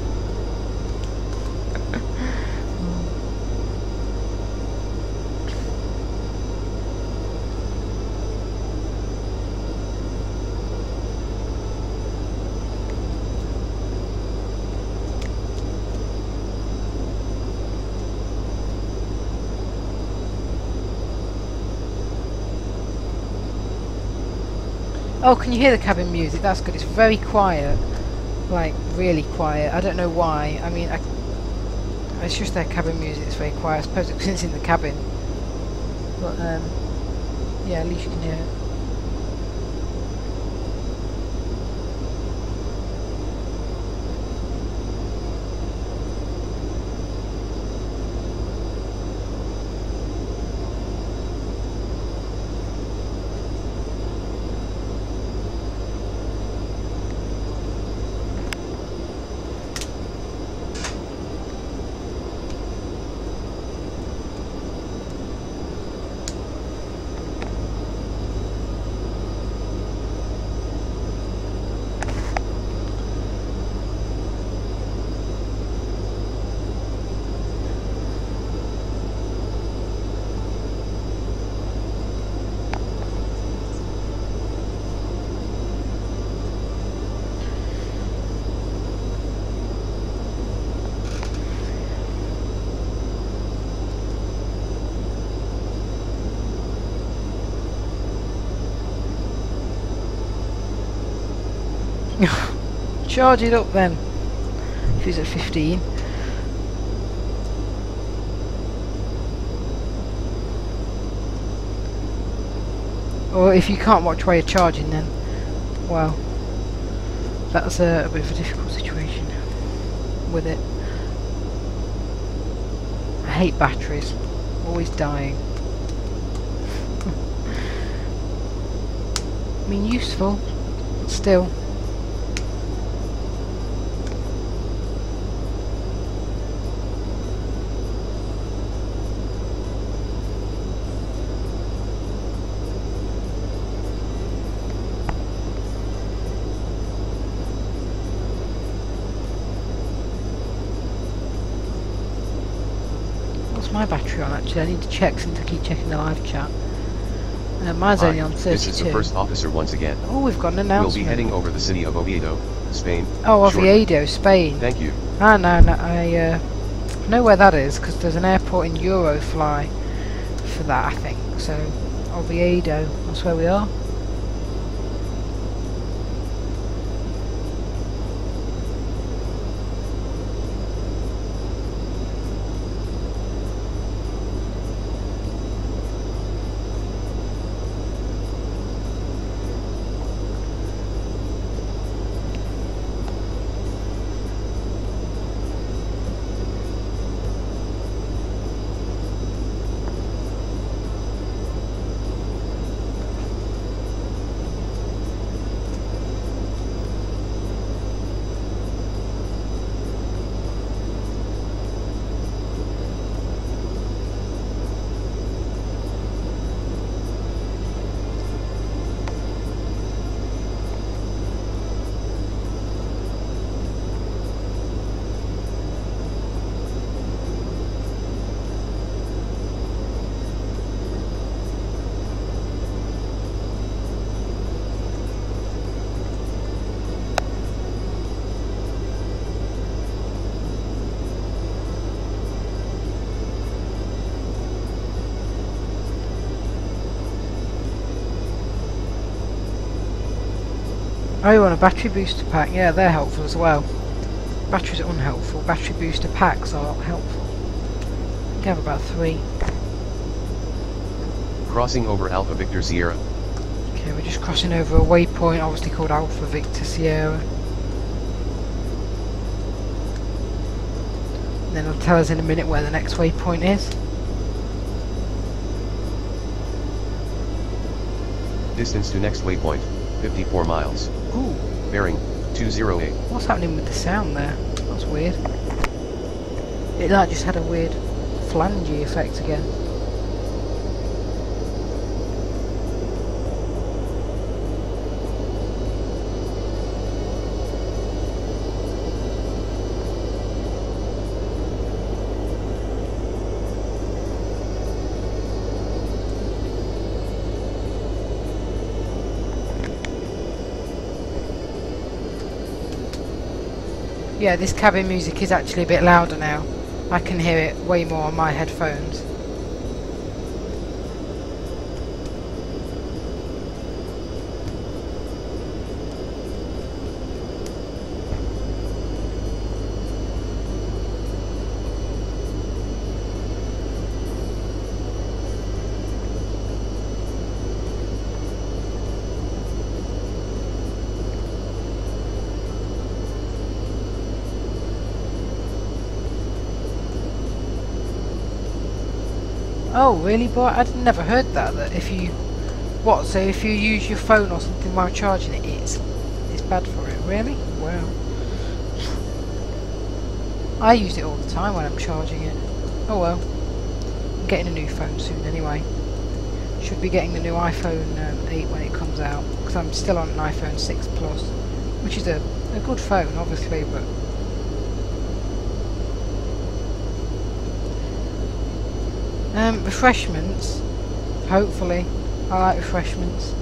Oh, can you hear the cabin music? That's good. It's very quiet. Like, really quiet. I don't know why. I mean, it's just their cabin music. It's very quiet. I suppose it's because it's in the cabin. But, yeah, at least you can hear it. Charge it up then, if he's at 15. Or if you can't watch while you're charging, then, well, that's a bit of a difficult situation with it. I hate batteries. Always dying. I mean, useful, but still. What's my battery on actually? I need to check since I keep checking the live chat. Mine's only on 32. This is the first officer once again. Oh, we've got an announcement. We'll be heading over the city of Oviedo, Spain. Oh, Oviedo, Spain. Thank you. Ah, no, I know where that is because there's an airport in Eurofly for that, I think. So, Oviedo, that's where we are. Oh, you want a battery booster pack? Yeah, they're helpful as well. Batteries are unhelpful. Battery booster packs are helpful. I have about 3. Crossing over Alpha Victor Sierra. Okay, we're just crossing over a waypoint, obviously called Alpha Victor Sierra. And then it'll tell us in a minute where the next waypoint is. Distance to next waypoint, 54 miles. Ooh. Bearing, 208. What's happening with the sound there? That's weird. It like just had a weird flangey effect again. Yeah, this cabin music is actually a bit louder now. I can hear it way more on my headphones. Oh really, boy? I'd never heard that if you... What, so if you use your phone or something while charging it, it's bad for it? Really? Wow. I use it all the time when I'm charging it. Oh well. I'm getting a new phone soon anyway. Should be getting the new iPhone 8 when it comes out, because I'm still on an iPhone 6 Plus, which is a good phone obviously, but... refreshments, hopefully. I like refreshments.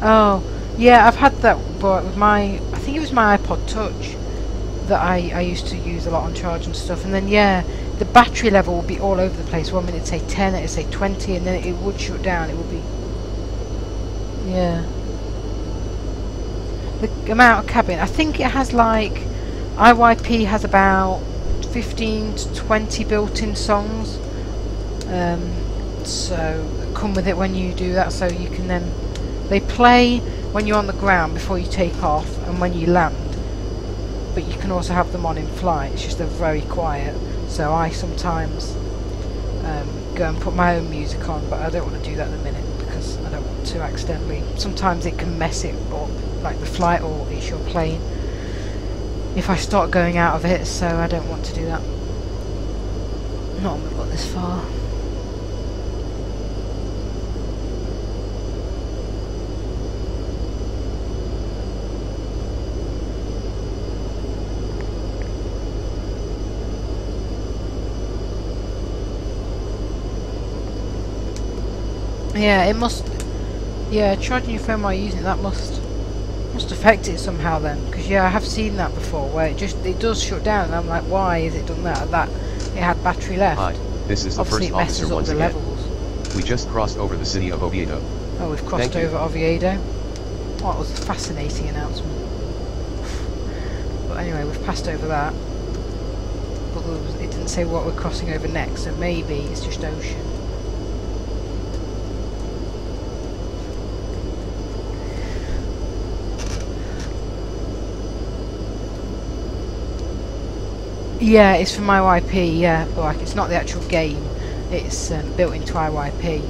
Oh, yeah, I've had that but with my, I think it was my iPod Touch that I used to use a lot on charge and stuff, and then yeah, the battery level would be all over the place. 1 minute it'd say 10, it'd say 20, and then it would shut down. It would be, yeah. The amount of cabin, I think it has like IYP has about 15 to 20 built-in songs, so come with it when you do that, so you can then, they play when you're on the ground before you take off and when you land, but you can also have them on in flight. It's just they're very quiet, so I sometimes go and put my own music on, but I don't want to do that at the minute because I don't want to accidentally, sometimes it can mess it up, like the flight or it's your plane, if I start going out of it, so I don't want to do that. Not when we've got this far. Yeah, it must. Yeah, charging your phone while using it, that must affect it somehow then. Because yeah, I have seen that before, where it does shut down, and I'm like, why is it done that? That it had battery left. Hi, this is the Obviously first it messes officer up once the again. levels. We just crossed over the city of Oviedo. Oh, we've crossed over Oviedo. Oh, that was a fascinating announcement. But anyway, we've passed over that. But it didn't say what we're crossing over next, so maybe it's just ocean. Yeah, it's from IYP, yeah, but like, it's not the actual game, it's built into IYP.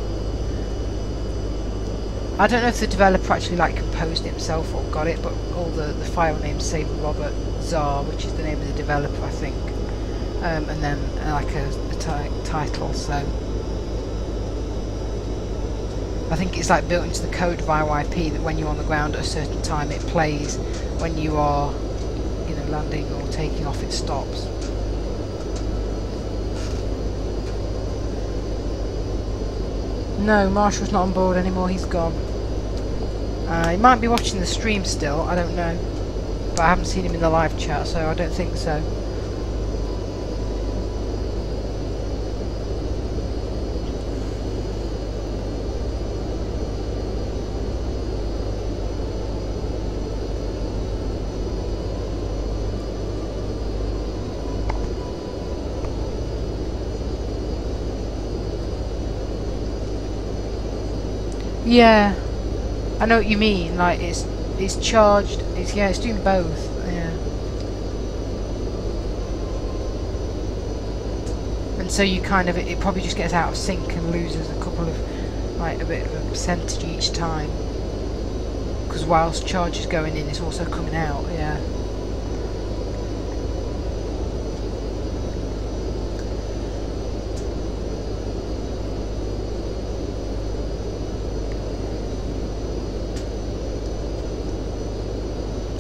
I don't know if the developer actually like composed it himself or got it, but all the file names say Robert Czar, which is the name of the developer, I think, and then like a title, so I think it's like built into the code of IYP that when you're on the ground at a certain time it plays, when you are, you know, landing or taking off it stops. No, Marshall's not on board anymore, he's gone. He might be watching the stream still, I don't know. But I haven't seen him in the live chat, so I don't think so. Yeah, I know what you mean. Like it's charged. It's doing both. Yeah. And so you kind of it probably just gets out of sync and loses a couple of like a bit of a percentage each time. Because whilst charge is going in, it's also coming out. Yeah.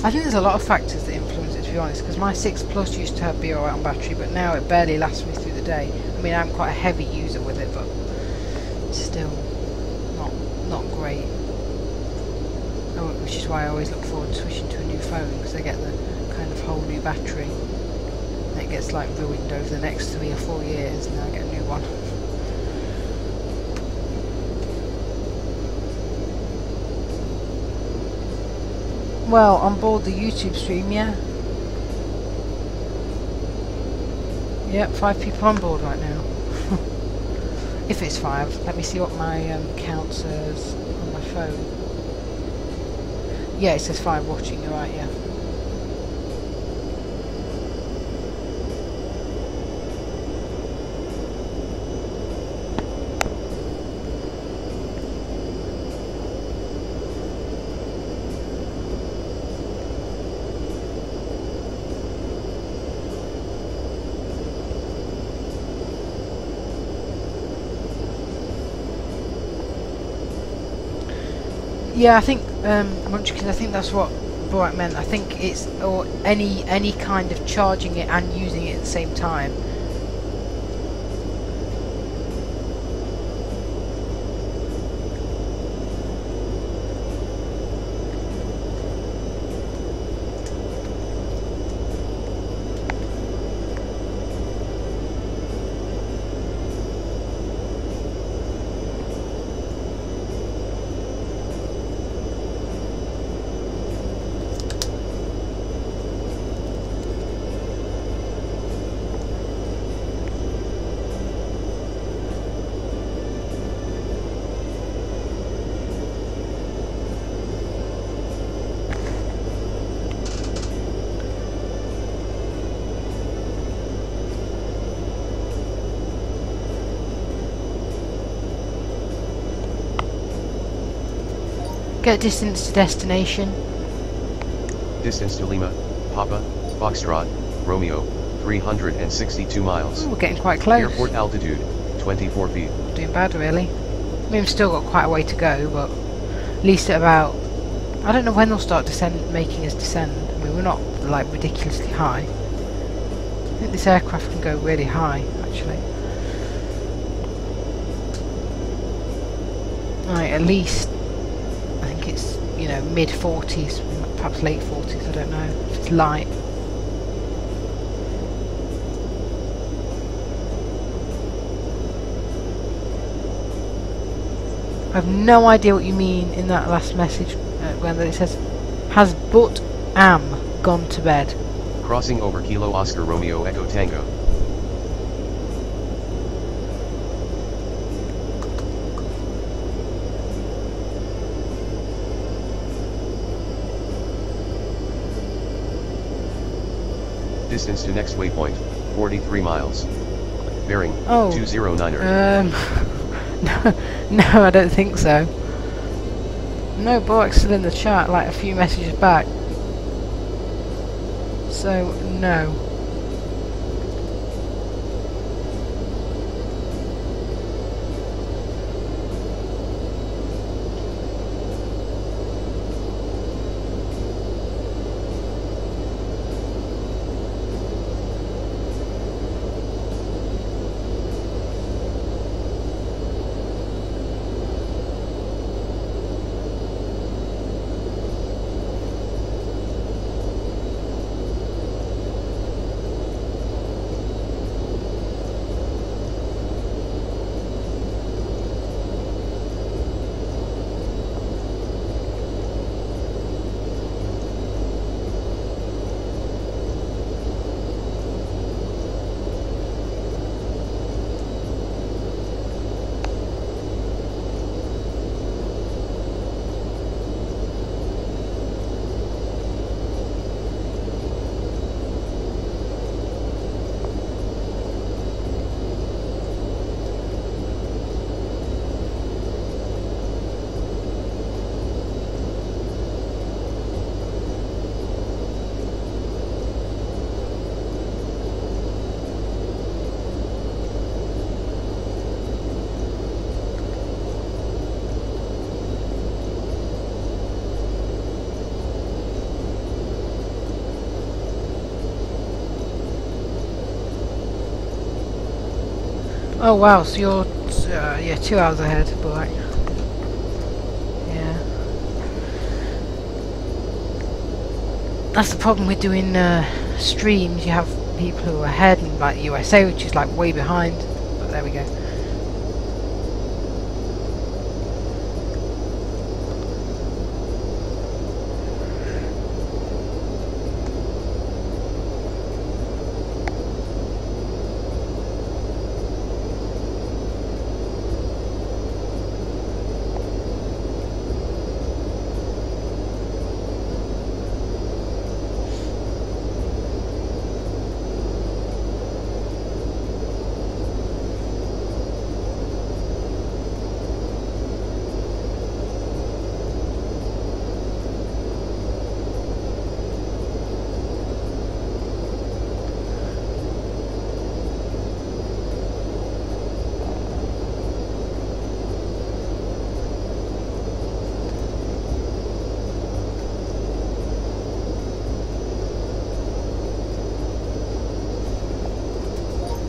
I think there's a lot of factors that influence it, to be honest, because my 6 Plus used to be alright on battery, but now it barely lasts me through the day. I mean, I'm quite a heavy user with it, but still not great. Which is why I always look forward to switching to a new phone, because I get the kind of whole new battery. And it gets like ruined over the next 3 or 4 years, and then I get a new one. Well, on board the YouTube stream, yeah. Yep, 5 people on board right now. If it's 5, let me see what my count says on my phone. Yeah, it says 5 watching, you're right, yeah. Yeah, I think Munchkins, I think that's what Borat meant. I think it's or any kind of charging it and using it at the same time. Get distance to destination. Distance to Lima, Papa, Foxtrot, Romeo, 362 miles. Ooh, we're getting quite close. Airport altitude, 24 feet. Not doing bad really. I mean, we've still got quite a way to go, but at least at about... I don't know when they'll start making us descend. I mean, we're not like ridiculously high. I think this aircraft can go really high, actually. Right, at least I think it's, you know, mid 40s, perhaps late 40s, I don't know if it's light. I have no idea what you mean in that last message when it says, has but am gone to bed. Crossing over Kilo Oscar Romeo Echo Tango. Distance to next waypoint, 43 miles. Bearing, 209er. No, I don't think so. No, Bork's still in the chat, like a few messages back. So, no. Oh wow, so you're yeah, 2 hours ahead, but yeah, that's the problem with doing streams. You have people who are ahead, and like USA, which is like way behind. But there we go.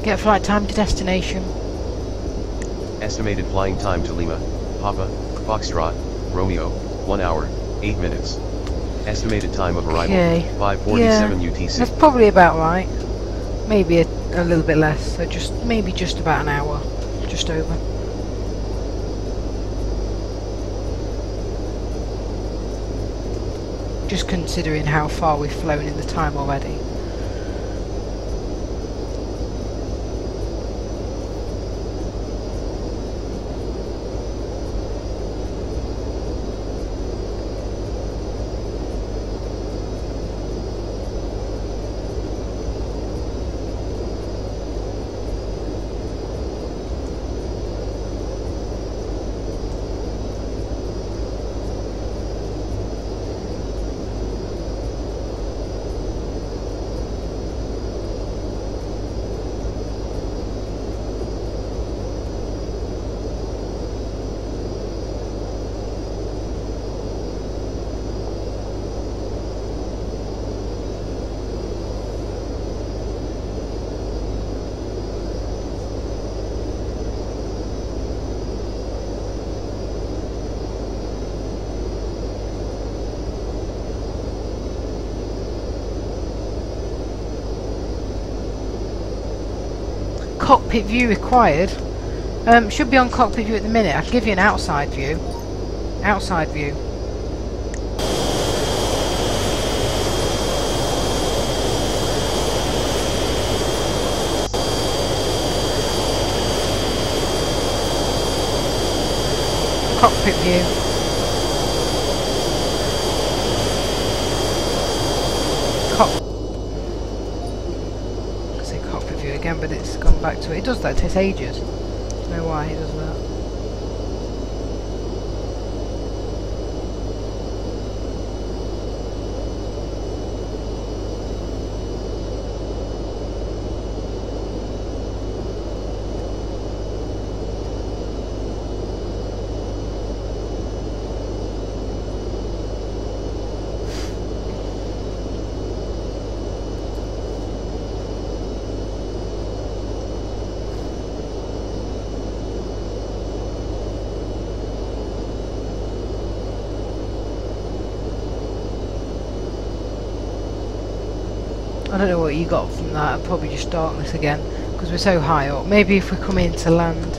Get flight time to destination. Estimated flying time to Lima, Papa, Foxtrot, Romeo, 1 hour, 8 minutes. Estimated time of arrival, 5:47 UTC. That's probably about right. Maybe a little bit less, so maybe just about an hour, just over. Just considering how far we've flown in the time already. cockpit view required. Should be on cockpit view at the minute. I can give you an outside view. Outside view. Cockpit view. I say cockpit view again, but it's gone back to it. It does that. It takes ages. I don't know why it does that. I don't know what you got from that, probably just darkness again, because we're so high up. Maybe if we come in to land,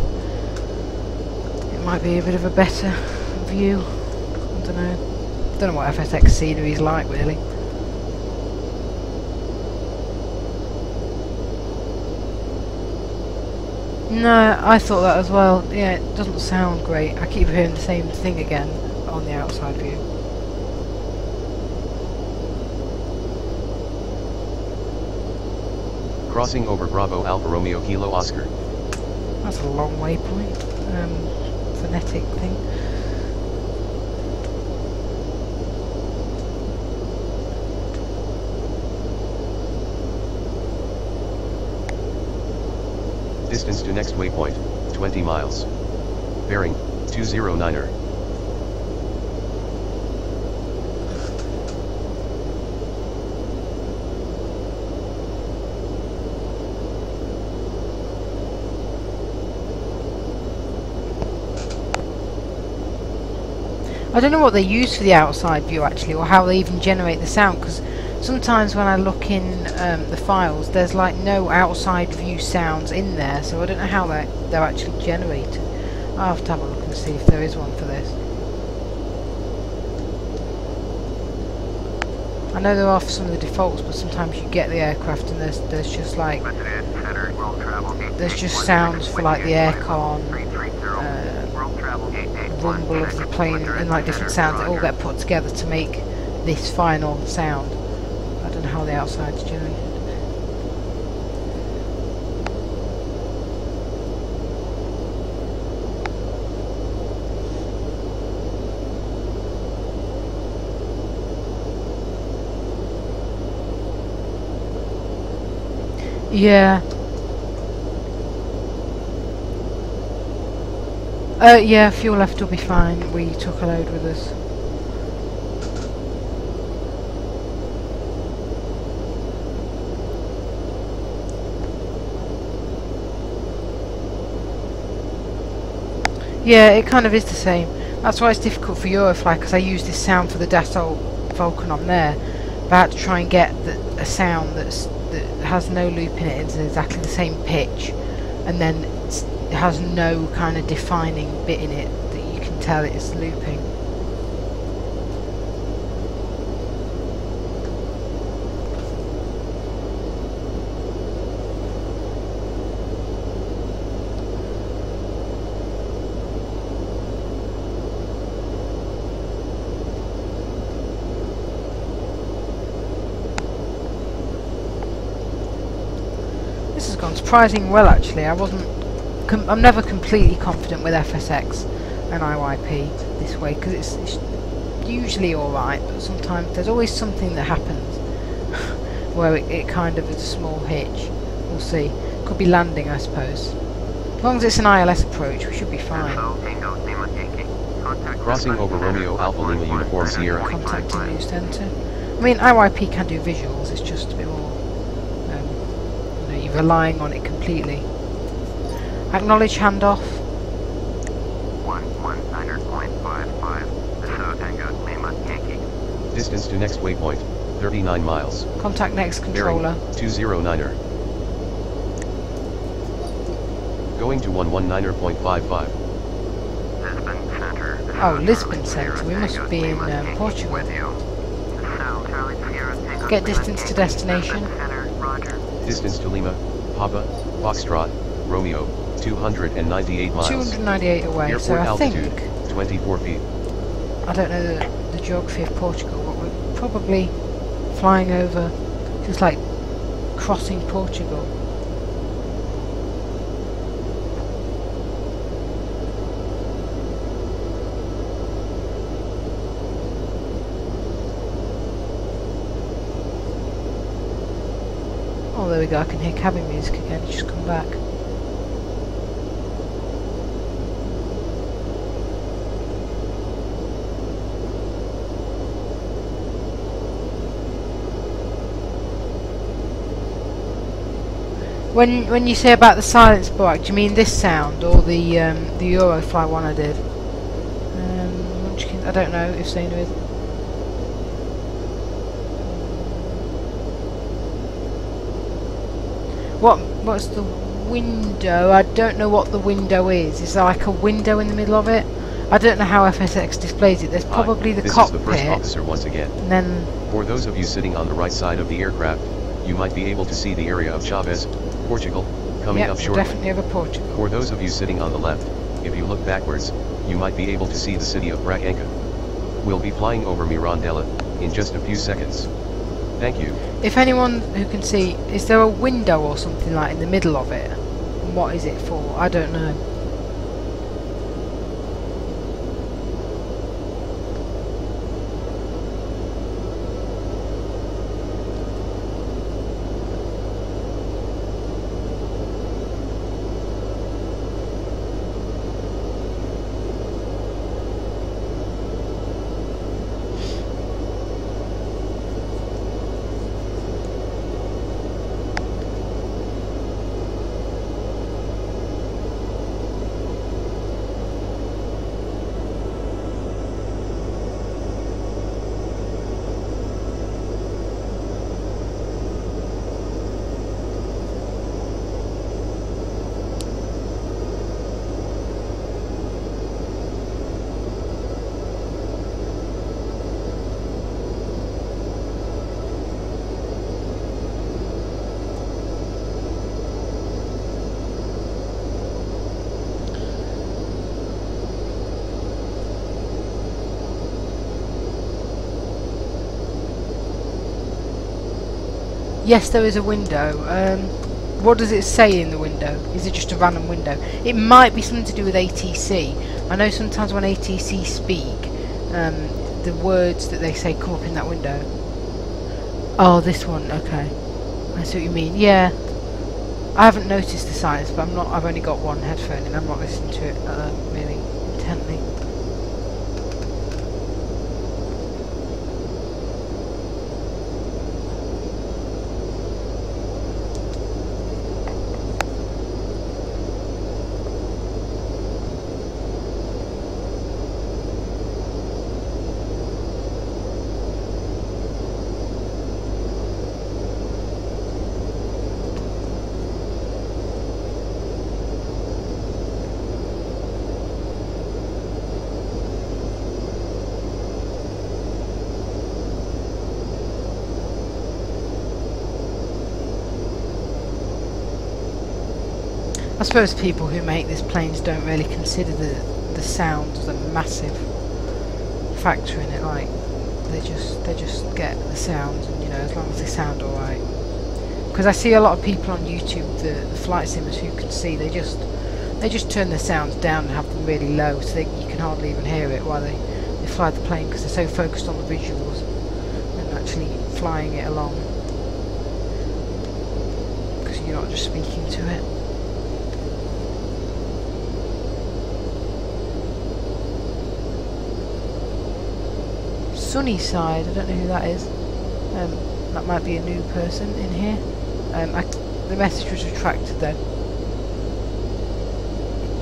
it might be a bit of a better view. I don't know. Don't know what FSX scenery is like, really. No, I thought that as well. Yeah, it doesn't sound great. I keep hearing the same thing again on the outside view. Crossing over Bravo Alpha Romeo Kilo Oscar. That's a long waypoint. Phonetic thing. Distance to next waypoint, 20 miles. Bearing, 209er. I don't know what they use for the outside view actually, or how they even generate the sound, because sometimes when I look in the files there's like no outside view sounds in there, so I don't know how they're actually generated. I'll have to have a look and see if there is one for this. I know there are for some of the defaults, but sometimes you get the aircraft and there's just like there's just sounds for like the aircon, rumble of the plane, and like different sounds that all get put together to make this final sound. I don't know how the outside's generated. Yeah. Yeah, fuel left will be fine. We took a load with us. Yeah, it kind of is the same. That's why it's difficult for Eurofly, because I use this sound for the Dassault Falcon on there, but I had to try and get a sound that has no loop in it. It's exactly the same pitch, and then it has no kind of defining bit in it that you can tell it's looping. This has gone surprisingly well actually. I'm never completely confident with FSX and IYP this way, because it's usually alright, but sometimes there's always something that happens where it kind of is a small hitch. We'll see. Could be landing, I suppose. As long as it's an ILS approach, we should be fine. Crossing over Romeo Alpha Lima Uniform Sierra. Contacting news centre. I mean, IYP can do visuals, it's just a bit more... you're relying on it completely. Acknowledge handoff. 119.55. Dassault Tango Lima Yankee. Distance to next waypoint, 39 miles. Contact next controller. Bearing, 209er. Going to 119.55. Lisbon Center. Oh, Lisbon Centre. We must be in Portugal. With you. So, Charlie Sierra, take Get up distance to Lisbon destination. Center, Roger. Distance to Lima, Papa, Foxtrot, Romeo, 298 miles. 298 away, Airport so I altitude, think... 24 feet. I don't know the geography of Portugal, but we're probably flying over, just like crossing Portugal. Oh, there we go, I can hear cabin music again, it's just come back. When you say about the silence bark, do you mean this sound or the Eurofly one I did? I don't know if so is. What's the window? I don't know what the window is. Is there like a window in the middle of it? I don't know how FSX displays it. There's probably the cockpit. This is the first officer once again. And then for those of you sitting on the right side of the aircraft, you might be able to see the area of Chaves, Portugal, coming up shortly. Definitely over Portugal. For those of you sitting on the left, if you look backwards, you might be able to see the city of Bragança. We'll be flying over Mirandela in just a few seconds. Thank you. If anyone who can see, is there a window or something like in the middle of it? And what is it for? I don't know. Yes, there is a window. What does it say in the window? Is it just a random window? It might be something to do with ATC. I know sometimes when ATC speak, the words that they say come up in that window. Oh, this one. Okay, I see what you mean. Yeah, I haven't noticed the silence, but I've only got one headphone, and I'm not listening to it really intently. I suppose people who make these planes don't really consider the sound as a massive factor in it. Like they just get the sounds, and you know, as long as they sound all right. Because I see a lot of people on YouTube, the flight simmers who can see, they just turn their sounds down and have them really low, so you can hardly even hear it while they fly the plane, because they're so focused on the visuals and actually flying it along. Because you're not just speaking to it. Sunnyside, I don't know who that is. That might be a new person in here. The message was retracted though.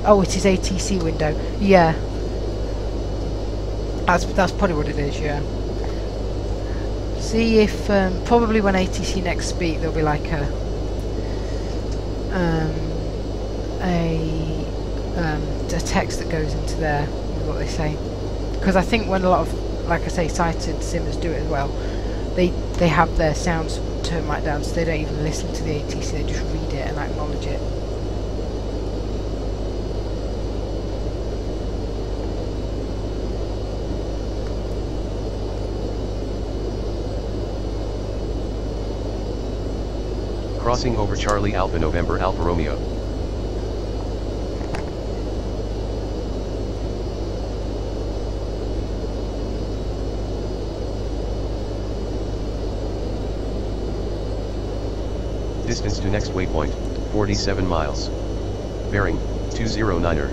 Oh, it is ATC window. Yeah, that's probably what it is. Yeah. See if probably when ATC next speak, there'll be like a a text that goes into there with what they say, because I think when a lot of, like I say, sighted simmers do it as well, they have their sounds turned right down, so they don't even listen to the ATC, they just read it and acknowledge it. Crossing over Charlie Alpha November Alpha Romeo. Distance to next waypoint, 47 miles. Bearing, 209er.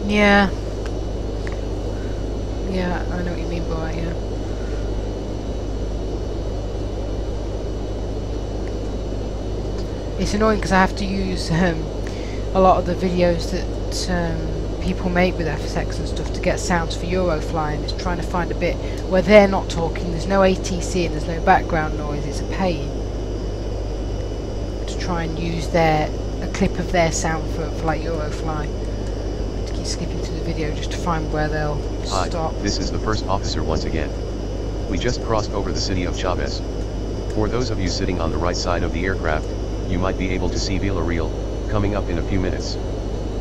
Yeah. Yeah, I know what you mean by it, yeah. It's annoying because I have to use a lot of the videos that people make with FSX and stuff to get sounds for Eurofly, and it's trying to find a bit where they're not talking, there's no ATC and there's no background noise. It's a pain to try and use a clip of their sound for like Eurofly. Skipping through the video just to find where they'll stop. This is the first officer once again. We just crossed over the city of Chavez. For those of you sitting on the right side of the aircraft, you might be able to see Villarreal, coming up in a few minutes.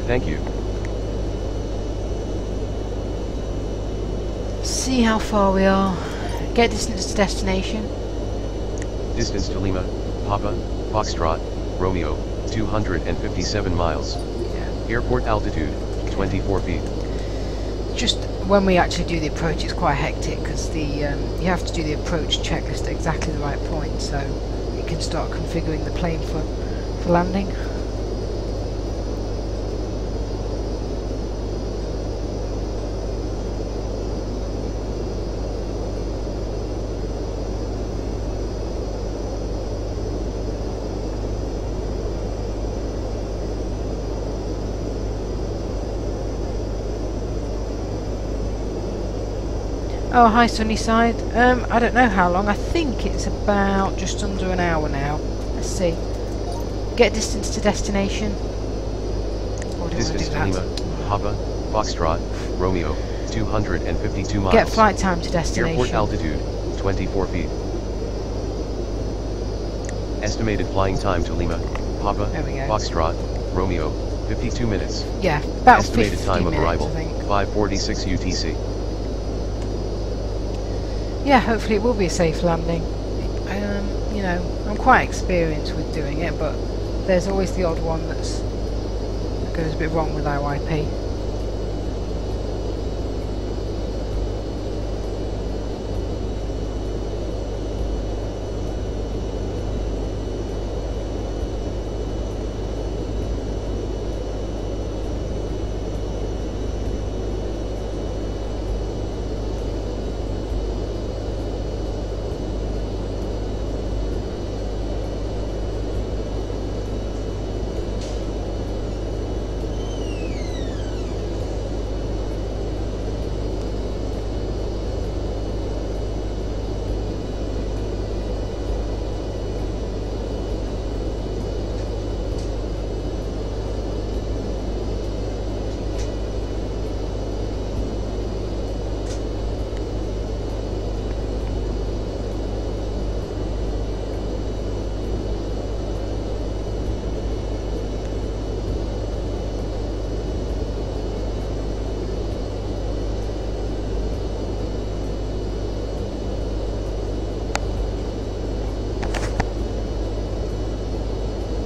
Thank you. See how far we are. Get distance to destination. Distance to Lima, Papa, Foxtrot, Romeo, 257 miles. Yeah. Airport altitude, 24 feet. Just when we actually do the approach, it's quite hectic because you have to do the approach checklist at exactly the right point, so you can start configuring the plane for landing. Oh, hi Sunnyside. I don't know how long. I think it's about just under an hour now. Let's see. Get distance to destination. Or do Distance do to that? Lima, Papa, Foxtrot, Romeo, 252 miles. Get flight time to destination. Airport altitude, 24 feet. Estimated flying time to Lima, Papa, There we go. Foxtrot, Romeo, 52 minutes. Yeah, about Estimated 50 time minutes, of arrival, I think. 5:46 UTC. Yeah, hopefully it will be a safe landing. You know, I'm quite experienced with doing it, but there's always the odd one that goes a bit wrong with IYP.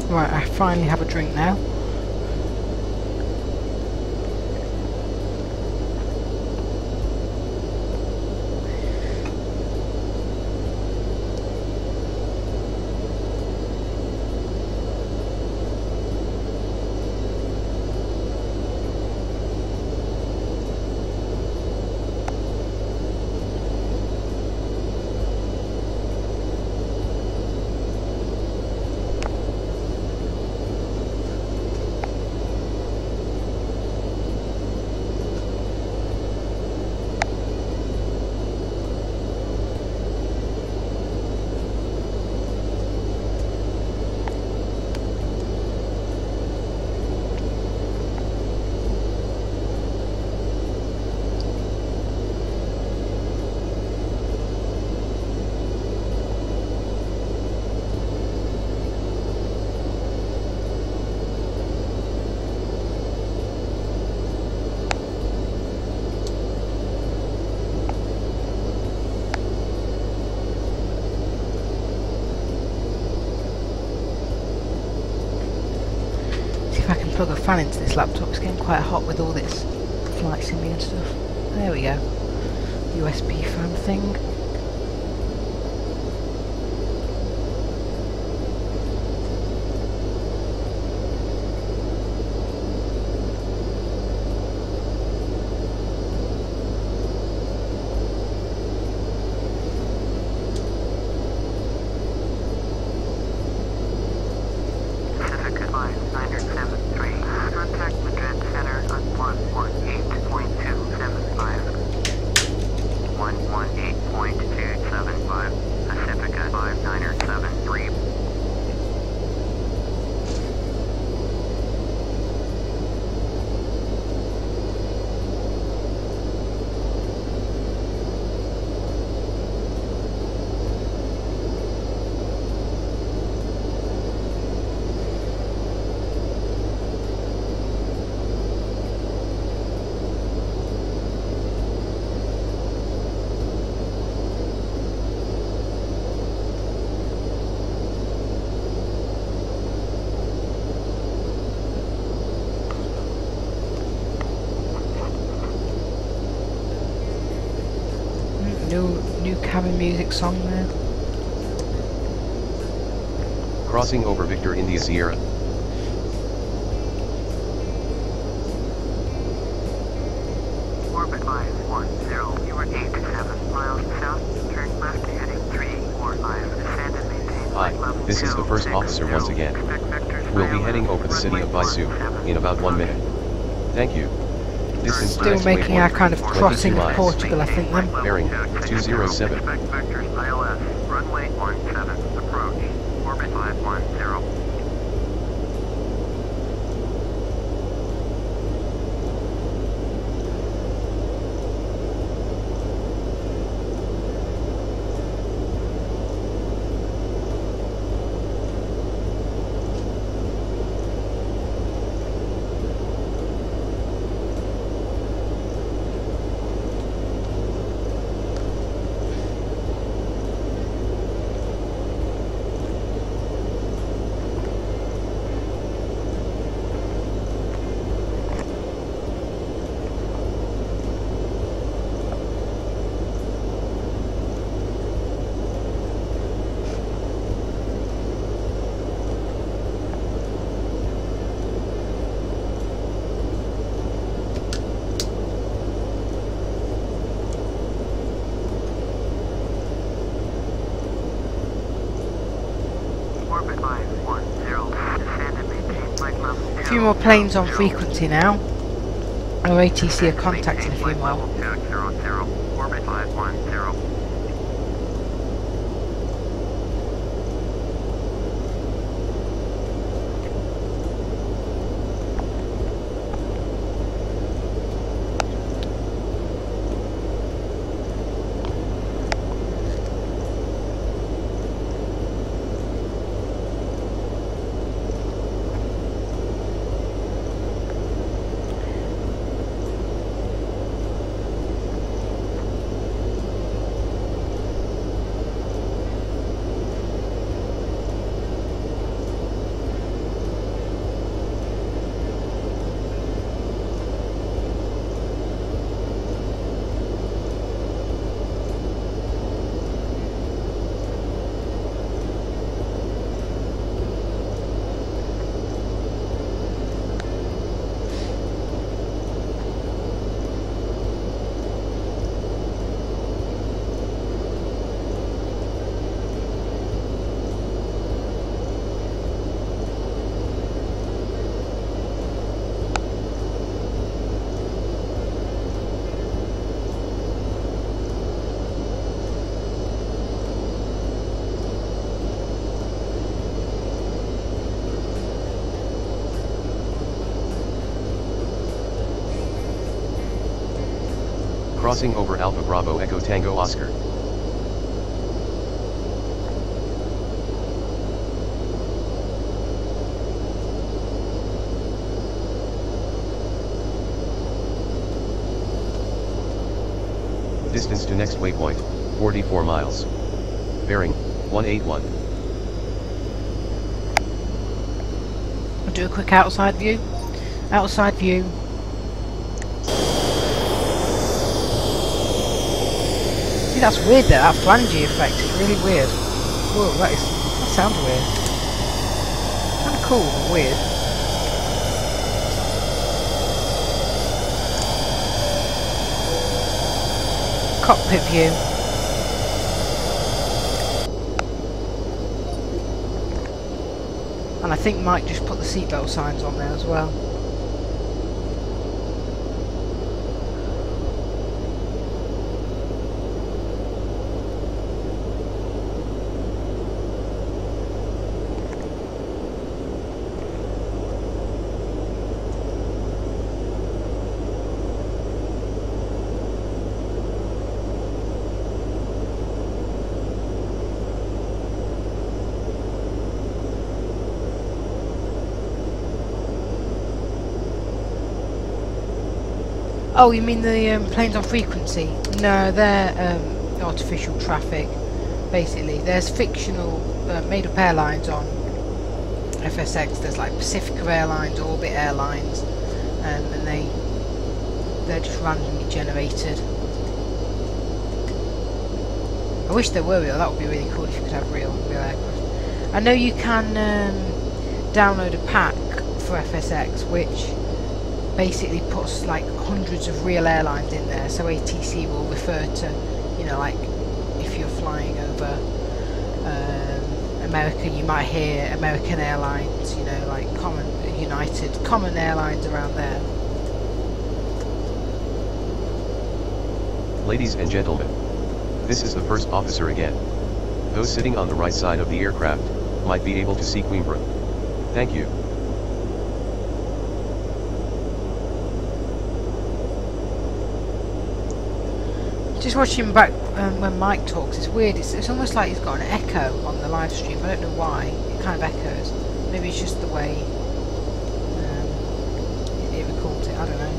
Right, I finally have a drink now. plug a fan into this laptop. It's getting quite hot with all this flight simming and stuff. There we go. USB fan thing. New cabin music song there. Crossing over Victor India Sierra. Orbit 510, you are 87 miles south, turn left heading 345, descend and maintain flight level. Hi, this is the first officer once again. We'll be heading over the city of Baisu in about 1 minute. Thank you. Distance to Still next making waypoint, our kind of 22 crossing of miles. Portugal, I think then. Bearing 207. Expect vectors ILS, runway 17, approach, orbit 510. A few more planes on frequency now. Our ATC are contacting a few more. Orbit 510. Crossing over Alpha Bravo Echo Tango Oscar. Distance to next waypoint, 44 miles. Bearing, 181. I'll do a quick outside view. Outside view. See, that's weird there, that flangy effect is really weird. Whoa, that sounds weird. Kind of cool, but weird. Cockpit view. And I think Mike just put the seatbelt signs on there as well. Oh, you mean the planes on frequency? No, they're artificial traffic, basically. There's fictional, made-up airlines on FSX. There's like Pacifica Airlines, Orbit Airlines, and they're just randomly generated. I wish there were real. That would be really cool if you could have real aircraft. I know you can download a pack for FSX, which basically puts like hundreds of real airlines in there, so ATC will refer to, you know, like if you're flying over America, you might hear American Airlines, you know, like common airlines around there. Ladies and gentlemen, this is the first officer again. Those sitting on the right side of the aircraft might be able to see Coimbra. Thank you. Just watching back when Mike talks, it's weird. It's almost like he's got an echo on the live stream. I don't know why. It kind of echoes. Maybe it's just the way it records it. I don't know.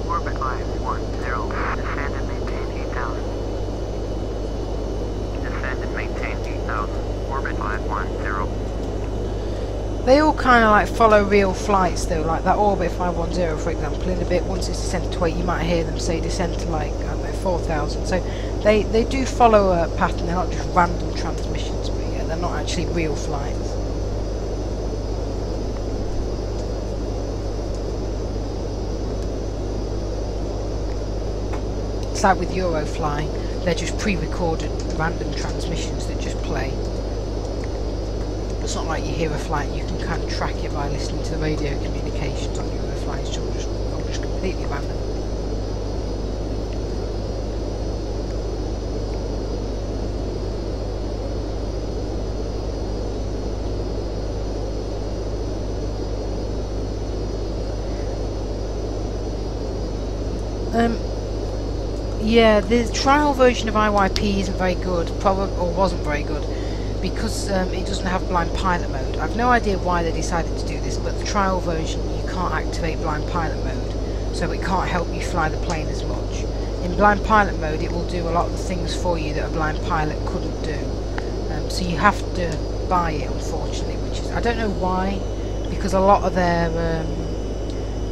Orbit 510. Descend and maintain 8,000. Descend and maintain 8,000. Orbit 510. They all kind of like follow real flights though, like that Orbit 510 for example. In a bit, once it's descended to 8, you might hear them say descend to like, I don't know, 4,000. So they do follow a pattern. They're not just random transmissions, but yeah, they're not actually real flights. It's like with Eurofly, they're just pre-recorded random transmissions that just play. It's not like you hear a flight and you can kind of track it by listening to the radio communications on Eurofly. It's all just completely random. Yeah, the trial version of IYP isn't very good, or wasn't very good, because it doesn't have blind pilot mode. I've no idea why they decided to do this, but the trial version you can't activate blind pilot mode, so it can't help you fly the plane as much. In blind pilot mode it will do a lot of the things for you that a blind pilot couldn't do. So you have to buy it, unfortunately, which is, I don't know why, because a lot of their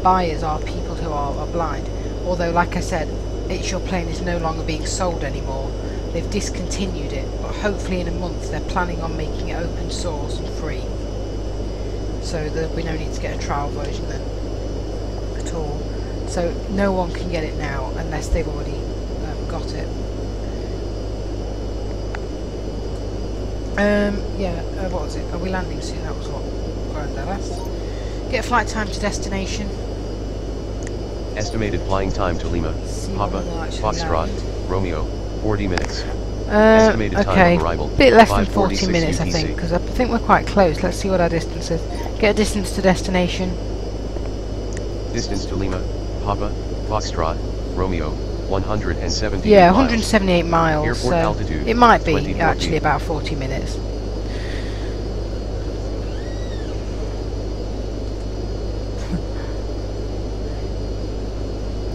buyers are people who are blind. Although, like I said, It's Your Plane is no longer being sold anymore. They've discontinued it, but hopefully in a month they're planning on making it open source and free. So there'll be no need to get a trial version then at all. So no one can get it now unless they've already got it. What was it? Are we landing soon? That was what Grandad asked. Get a flight time to destination. Estimated flying time to Lima, Papa, Foxtrot, Romeo, 40 minutes. Okay, time of arrival, a bit less than 40 5:46 minutes I think, because I think we're quite close. Let's see what our distance is. Get a distance to destination. Distance to Lima, Papa, Foxtrot, Romeo, 178 Yeah, miles. 178 miles, Airport so altitude, it might be 24 actually feet. about 40 minutes.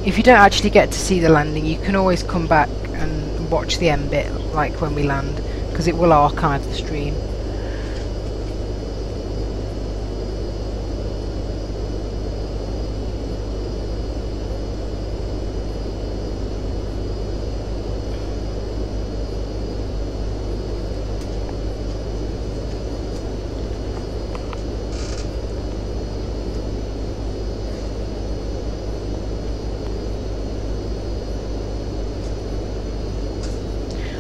If you don't actually get to see the landing, you can always come back watch the end bit, like when we land, because it will archive the stream.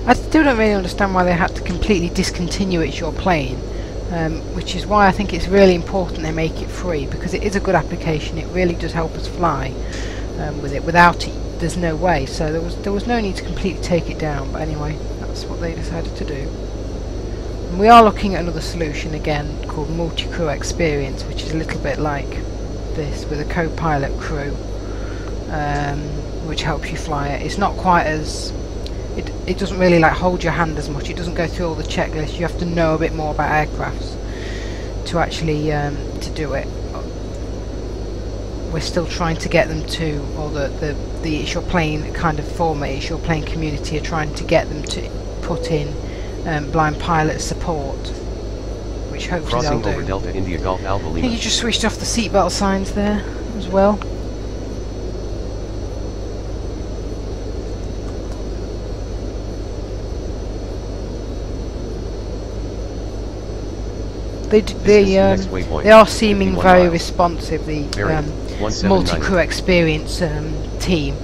I still don't really understand why they had to completely discontinue It's Your Plane, which is why I think it's really important they make it free, because it is a good application. It really does help us fly with it. Without it, there's no way. So there was no need to completely take it down. But anyway, that's what they decided to do. And we are looking at another solution again called multi-crew experience, which is a little bit like this with a co-pilot crew, which helps you fly it. It's not quite as it doesn't really like hold your hand as much. It doesn't go through all the checklists. You have to know a bit more about aircrafts to actually to do it. We're still trying to get them to, or the It's Your Plane kind of format, It's Your Plane community are trying to get them to put in blind pilot support, which hopefully Crossing they'll do. over Delta India Golf Alpha I Lima. think you just switched off the seatbelt signs there as well. They are seeming very responsive, the multi-crew experience team.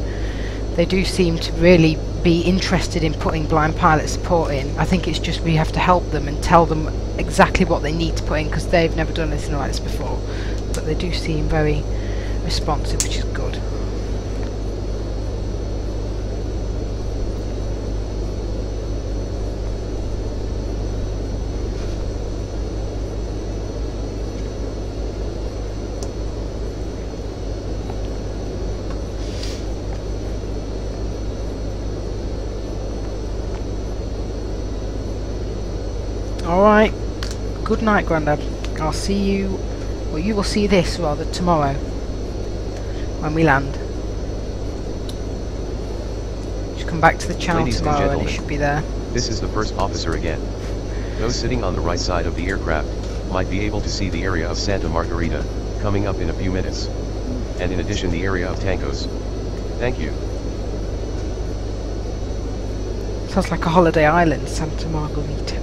They do seem to really be interested in putting blind pilot support in. I think it's just we have to help them and tell them exactly what they need to put in, because they've never done anything like this before. But they do seem very responsive, which is good. Alright, good night, Grandad. I'll see you, well, you will see this rather tomorrow when we land. Just come back to the channel Ladies tomorrow and it should be there. This is the first officer again. Those sitting on the right side of the aircraft might be able to see the area of Santa Margarita coming up in a few minutes. And in addition, the area of Tancos. Thank you. Sounds like a holiday island, Santa Margarita.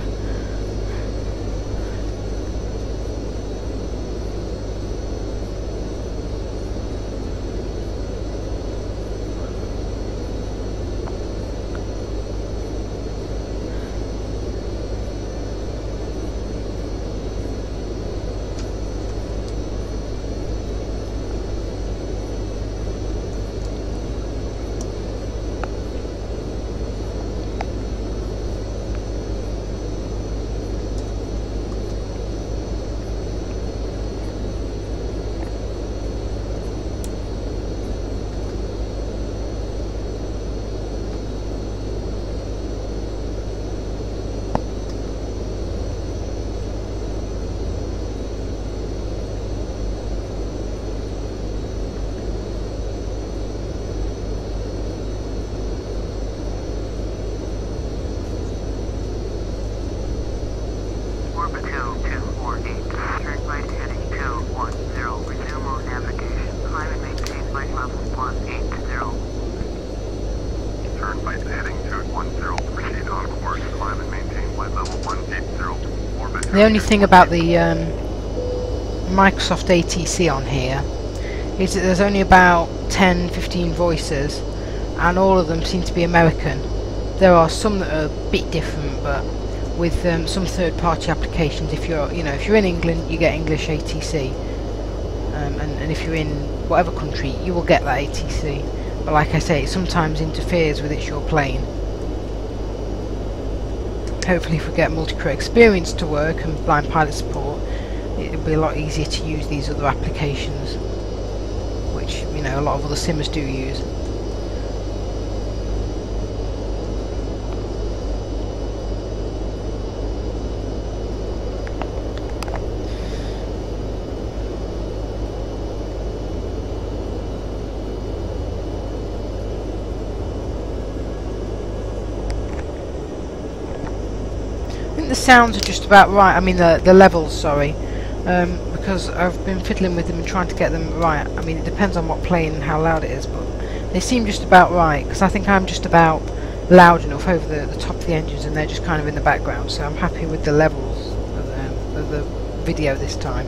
The only thing about the Microsoft ATC on here is that there's only about 10-15 voices, and all of them seem to be American. There are some that are a bit different, but with some third-party applications, if you're in England, you get English ATC, and if you're in whatever country, you will get that ATC. But like I say, it sometimes interferes with It's Your Plane. Hopefully, if we get multi-crew experience to work and blind pilot support, it'll be a lot easier to use these other applications, which a lot of other simmers do use. sounds are just about right. I mean the levels, sorry, because I've been fiddling with them and trying to get them right. I mean it depends on what plane and how loud it is, but they seem just about right, because I think I'm just about loud enough over the top of the engines and they're just kind of in the background, so I'm happy with the levels of the video this time.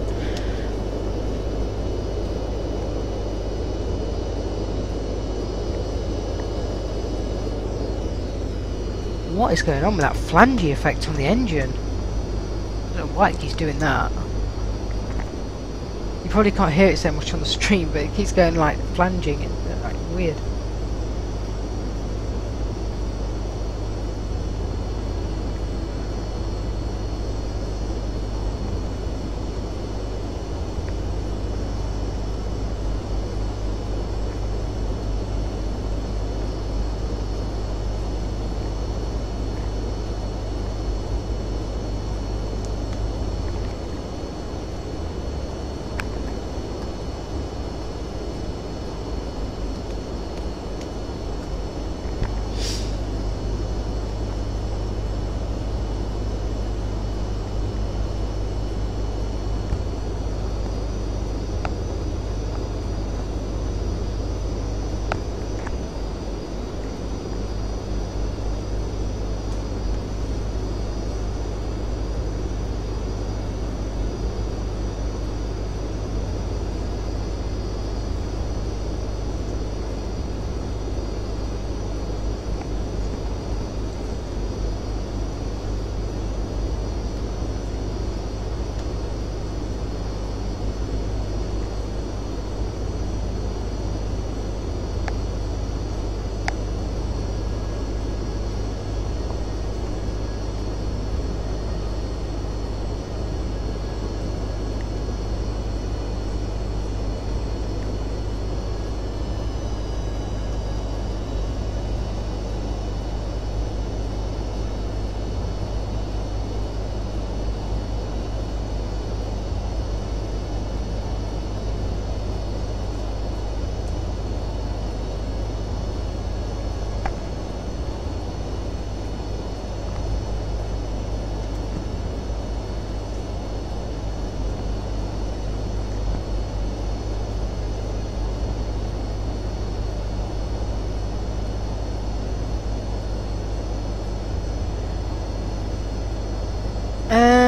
What is going on with that flangey effect on the engine? I don't know why it keeps doing that. You probably can't hear it so much on the stream, but it keeps going like flanging. It's like weird.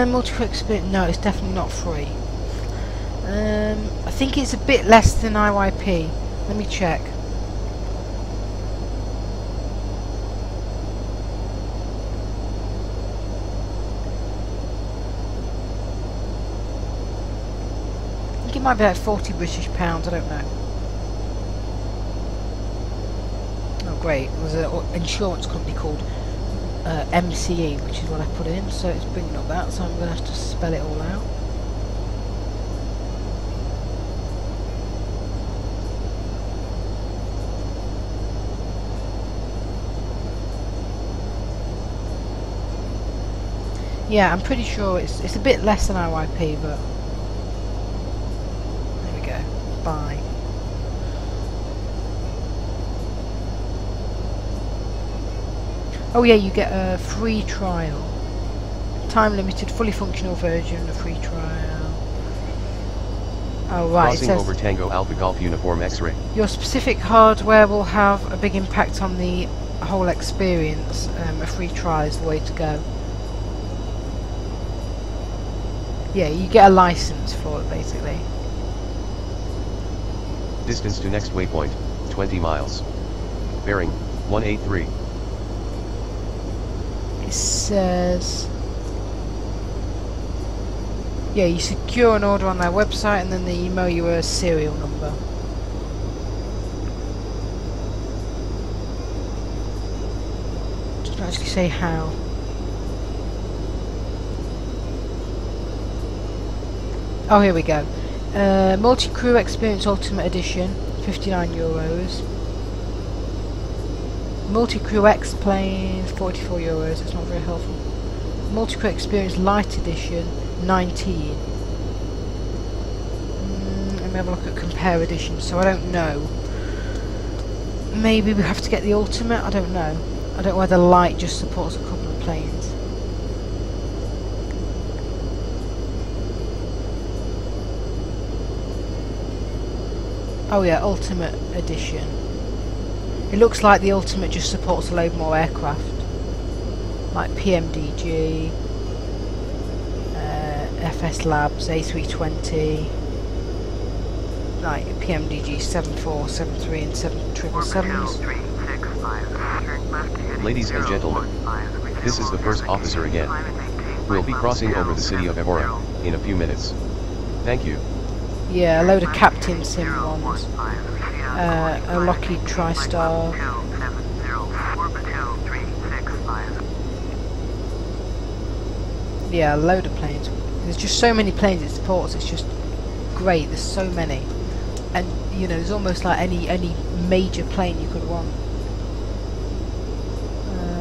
Multi-quick experience, no, it's definitely not free. I think it's a bit less than IYP. Let me check. I think it might be like 40 British pounds, I don't know. Oh great, there's an insurance company called MCE, which is what I put in, so it's bringing up that, so I'm going to have to spell it all out. Yeah, I'm pretty sure it's a bit less than IYP, but there we go. Bye. Oh yeah, you get a free trial. Time limited, fully functional version, a free trial. Oh right, Crossing it says over Tango Alpha Golf Uniform X-ray. your specific hardware will have a big impact on the whole experience. A free trial is the way to go. Yeah, you get a license for it basically. Distance to next waypoint, 20 miles. Bearing, 183. It says, yeah, you secure an order on their website and then they email you a serial number. Doesn't actually say how. Oh, here we go. Multi-crew experience ultimate edition, €59. Multi-crew X planes, €44. It's not very helpful. Multi-crew experience light edition, 19. Let me have a look at compare editions. So I don't know. Maybe we have to get the ultimate. I don't know. I don't know whether light just supports a couple of planes. Oh yeah, Ultimate Edition. It looks like the Ultimate just supports a load more aircraft. Like PMDG, FS Labs, A320, like PMDG 74, 73 and 777s. Ladies and gentlemen, this is the first officer again. We'll be crossing over the city of Evora in a few minutes. Thank you. Yeah, a load of Captain Sim ones. A Lockheed TriStar. Yeah, a load of planes. There's just so many planes it supports, it's just great, there's so many. And, you know, there's almost like any major plane you could want.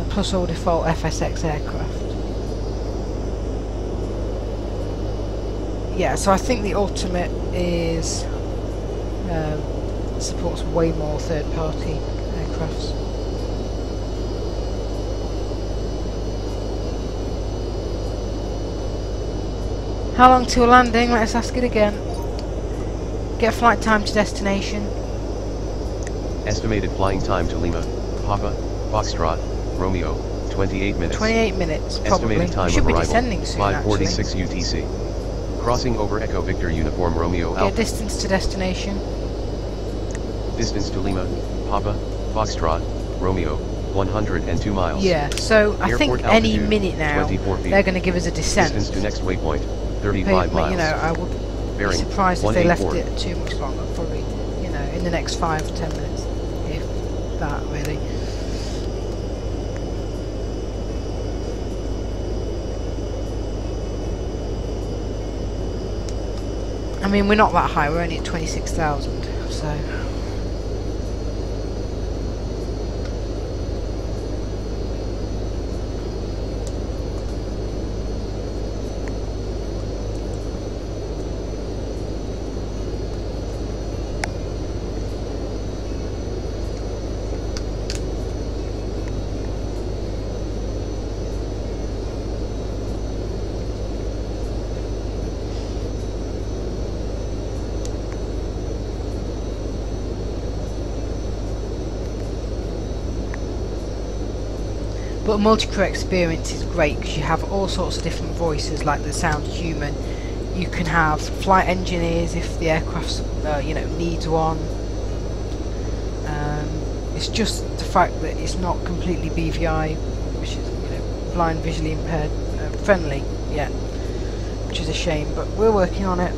Plus all default FSX aircraft. Yeah, so I think the Ultimate is supports way more third-party aircrafts. How long till landing? Let's ask it again. Get flight time to destination. Estimated flying time to Lima, Papa, Foxtrot, Romeo, 28 minutes. 28 minutes, probably. Estimated time Should of be arrival, descending soon, 5:46 UTC. Crossing over Echo Victor Uniform Romeo Alpha. Distance to destination. Distance to Lima, Papa, Foxtrot, Romeo, 102 miles. Yeah, so I think any minute now they're going to give us a descent. Distance to next waypoint, 35 miles. You know, I would be surprised if they left it too much longer. Probably, you know, in the next 5 to 10 minutes, if that really. I mean, we're not that high. We're only at 26,000, so. But multi-crew experience is great because you have all sorts of different voices, like that sound human. You can have flight engineers if the aircraft, you know, needs one. It's just the fact that it's not completely BVI, which is, you know, blind visually impaired friendly yet, which is a shame. But we're working on it.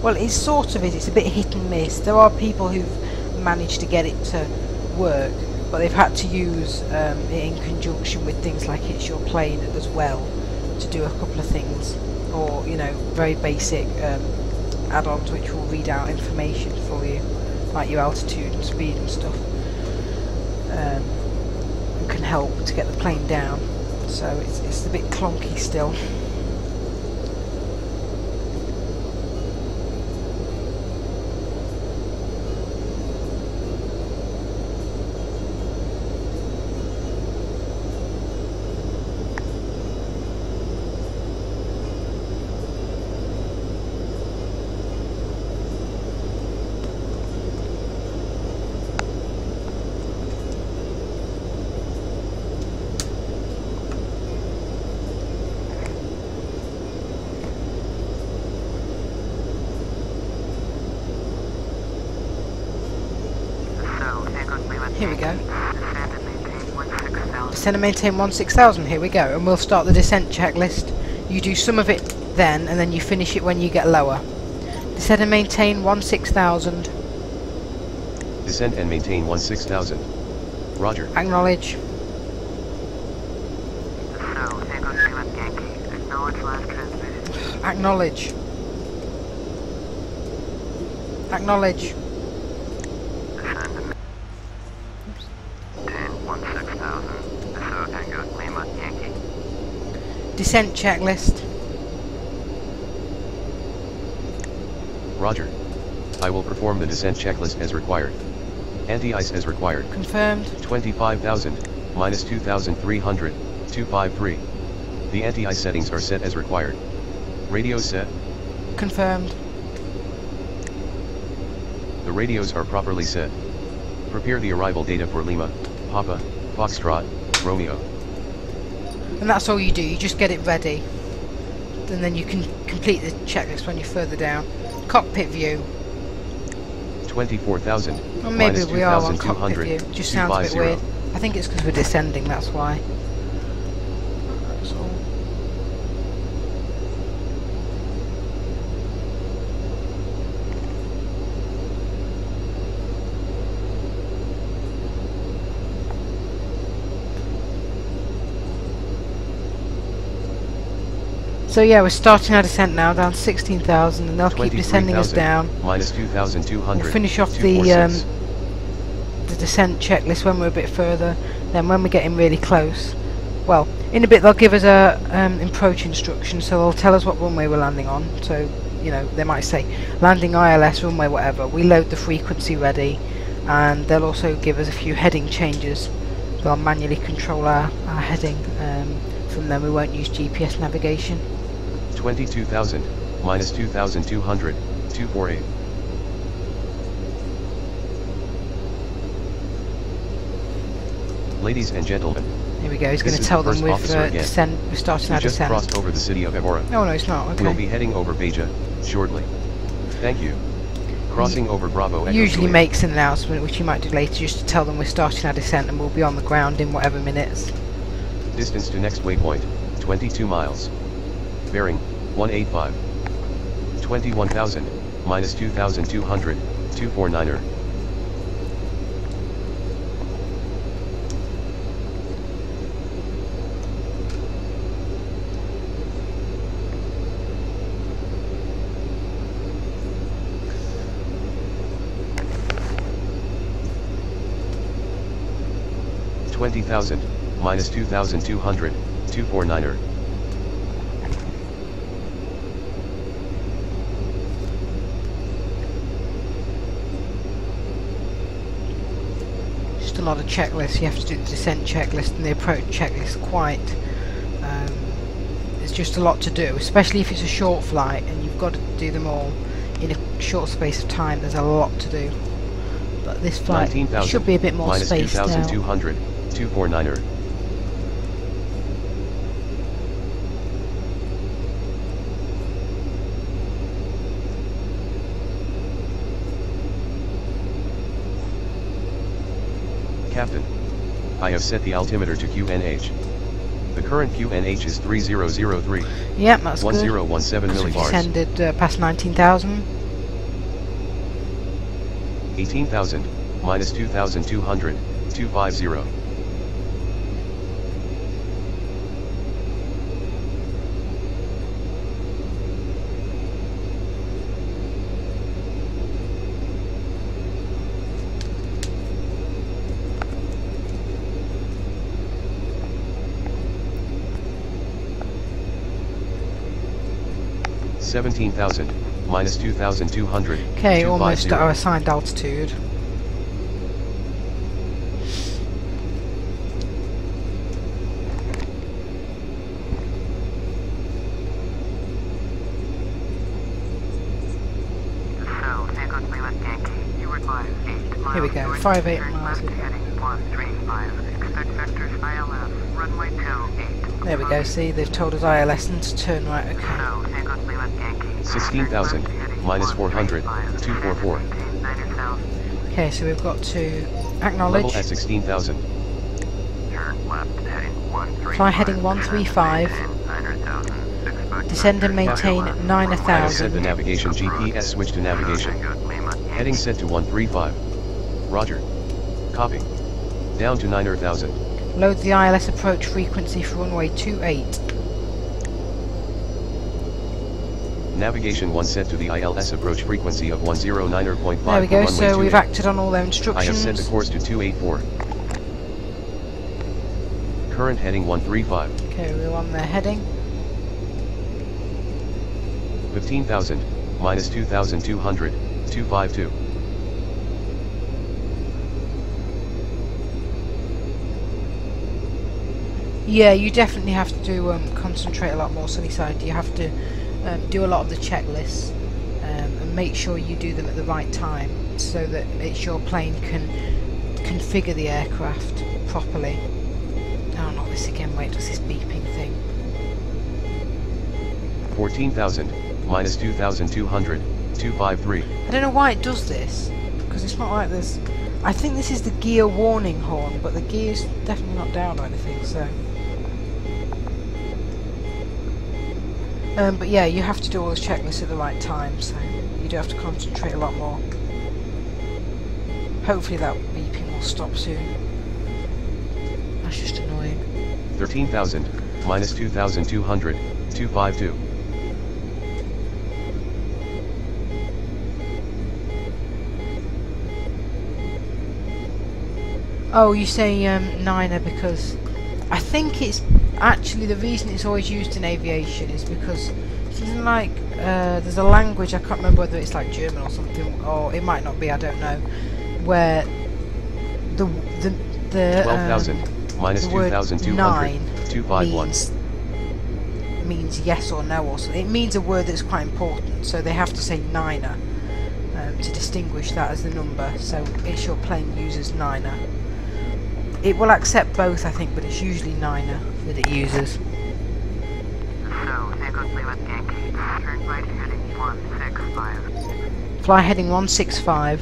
Well, it sort of is. It's a bit hit and miss. There are people who've managed to get it to work, but they've had to use it in conjunction with things like It's Your Plane as well to do a couple of things, or, you know, very basic add-ons which will read out information for you, like your altitude and speed and stuff, and can help to get the plane down. So it's a bit clunky still. Here we go. Descend and maintain 16,000. Here we go. And we'll start the descent checklist. You do some of it then, and then you finish it when you get lower. Descend and maintain 16,000. Descend and maintain 16,000. Roger. Acknowledge. Acknowledge. Acknowledge. Descent checklist. Roger. I will perform the descent checklist as required. Anti-ice as required. Confirmed. 25,000, minus 2,300, 253. The anti-ice settings are set as required. Radio set. Confirmed. The radios are properly set. Prepare the arrival data for Lima, Papa, Foxtrot, Romeo. And that's all you do, you just get it ready. And then you can complete the checklist when you're further down. Cockpit view. 24,000. Or maybe we are on cockpit 2,200, view. It just sounds a bit 250. weird. I think it's because we're descending, that's why. That's all. So yeah, we're starting our descent now, down to 16,000, and they'll keep descending us down. Minus 2,200. We'll finish off the descent checklist when we're a bit further. Then when we're getting really close, well, in a bit they'll give us a approach instruction, so they'll tell us what runway we're landing on. So, you know, they might say landing ILS, runway, whatever. We load the frequency ready, and they'll also give us a few heading changes. So I'll manually control our heading. From then we won't use GPS navigation. 22,000, minus 2,200, 248. Ladies and gentlemen, here we go, he's this going to is tell the them first officer we're starting our just descent. crossed over the city of Evora. Oh no, it's not, okay. We'll be heading over Beja, shortly. Thank you. Crossing over Bravo Echo Usually Juliet. makes an announcement, which you might do later, just to tell them we're starting our descent and we'll be on the ground in whatever minutes. Distance to next waypoint, 22 miles. Bearing, 185. 21,000, minus 2,200, 249er. $20,000, minus 2,200, 249er. Just a lot of checklists. You have to do the descent checklist and the approach checklist quite. There's just a lot to do, especially if it's a short flight and you've got to do them all in a short space of time. There's a lot to do. But this flight should be a bit more spaced out. Minus 2,200, 249er. Captain, I have set the altimeter to QNH. The current QNH is 3003. Yep, that's 1017 good. millibars. Descended past 19,000. 18,000, minus 2,200, 250. $17,000, minus 2,200. Okay, almost at our assigned altitude. Here we go, 58 miles. There we go, see, they've told us ILS and to turn right, okay. 16,000, minus 400, 244. Okay, so we've got to acknowledge. Level at 16,000. Fly heading 135. Descend and maintain 9,000. I have set the navigation GPS switch to navigation. Heading set to 135. Roger. Copy. Down to 9,000. Load the ILS approach frequency for runway 28. Navigation 1 set to the ILS approach frequency of 109.5. There we go, so we've acted on all their instructions. I have set the course to 284. Current heading 135. Okay, we're on their heading. 15,000, minus 2,200, 252. Yeah, you definitely have to concentrate a lot more, Sunnyside. You have to do a lot of the checklists and make sure you do them at the right time so that it's your plane can configure the aircraft properly. Oh, not this again. Wait, what's this beeping thing? 14,000 minus 2,200 253. I don't know why it does this, because it's not like there's... I think this is the gear warning horn, but the gear's definitely not down or anything, so... but yeah, you have to do all those checklists at the right time, so you do have to concentrate a lot more. Hopefully that beeping will stop soon. That's just annoying. 13,000 minus 2,200 252. Oh, you say Niner because I think it's actually the reason it's always used in aviation is because something like there's a language, I can't remember whether it's like German or something, or it might not be, I don't know, where the 12,000 minus 2,200 251 means yes or no, or something. It means a word that's quite important, so they have to say Niner to distinguish that as the number. So it's your plane uses Niner. It will accept both, I think, but it's usually Niner that it uses. So, Eagles Lima Yankee, turn right heading 165. Fly heading 165.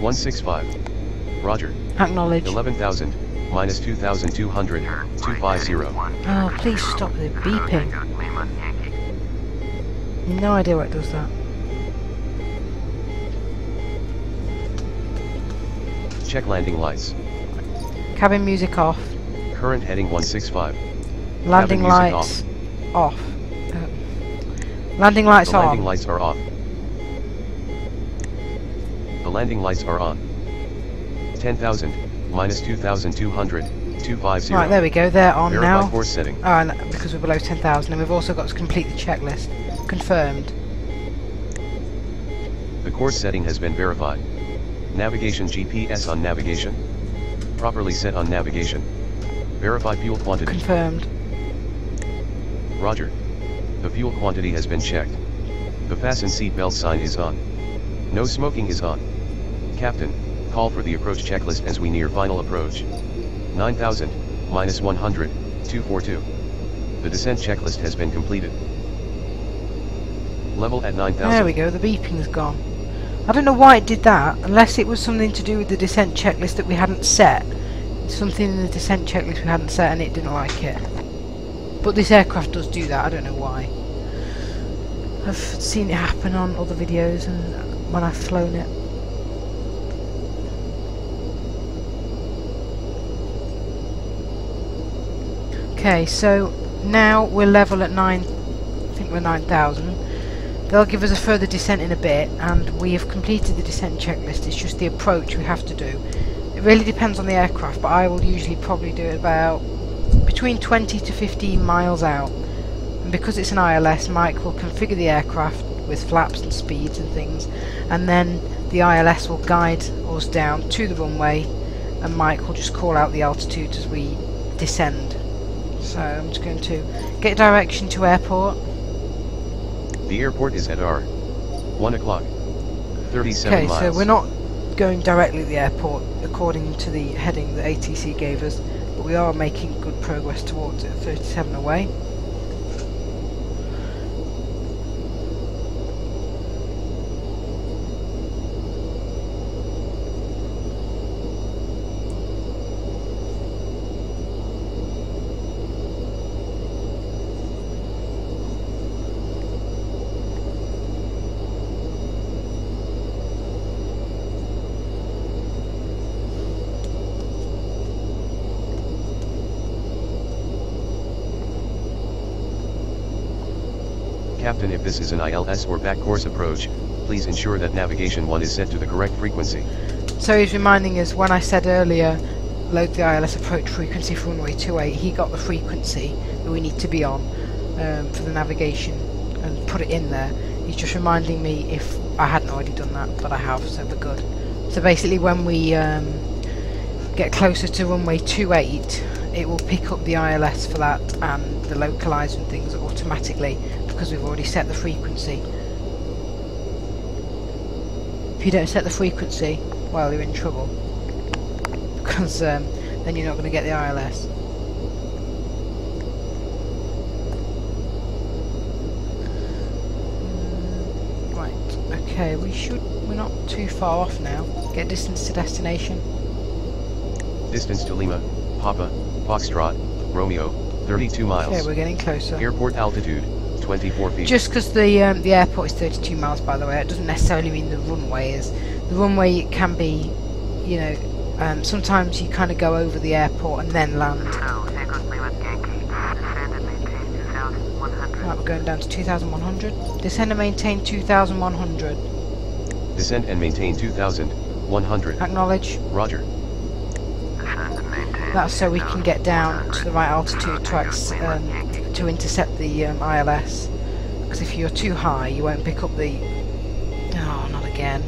165. Roger. Acknowledge. 11,000 minus 2,200 250. Oh, please stop the beeping. No idea what does that. Check landing lights. Cabin music off. Current heading 165. Landing Cabin music lights off. Landing lights The on. landing lights are off. The landing lights are on. 10,000 minus 2,200 250. Right, there we go. They're on Verify now. course setting. Oh, and because we're below 10,000, and we've also got to complete the checklist. Confirmed. The course setting has been verified. Navigation GPS on navigation. Properly set on navigation. Verify fuel quantity. Confirmed. Roger. The fuel quantity has been checked. The fasten seatbelt sign is on. No smoking is on. Captain, call for the approach checklist as we near final approach. 9,000 minus 100 242. The descent checklist has been completed. Level at 9,000. There we go. The beeping's gone. I don't know why it did that, unless it was something to do with the descent checklist that we hadn't set. Something in the descent checklist we hadn't set and it didn't like it. But this aircraft does do that, I don't know why. I've seen it happen on other videos and when I've flown it. Okay, so now we're level at 9, I think we're 9,000. They'll give us a further descent in a bit, and we have completed the descent checklist. It's just the approach we have to do. It really depends on the aircraft, but I will usually probably do it about between 20 to 15 miles out. And because it's an ILS, Mike will configure the aircraft with flaps and speeds and things, and then the ILS will guide us down to the runway, and Mike will just call out the altitude as we descend. So I'm just going to get direction to airport. The airport is at R. 1 o'clock. 37 miles. Okay, so we're not going directly to the airport according to the heading that ATC gave us, but we are making good progress towards it. 37 away. Captain, if this is an ILS or back course approach, please ensure that navigation 1 is set to the correct frequency. So he's reminding us, when I said earlier, load the ILS approach frequency for runway 28, he got the frequency that we need to be on for the navigation and put it in there. He's just reminding me if I hadn't already done that, but I have, so we're good. So basically when we get closer to runway 28, it will pick up the ILS for that and the localizer and things automatically, because we've already set the frequency. If you don't set the frequency, well, you're in trouble. Because then you're not going to get the ILS. Right, okay, we're not too far off now. Get distance to destination. Distance to Lima, Papa, Foxtrot, Romeo, 32 miles. Okay, we're getting closer. Airport altitude, 24 feet. Just because the airport is 32 miles, by the way, it doesn't necessarily mean the runway is. The runway can be, you know, sometimes you kind of go over the airport and then land. Right, we're going down to 2,100. Descend and maintain 2,100. Descend and maintain 2,100. Acknowledge. Roger. That's so we can get down to the right altitude to intercept the ILS. Because if you're too high, you won't pick up the... Oh, not again.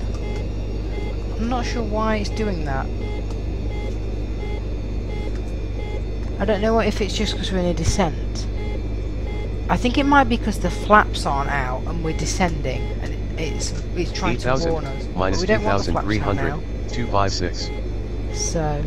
I'm not sure why it's doing that. I don't know if it's just because we're in a descent. I think it might be because the flaps aren't out and we're descending, and it's trying to warn us. Minus we don't want the flaps out 2,300. now. 256. So...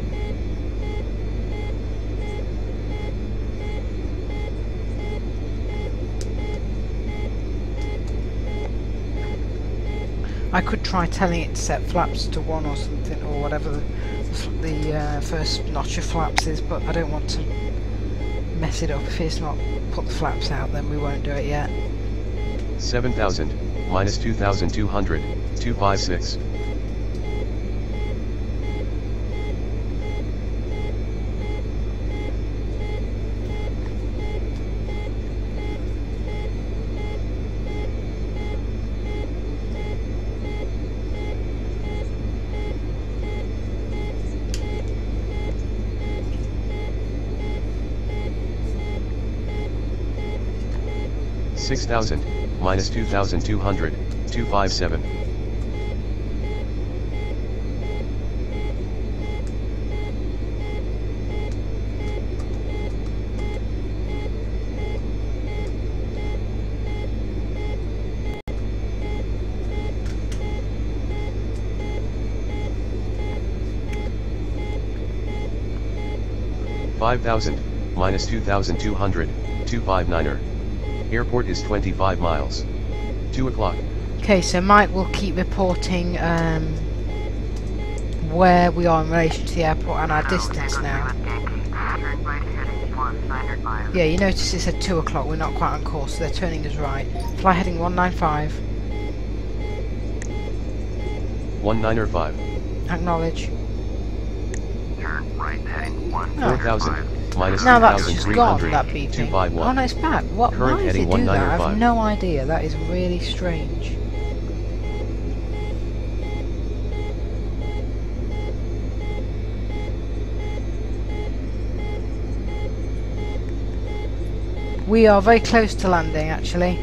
I could try telling it to set flaps to 1 or something, or whatever the first notch of flaps is, but I don't want to mess it up. If it's not put the flaps out, then we won't do it yet. 7,000, minus 2,200, 256. $6,000, minus 2,200, 257. $5,000, minus 2,200, 259er. Airport is 25 miles. 2 o'clock. Okay, so Mike will keep reporting where we are in relation to the airport and our distance now. Yeah, you notice it said 2 o'clock, we're not quite on course, so they're turning us right. Fly heading 195. 195. Acknowledge. Turn right heading 4,000. Minus Now that's just gone, 2,300, that beeping. 251. Oh no, it's back. What? Current Why is heading it do that? I 195. have no idea. That is really strange. We are very close to landing, actually.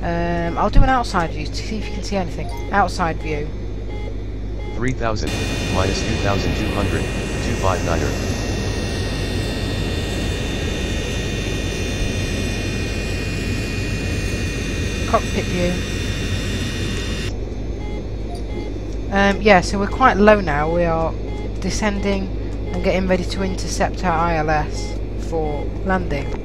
I'll do an outside view to see if you can see anything. Outside view. 3,000, minus 2,200, 259er. Cockpit view. Yeah, so we're quite low now. We are descending and getting ready to intercept our ILS for landing.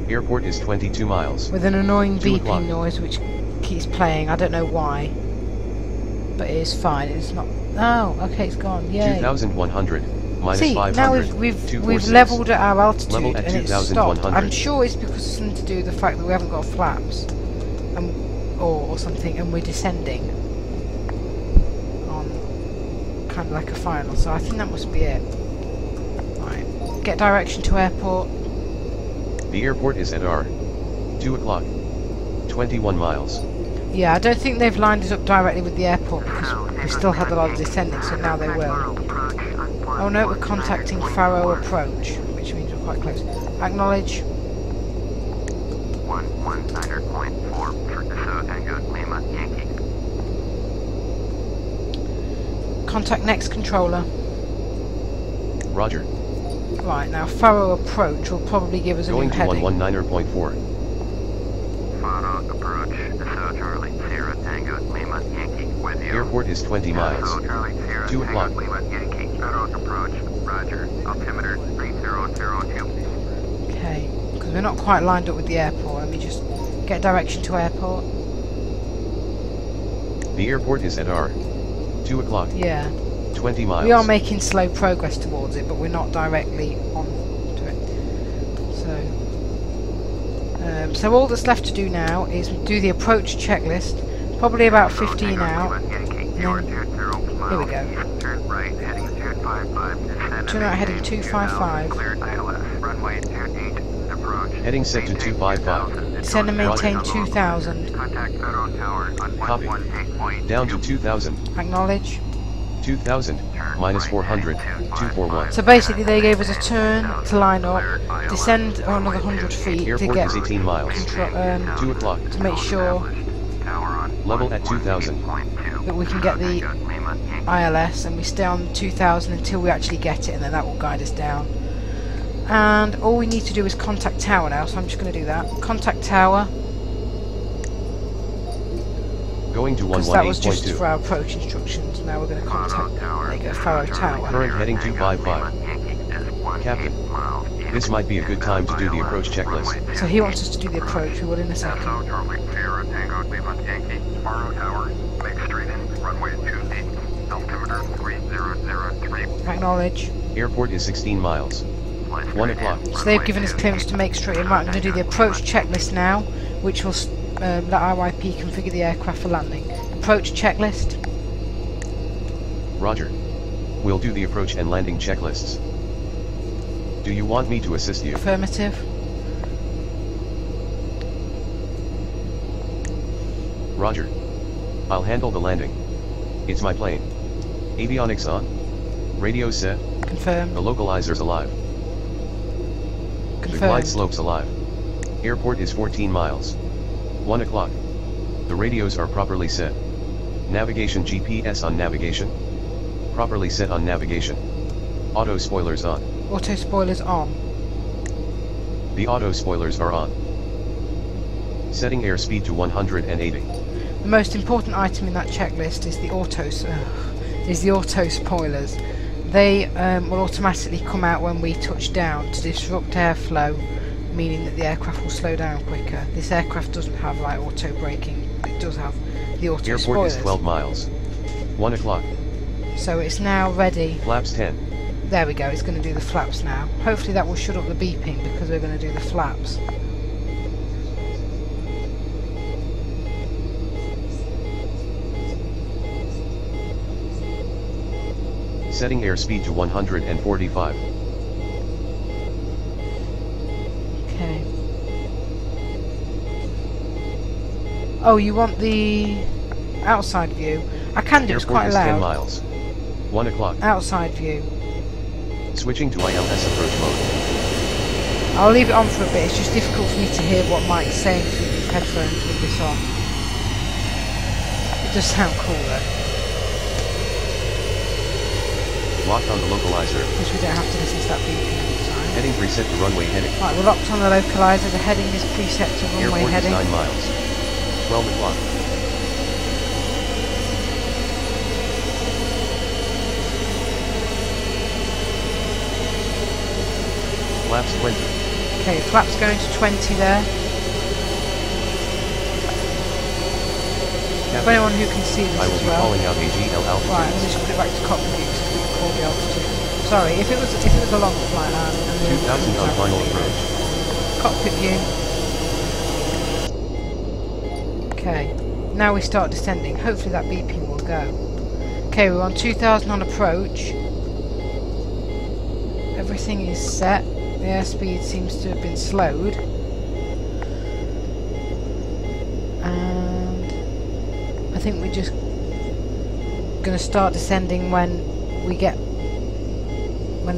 Airport is 22 miles. With an annoying 2 beeping o'clock. noise which keeps playing. I don't know why, but it is fine. It's not. Oh, okay, it's gone. Yay. 2,100. Minus See, 500, now we've 246. levelled at our altitude Level at and it's stopped. 2,100. I'm sure it's because it's something to do with the fact that we haven't got flaps, or something, and we're descending on kind of like a final. So I think that must be it. Right, get direction to airport. The airport is at R. 2 o'clock. 21 miles. Yeah, I don't think they've lined us up directly with the airport because we still had a lot of descending, so now they will. Oh no, we're contacting Faro Approach, which means we're quite close. Acknowledge. 119.4 for Dassault Tango Lima Yankee. Contact next controller. Roger. Right, now Faro Approach will probably give us a Going new to heading. 119.4. Faro approach. Dassault Charlie Sierra Tango Lima Yankee with you. Airport is 20 miles. Dassault Charlie Sierra 2 Tango o'clock. Lima Yankee Faro approach. Roger. Altimeter 3002. Okay, because we're not quite lined up with the airport. Let me just get direction to airport. The airport is at R. 2 o'clock. Yeah. 20 miles. We are making slow progress towards it, but we're not directly on to it. So all that's left to do now is do the approach checklist. Probably about 15 out. And then, here we go. Turn right, heading 255. Turn out heading 255. Cleared ILS. Runway 28. Approach. Heading set to 255. Descend and maintain 2000. Contact Faro Tower on Copy. 118.2. Down to 2000. Acknowledge. 2000. Minus 400. 241. So basically they gave us a turn to line up, descend another 100 feet to Airport get is 18 miles. 2 o'clock. to make sure Level at 2000. that we can get the ILS, and we stay on 2000 until we actually get it, and then that will guide us down. And all we need to do is contact tower now, so I'm just going to do that. Contact tower, Going to because that was just 118.2. for our approach instructions. Now we're going to contact, there you go, Faro Tower. Current heading 255. Captain, this might be a good time to do the approach checklist. So he wants us to do the approach, we will in a second. Dassault Charlie Sierra Tango Lima Yankee. Faro Tower. Make straight in. Runway 28. Altimeter 3003. Acknowledge. Airport is 16 miles. 1 o'clock. So they've given us clearance to make straight in. Right, I'm going to do the approach checklist now, which will let IYP configure the aircraft for landing. Approach checklist. Roger. We'll do the approach and landing checklists. Do you want me to assist you? Affirmative. Roger. I'll handle the landing. It's my plane. Avionics on. Radio set. Confirmed. The localizer's alive. The glide Confirmed. slope's alive. Airport is 14 miles. 1 o'clock. The radios are properly set. Navigation GPS on navigation. Properly set on navigation. Auto spoilers on. Auto spoilers on. The auto spoilers are on. Setting airspeed to 180. The most important item in that checklist is the auto spoilers. They will automatically come out when we touch down to disrupt airflow, meaning that the aircraft will slow down quicker. This aircraft doesn't have like auto braking, but it does have the auto Airport spoilers. is 12 miles. 1 o'clock. So it's now ready. Flaps 10. There we go, it's going to do the flaps now. Hopefully that will shut up the beeping because we're going to do the flaps. Setting airspeed to 145. Okay. Oh, you want the outside view? I can do, it's Airport quite is 10 loud. miles. 1 o'clock. Outside view. Switching to ILS approach mode. I'll leave it on for a bit, it's just difficult for me to hear what Mike's saying through these headphones with this on. It does sound cool though. Locked on the localizer. Because we don't have to listen to that beeping all the time. Heading preset to runway heading. Right, we're locked on the localizer, the heading is preset to runway Airport heading. is 9 miles. 12 o'clock. Flaps 20. Okay, flaps going to 20 there. For anyone who can see this I will as be well. calling out AGL altitude. Right, let me just put it back to cockpit view so we can call the altitude. Sorry, if it was a long flight and 2000 on final approach. Cockpit view. Okay, now we start descending. Hopefully that beeping will go. Okay, we're on 2000 on approach. Everything is set. The airspeed seems to have been slowed. And I think we're just going to start descending when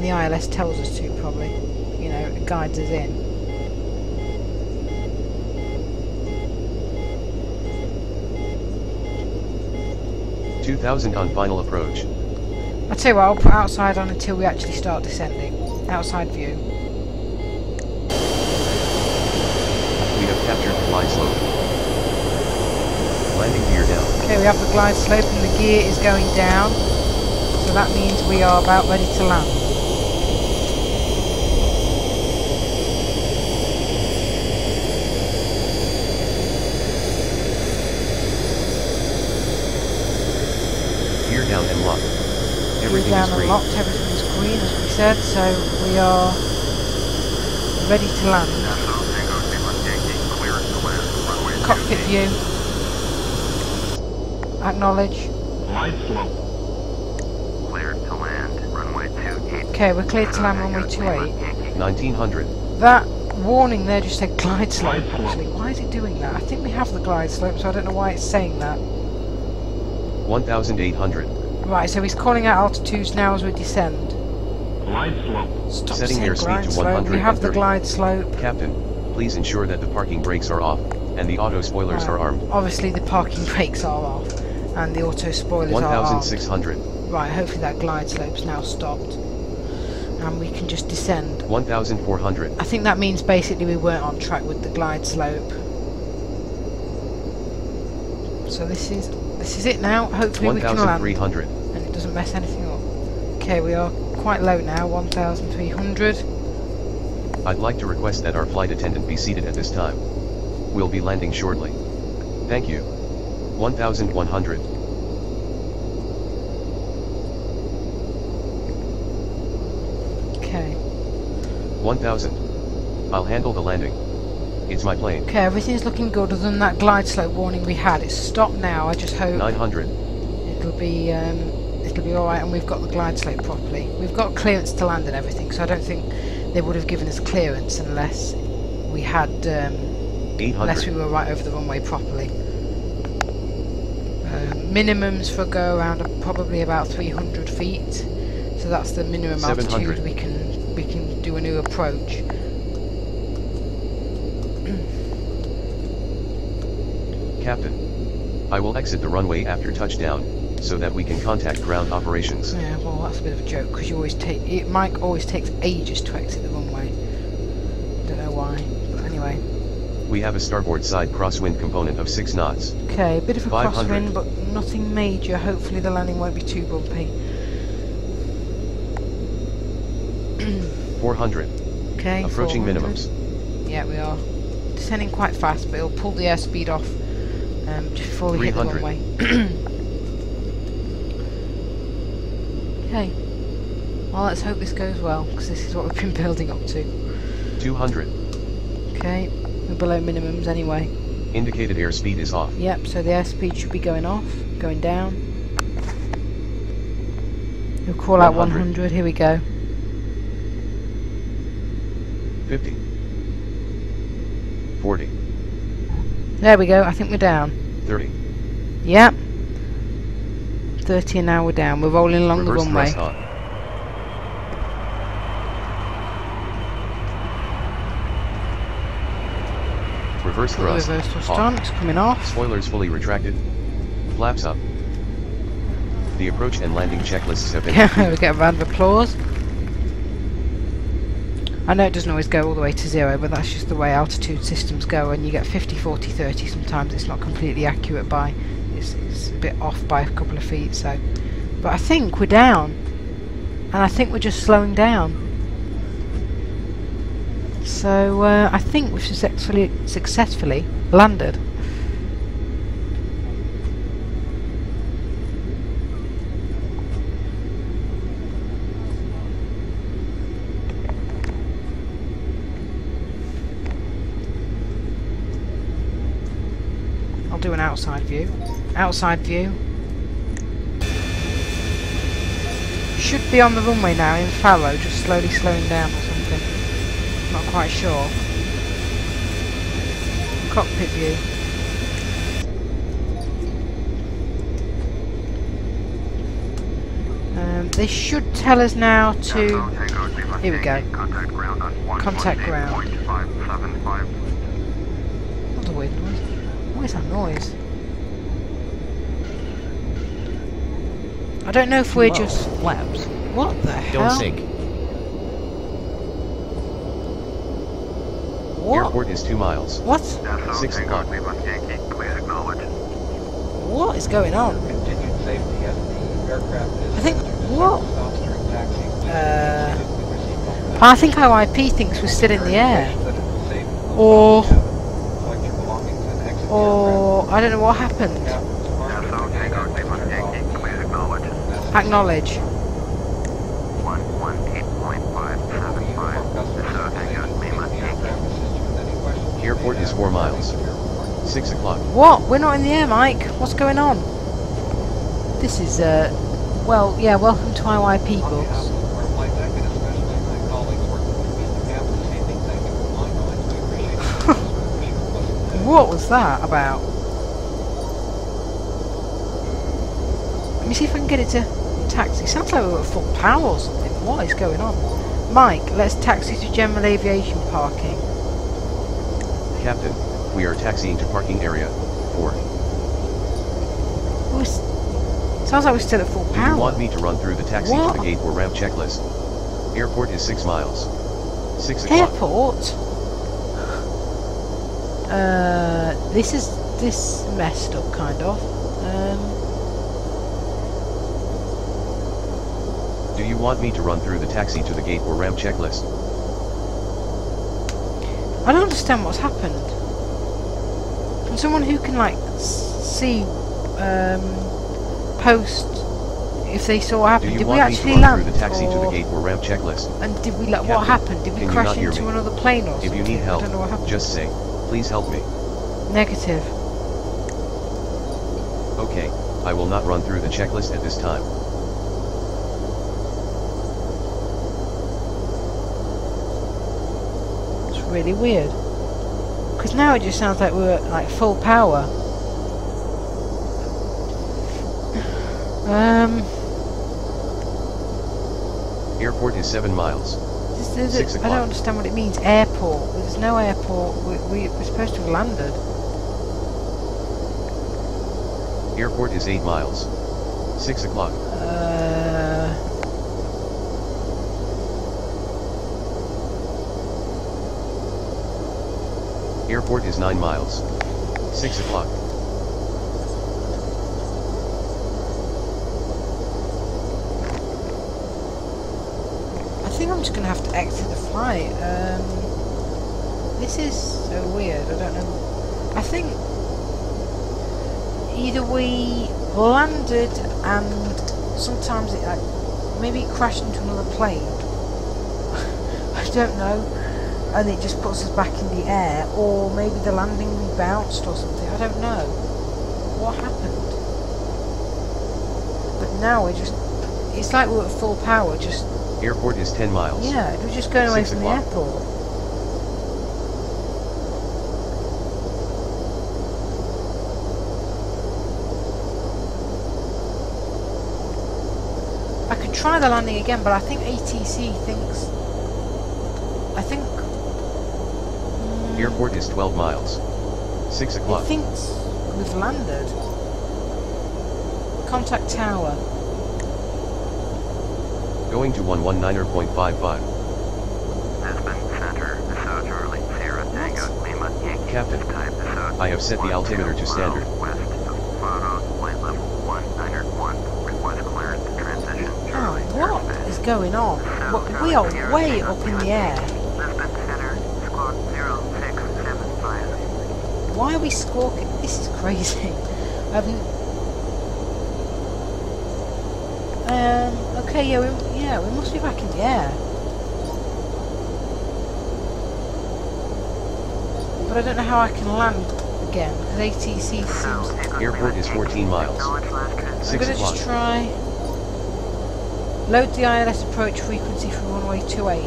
the ILS tells us to, probably. You know, it guides us in. $2,000 on final approach. I'll tell you what, I'll put outside on until we actually start descending. Outside view. We have captured the glide slope. we have the glide slope and the gear is going down. So that means we are about ready to land. Gear down and locked. Everything Gear is down green. and locked, everything is green as we said, so we are ready to land. Cockpit view. Acknowledge. Glide slope. Cleared to land, runway 28. Okay, we're cleared to land runway 28. 1900. That warning there just said glide slope Glide slope. actually. Why is it doing that? I think we have the glide slope, so I don't know why it's saying that. 1800. Right, so he's calling out altitudes now as we descend. Glide slope. Stop Setting saying airspeed glide to slope. We have the 130. glide slope. Captain, please ensure that the parking brakes are off, and the auto spoilers Right. are armed. Obviously the parking brakes are off, and the auto spoilers are armed. 1600. Right, hopefully that glide slope's now stopped, and we can just descend. 1400. I think that means basically we weren't on track with the glide slope. So this is it now. Hopefully we can land, 1300. and it doesn't mess anything up. Okay, we are quite low now, 1,300. I'd like to request that our flight attendant be seated at this time. We'll be landing shortly. Thank you. 1100. Okay. 1000. I'll handle the landing. It's my plane. Okay, everything's looking good other than that glide slope warning we had. It's stopped now. I just hope 900. it'll be alright, and we've got the glide slope properly. We've got clearance to land and everything, so I don't think they would have given us clearance unless we had 800. unless we were right over the runway properly. Minimums for go around are probably about 300 feet, so that's the minimum 700. altitude we can do a new approach. Captain, I will exit the runway after touchdown, so that we can contact ground operations. Yeah, well, that's a bit of a joke because Mike always takes ages to exit the runway. Don't know why, but anyway. We have a starboard side crosswind component of 6 knots. Okay, a bit of a 500. crosswind, but nothing major. Hopefully the landing won't be too bumpy. 400. Okay, Approaching 400. minimums. Yeah, we are descending quite fast, but it'll pull the airspeed off just before we hit the 300. runway. Okay. Well, let's hope this goes well, because this is what we've been building up to. 200. Okay, we're below minimums anyway. Indicated airspeed is off. Yep, so the airspeed should be going off, going down. We'll call out 100, here we go. 50. 40. There we go, I think we're down. 30. Yep. 30 and now we're down. We're rolling along Reverse the runway. thrust on. Reverse thrust. Reverse thrust off. on, it's coming off. Spoilers fully retracted. Flaps up. The approach and landing checklists have been We completed. get a round of applause. I know it doesn't always go all the way to 0, but that's just the way altitude systems go, and you get 50, 40, 30. Sometimes it's not completely accurate by, it's a bit off by a couple of feet, so. But I think we're down, and I think we're just slowing down. So I think we've successfully landed. I'll do an outside view. Outside view. Should be on the runway now in Faro, just slowly slowing down or something. Not quite sure. Cockpit view. They should tell us now to... Here we go. Contact ground on Contact ground. 1.575. What a weird noise. What is that noise? I don't know if we're just... Flaps. What the hell? Don't sink. What? Airport is 2 miles. What? Dassault 6 Tango o'clock. Lima Yankee, please acknowledge. What is going on? Continued safety as the aircraft is I think what? stop during taxi. I think IYP thinks we're still in the air, or I don't know what happened. Acknowledge. 118.575. Airport is 4 miles. 6 o'clock. What? We're not in the air, Mike. What's going on? This is well, yeah. Welcome to IYP books. What was that about? Let me see if I can get it to taxi. Sounds like we're at full power or something. What is going on? Mike, let's taxi to General Aviation Parking. Captain, we are taxiing to parking area 4. Sounds like we're still at full Do power. you want me to run through the taxi to the gate or ramp checklist? Airport is 6 miles. 6 o'clock. Airport? This messed up kind of. Do you want me to run through the taxi to the gate or ramp checklist? I don't understand what's happened. From someone who can like see post if they saw what happened. Do you Did we want me to actually run land? through the taxi to the or- gate or ramp checklist? And did we like what Captain, happened? Did we can you crash not hear into me? another plane or something? If you need help, I don't know what happened. just say, please help me. Negative. Okay, I will not run through the checklist at this time. It's really weird. Because now it just sounds like we're at like full power. Airport is 7 miles. 6 I o'clock. don't understand what it means. Airport. There's no airport. We're supposed to have landed. Airport is 8 miles. 6 o'clock. Airport is 9 miles. 6 o'clock. I think I'm just going to have to exit the flight. This is so weird. I don't know. I think either we landed and sometimes it like maybe it crashed into another plane. I don't know. And it just puts us back in the air, or maybe the landing bounced or something. I don't know what happened. But now we're just—it's like we're at full power. Just Airport is 10 miles. yeah, we're just going away 6 from the o'clock. airport. I could try the landing again, but I think ATC thinks. I think. Airport is 12 miles. 6 It o'clock. thinks we've landed. Contact tower. Going to 119.55. Lisbon Center, Dassault Charlie, Sierra Tango, Lima, Yankee. Captain, Type Dassault. I have set the altimeter to standard. West of Faro, flight level 191. Request clearance to transition. Oh, Charlie, what airspace. is going on? We are way up in the air. Lisbon Center, squawk 0675. Why are we squawking? This is crazy. Okay, yeah, we must be back in the air. But I don't know how I can land again, because ATC seems... Airport is 14 miles. I'm 6 going to o'clock. just try... Load the ILS approach frequency from runway 28.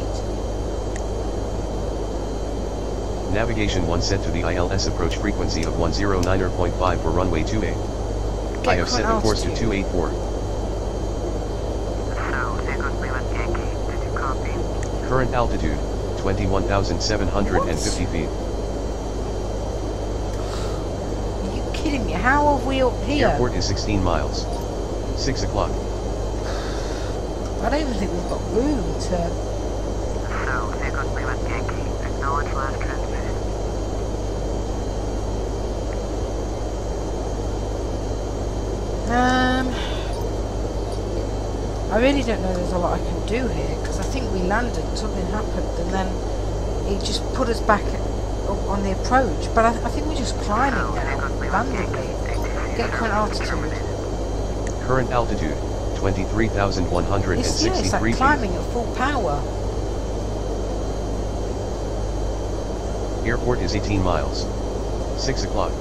Navigation 1 set to the ILS approach frequency of 109.5 for runway 28. I have set the course to 284. Current altitude, 21,750 feet. Are you kidding me? How are we up here? Airport is 16 miles. 6 o'clock. I don't even think we've got room to... Acknowledge last transmission. I really don't know there's a lot I can do here, because I think we landed and something happened, and then it just put us back up on the approach. But I think we're just climbing now, randomly. Get current altitude. Current altitude, 23,163 It's like feet. climbing at full power. Airport is 18 miles. 6 o'clock.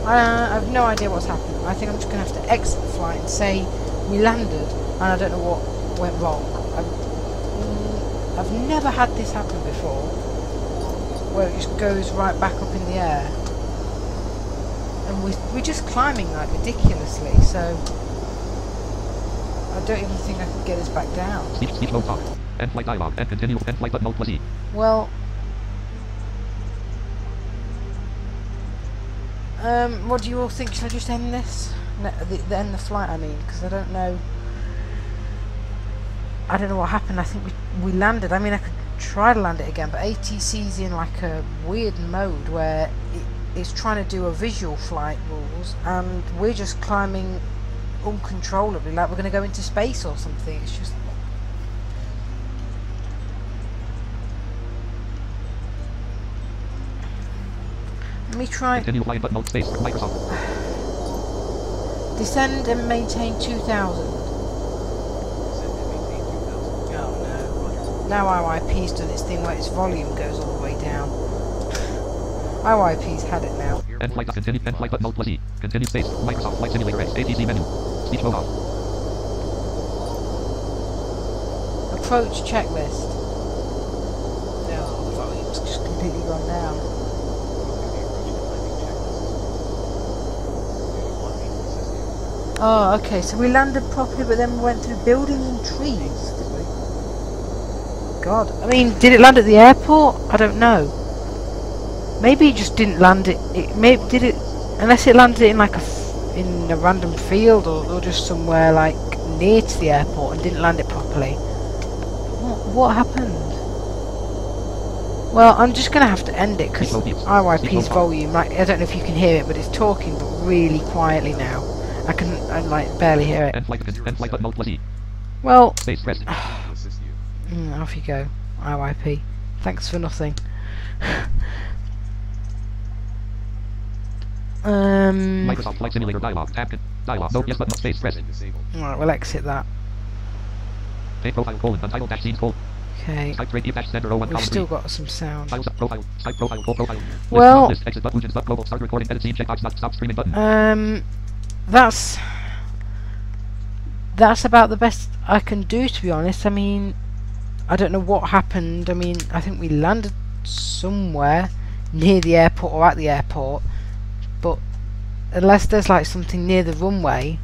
I have no idea what's happened. I think I'm just going to have to exit the flight and say we landed, and I don't know what went wrong. I've never had this happen before, where it just goes right back up in the air. And we're just climbing like ridiculously, so I don't even think I can get us back down. Speech mode off. End flight dialog. End continue. End flight button. Alt plus E. Well, what do you all think? Should I just end this? No, end the flight, I mean, because I don't know what happened. I think we landed. I mean, I could try to land it again, but ATC's in like a weird mode where it's trying to do a visual flight rules, and we're just climbing uncontrollably, like we're going to go into space or something. It's just... Let me try... Continue flight button. Alt space. Microsoft. Descend and maintain 2000. Oh no. Now IYP's done its thing where its volume goes all the way down. IYP's had it now. End flight. Continue. End flight button. Alt plus E. Continue space. Microsoft Flight Simulator X. ATC menu. Speech mode off. Approach checklist. No, the volume's just completely gone down. Oh, okay, so we landed properly, but then we went through buildings and trees, did we? God, I mean, did it land at the airport? I don't know. Maybe it just didn't land it. Maybe did it, unless it landed in like in a random field or just somewhere like near to the airport and didn't land it properly. What happened? Well, I'm just gonna have to end it because IYP's volume, like, I don't know if you can hear it, but it's talking but really quietly now. I like barely hear it. Well, off you go, IYP. Thanks for nothing. Microsoft Flight Simulator dialog. Tab dialog. No yes button. Space press. Alright, we'll exit that. Take profile colon. Untitled dash scene colon. Okay. Type rate dash center 01 We've still got some sound. Profile. Type profile. Full profile. Well, list, exit button. Start global. Start recording. Edit scene. Checkbox. Stop streaming button. That's about the best I can do, to be honest. I mean, I don't know what happened. I mean, I think we landed somewhere near the airport or at the airport, but unless there's like something near the runway,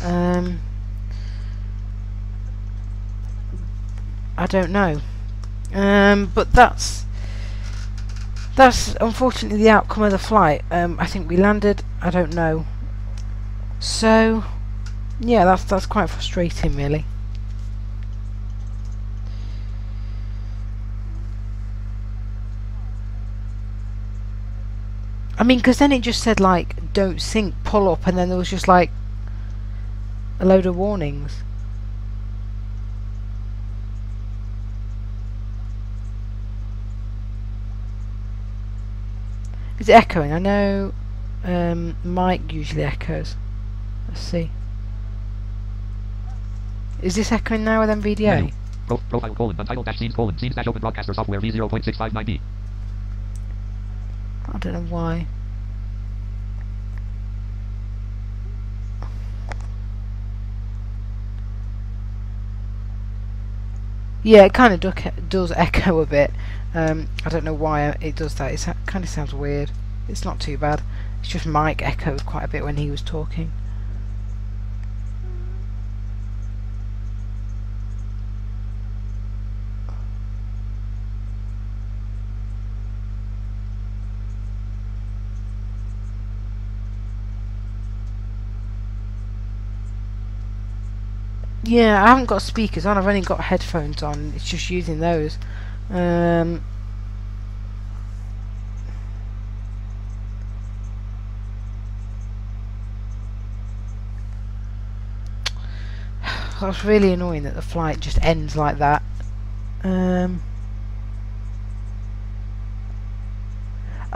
I don't know. But that's unfortunately the outcome of the flight. I think we landed. I don't know. So yeah, that's quite frustrating, really. I mean, because then it just said like don't sink, pull up, and then there was just like a load of warnings. Is it echoing? I know Mike usually echoes. Let's see. Is this echoing now with NVDA? Profile colon. Untitled dash scenes colon. Scenes dash open broadcaster software V0.659B. I don't know why. Yeah, it kind of does echo a bit. I don't know why it does that. It kind of sounds weird. It's not too bad. It's just Mike echoed quite a bit when he was talking. Yeah, I haven't got speakers on, I've only got headphones on, it's just using those. That's really annoying that the flight just ends like that.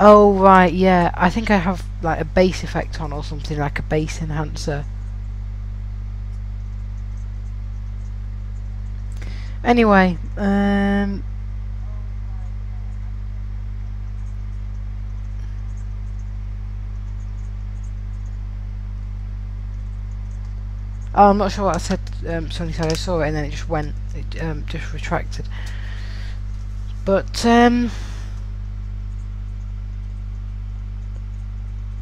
Oh right, yeah, I think I have like a base effect on or something, like a base enhancer. Anyway, oh, I'm not sure what I said. Something said I saw it and then it just went, it just retracted. But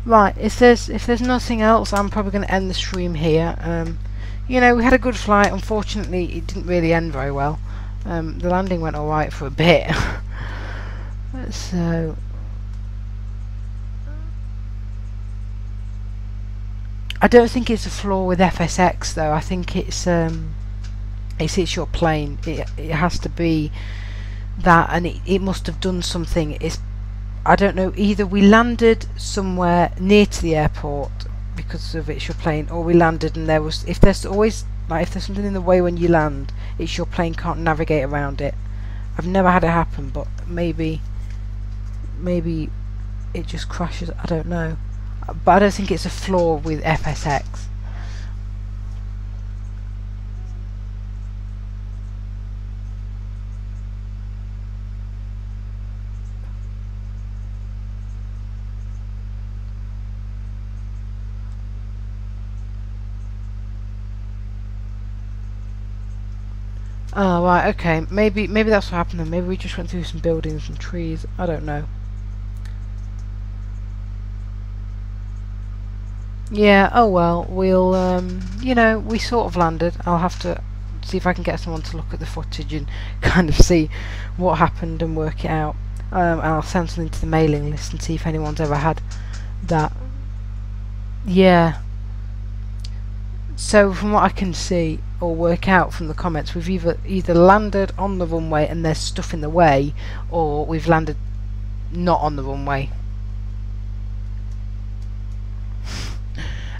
right, if there's nothing else, I'm probably going to end the stream here. You know, we had a good flight. Unfortunately, it didn't really end very well. The landing went alright for a bit. So I don't think it's a flaw with FSX though. I think it's your plane. It has to be that, and it must have done something. I don't know, either we landed somewhere near to the airport because of it's your plane, or we landed and if there's something in the way when you land, it's your plane can't navigate around it. I've never had it happen, but maybe it just crashes. I don't know, but I don't think it's a flaw with FSX. Oh right, okay. Maybe that's what happened then. Maybe we just went through some buildings and trees. I don't know. Yeah, oh well, we'll you know, we sort of landed. I'll have to see if I can get someone to look at the footage and kind of see what happened and work it out. And I'll send something to the mailing list and see if anyone's ever had that. Yeah. So from what I can see or work out from the comments, we've either landed on the runway and there's stuff in the way, or we've landed not on the runway.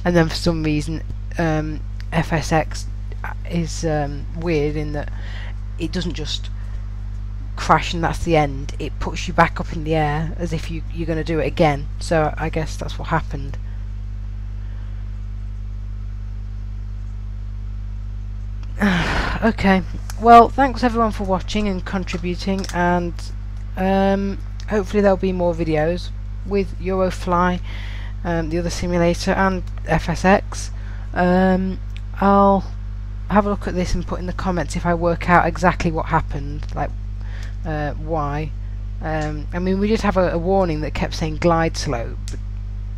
And then for some reason FSX is weird in that it doesn't just crash and that's the end. It puts you back up in the air as if you're going to do it again. So I guess that's what happened. Okay, well, thanks everyone for watching and contributing, and hopefully there'll be more videos with Eurofly, the other simulator, and FSX. I'll have a look at this and put in the comments if I work out exactly what happened, like why. I mean, we did have a warning that kept saying glide slope,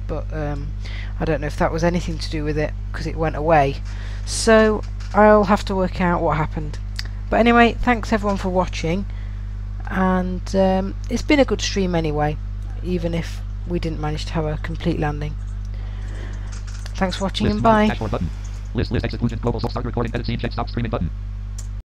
but I don't know if that was anything to do with it because it went away. So I'll have to work out what happened. But anyway, thanks everyone for watching, and it's been a good stream anyway, even if we didn't manage to have a complete landing. Thanks for watching, and bye. List exit global start recording edit scene check stop streaming button.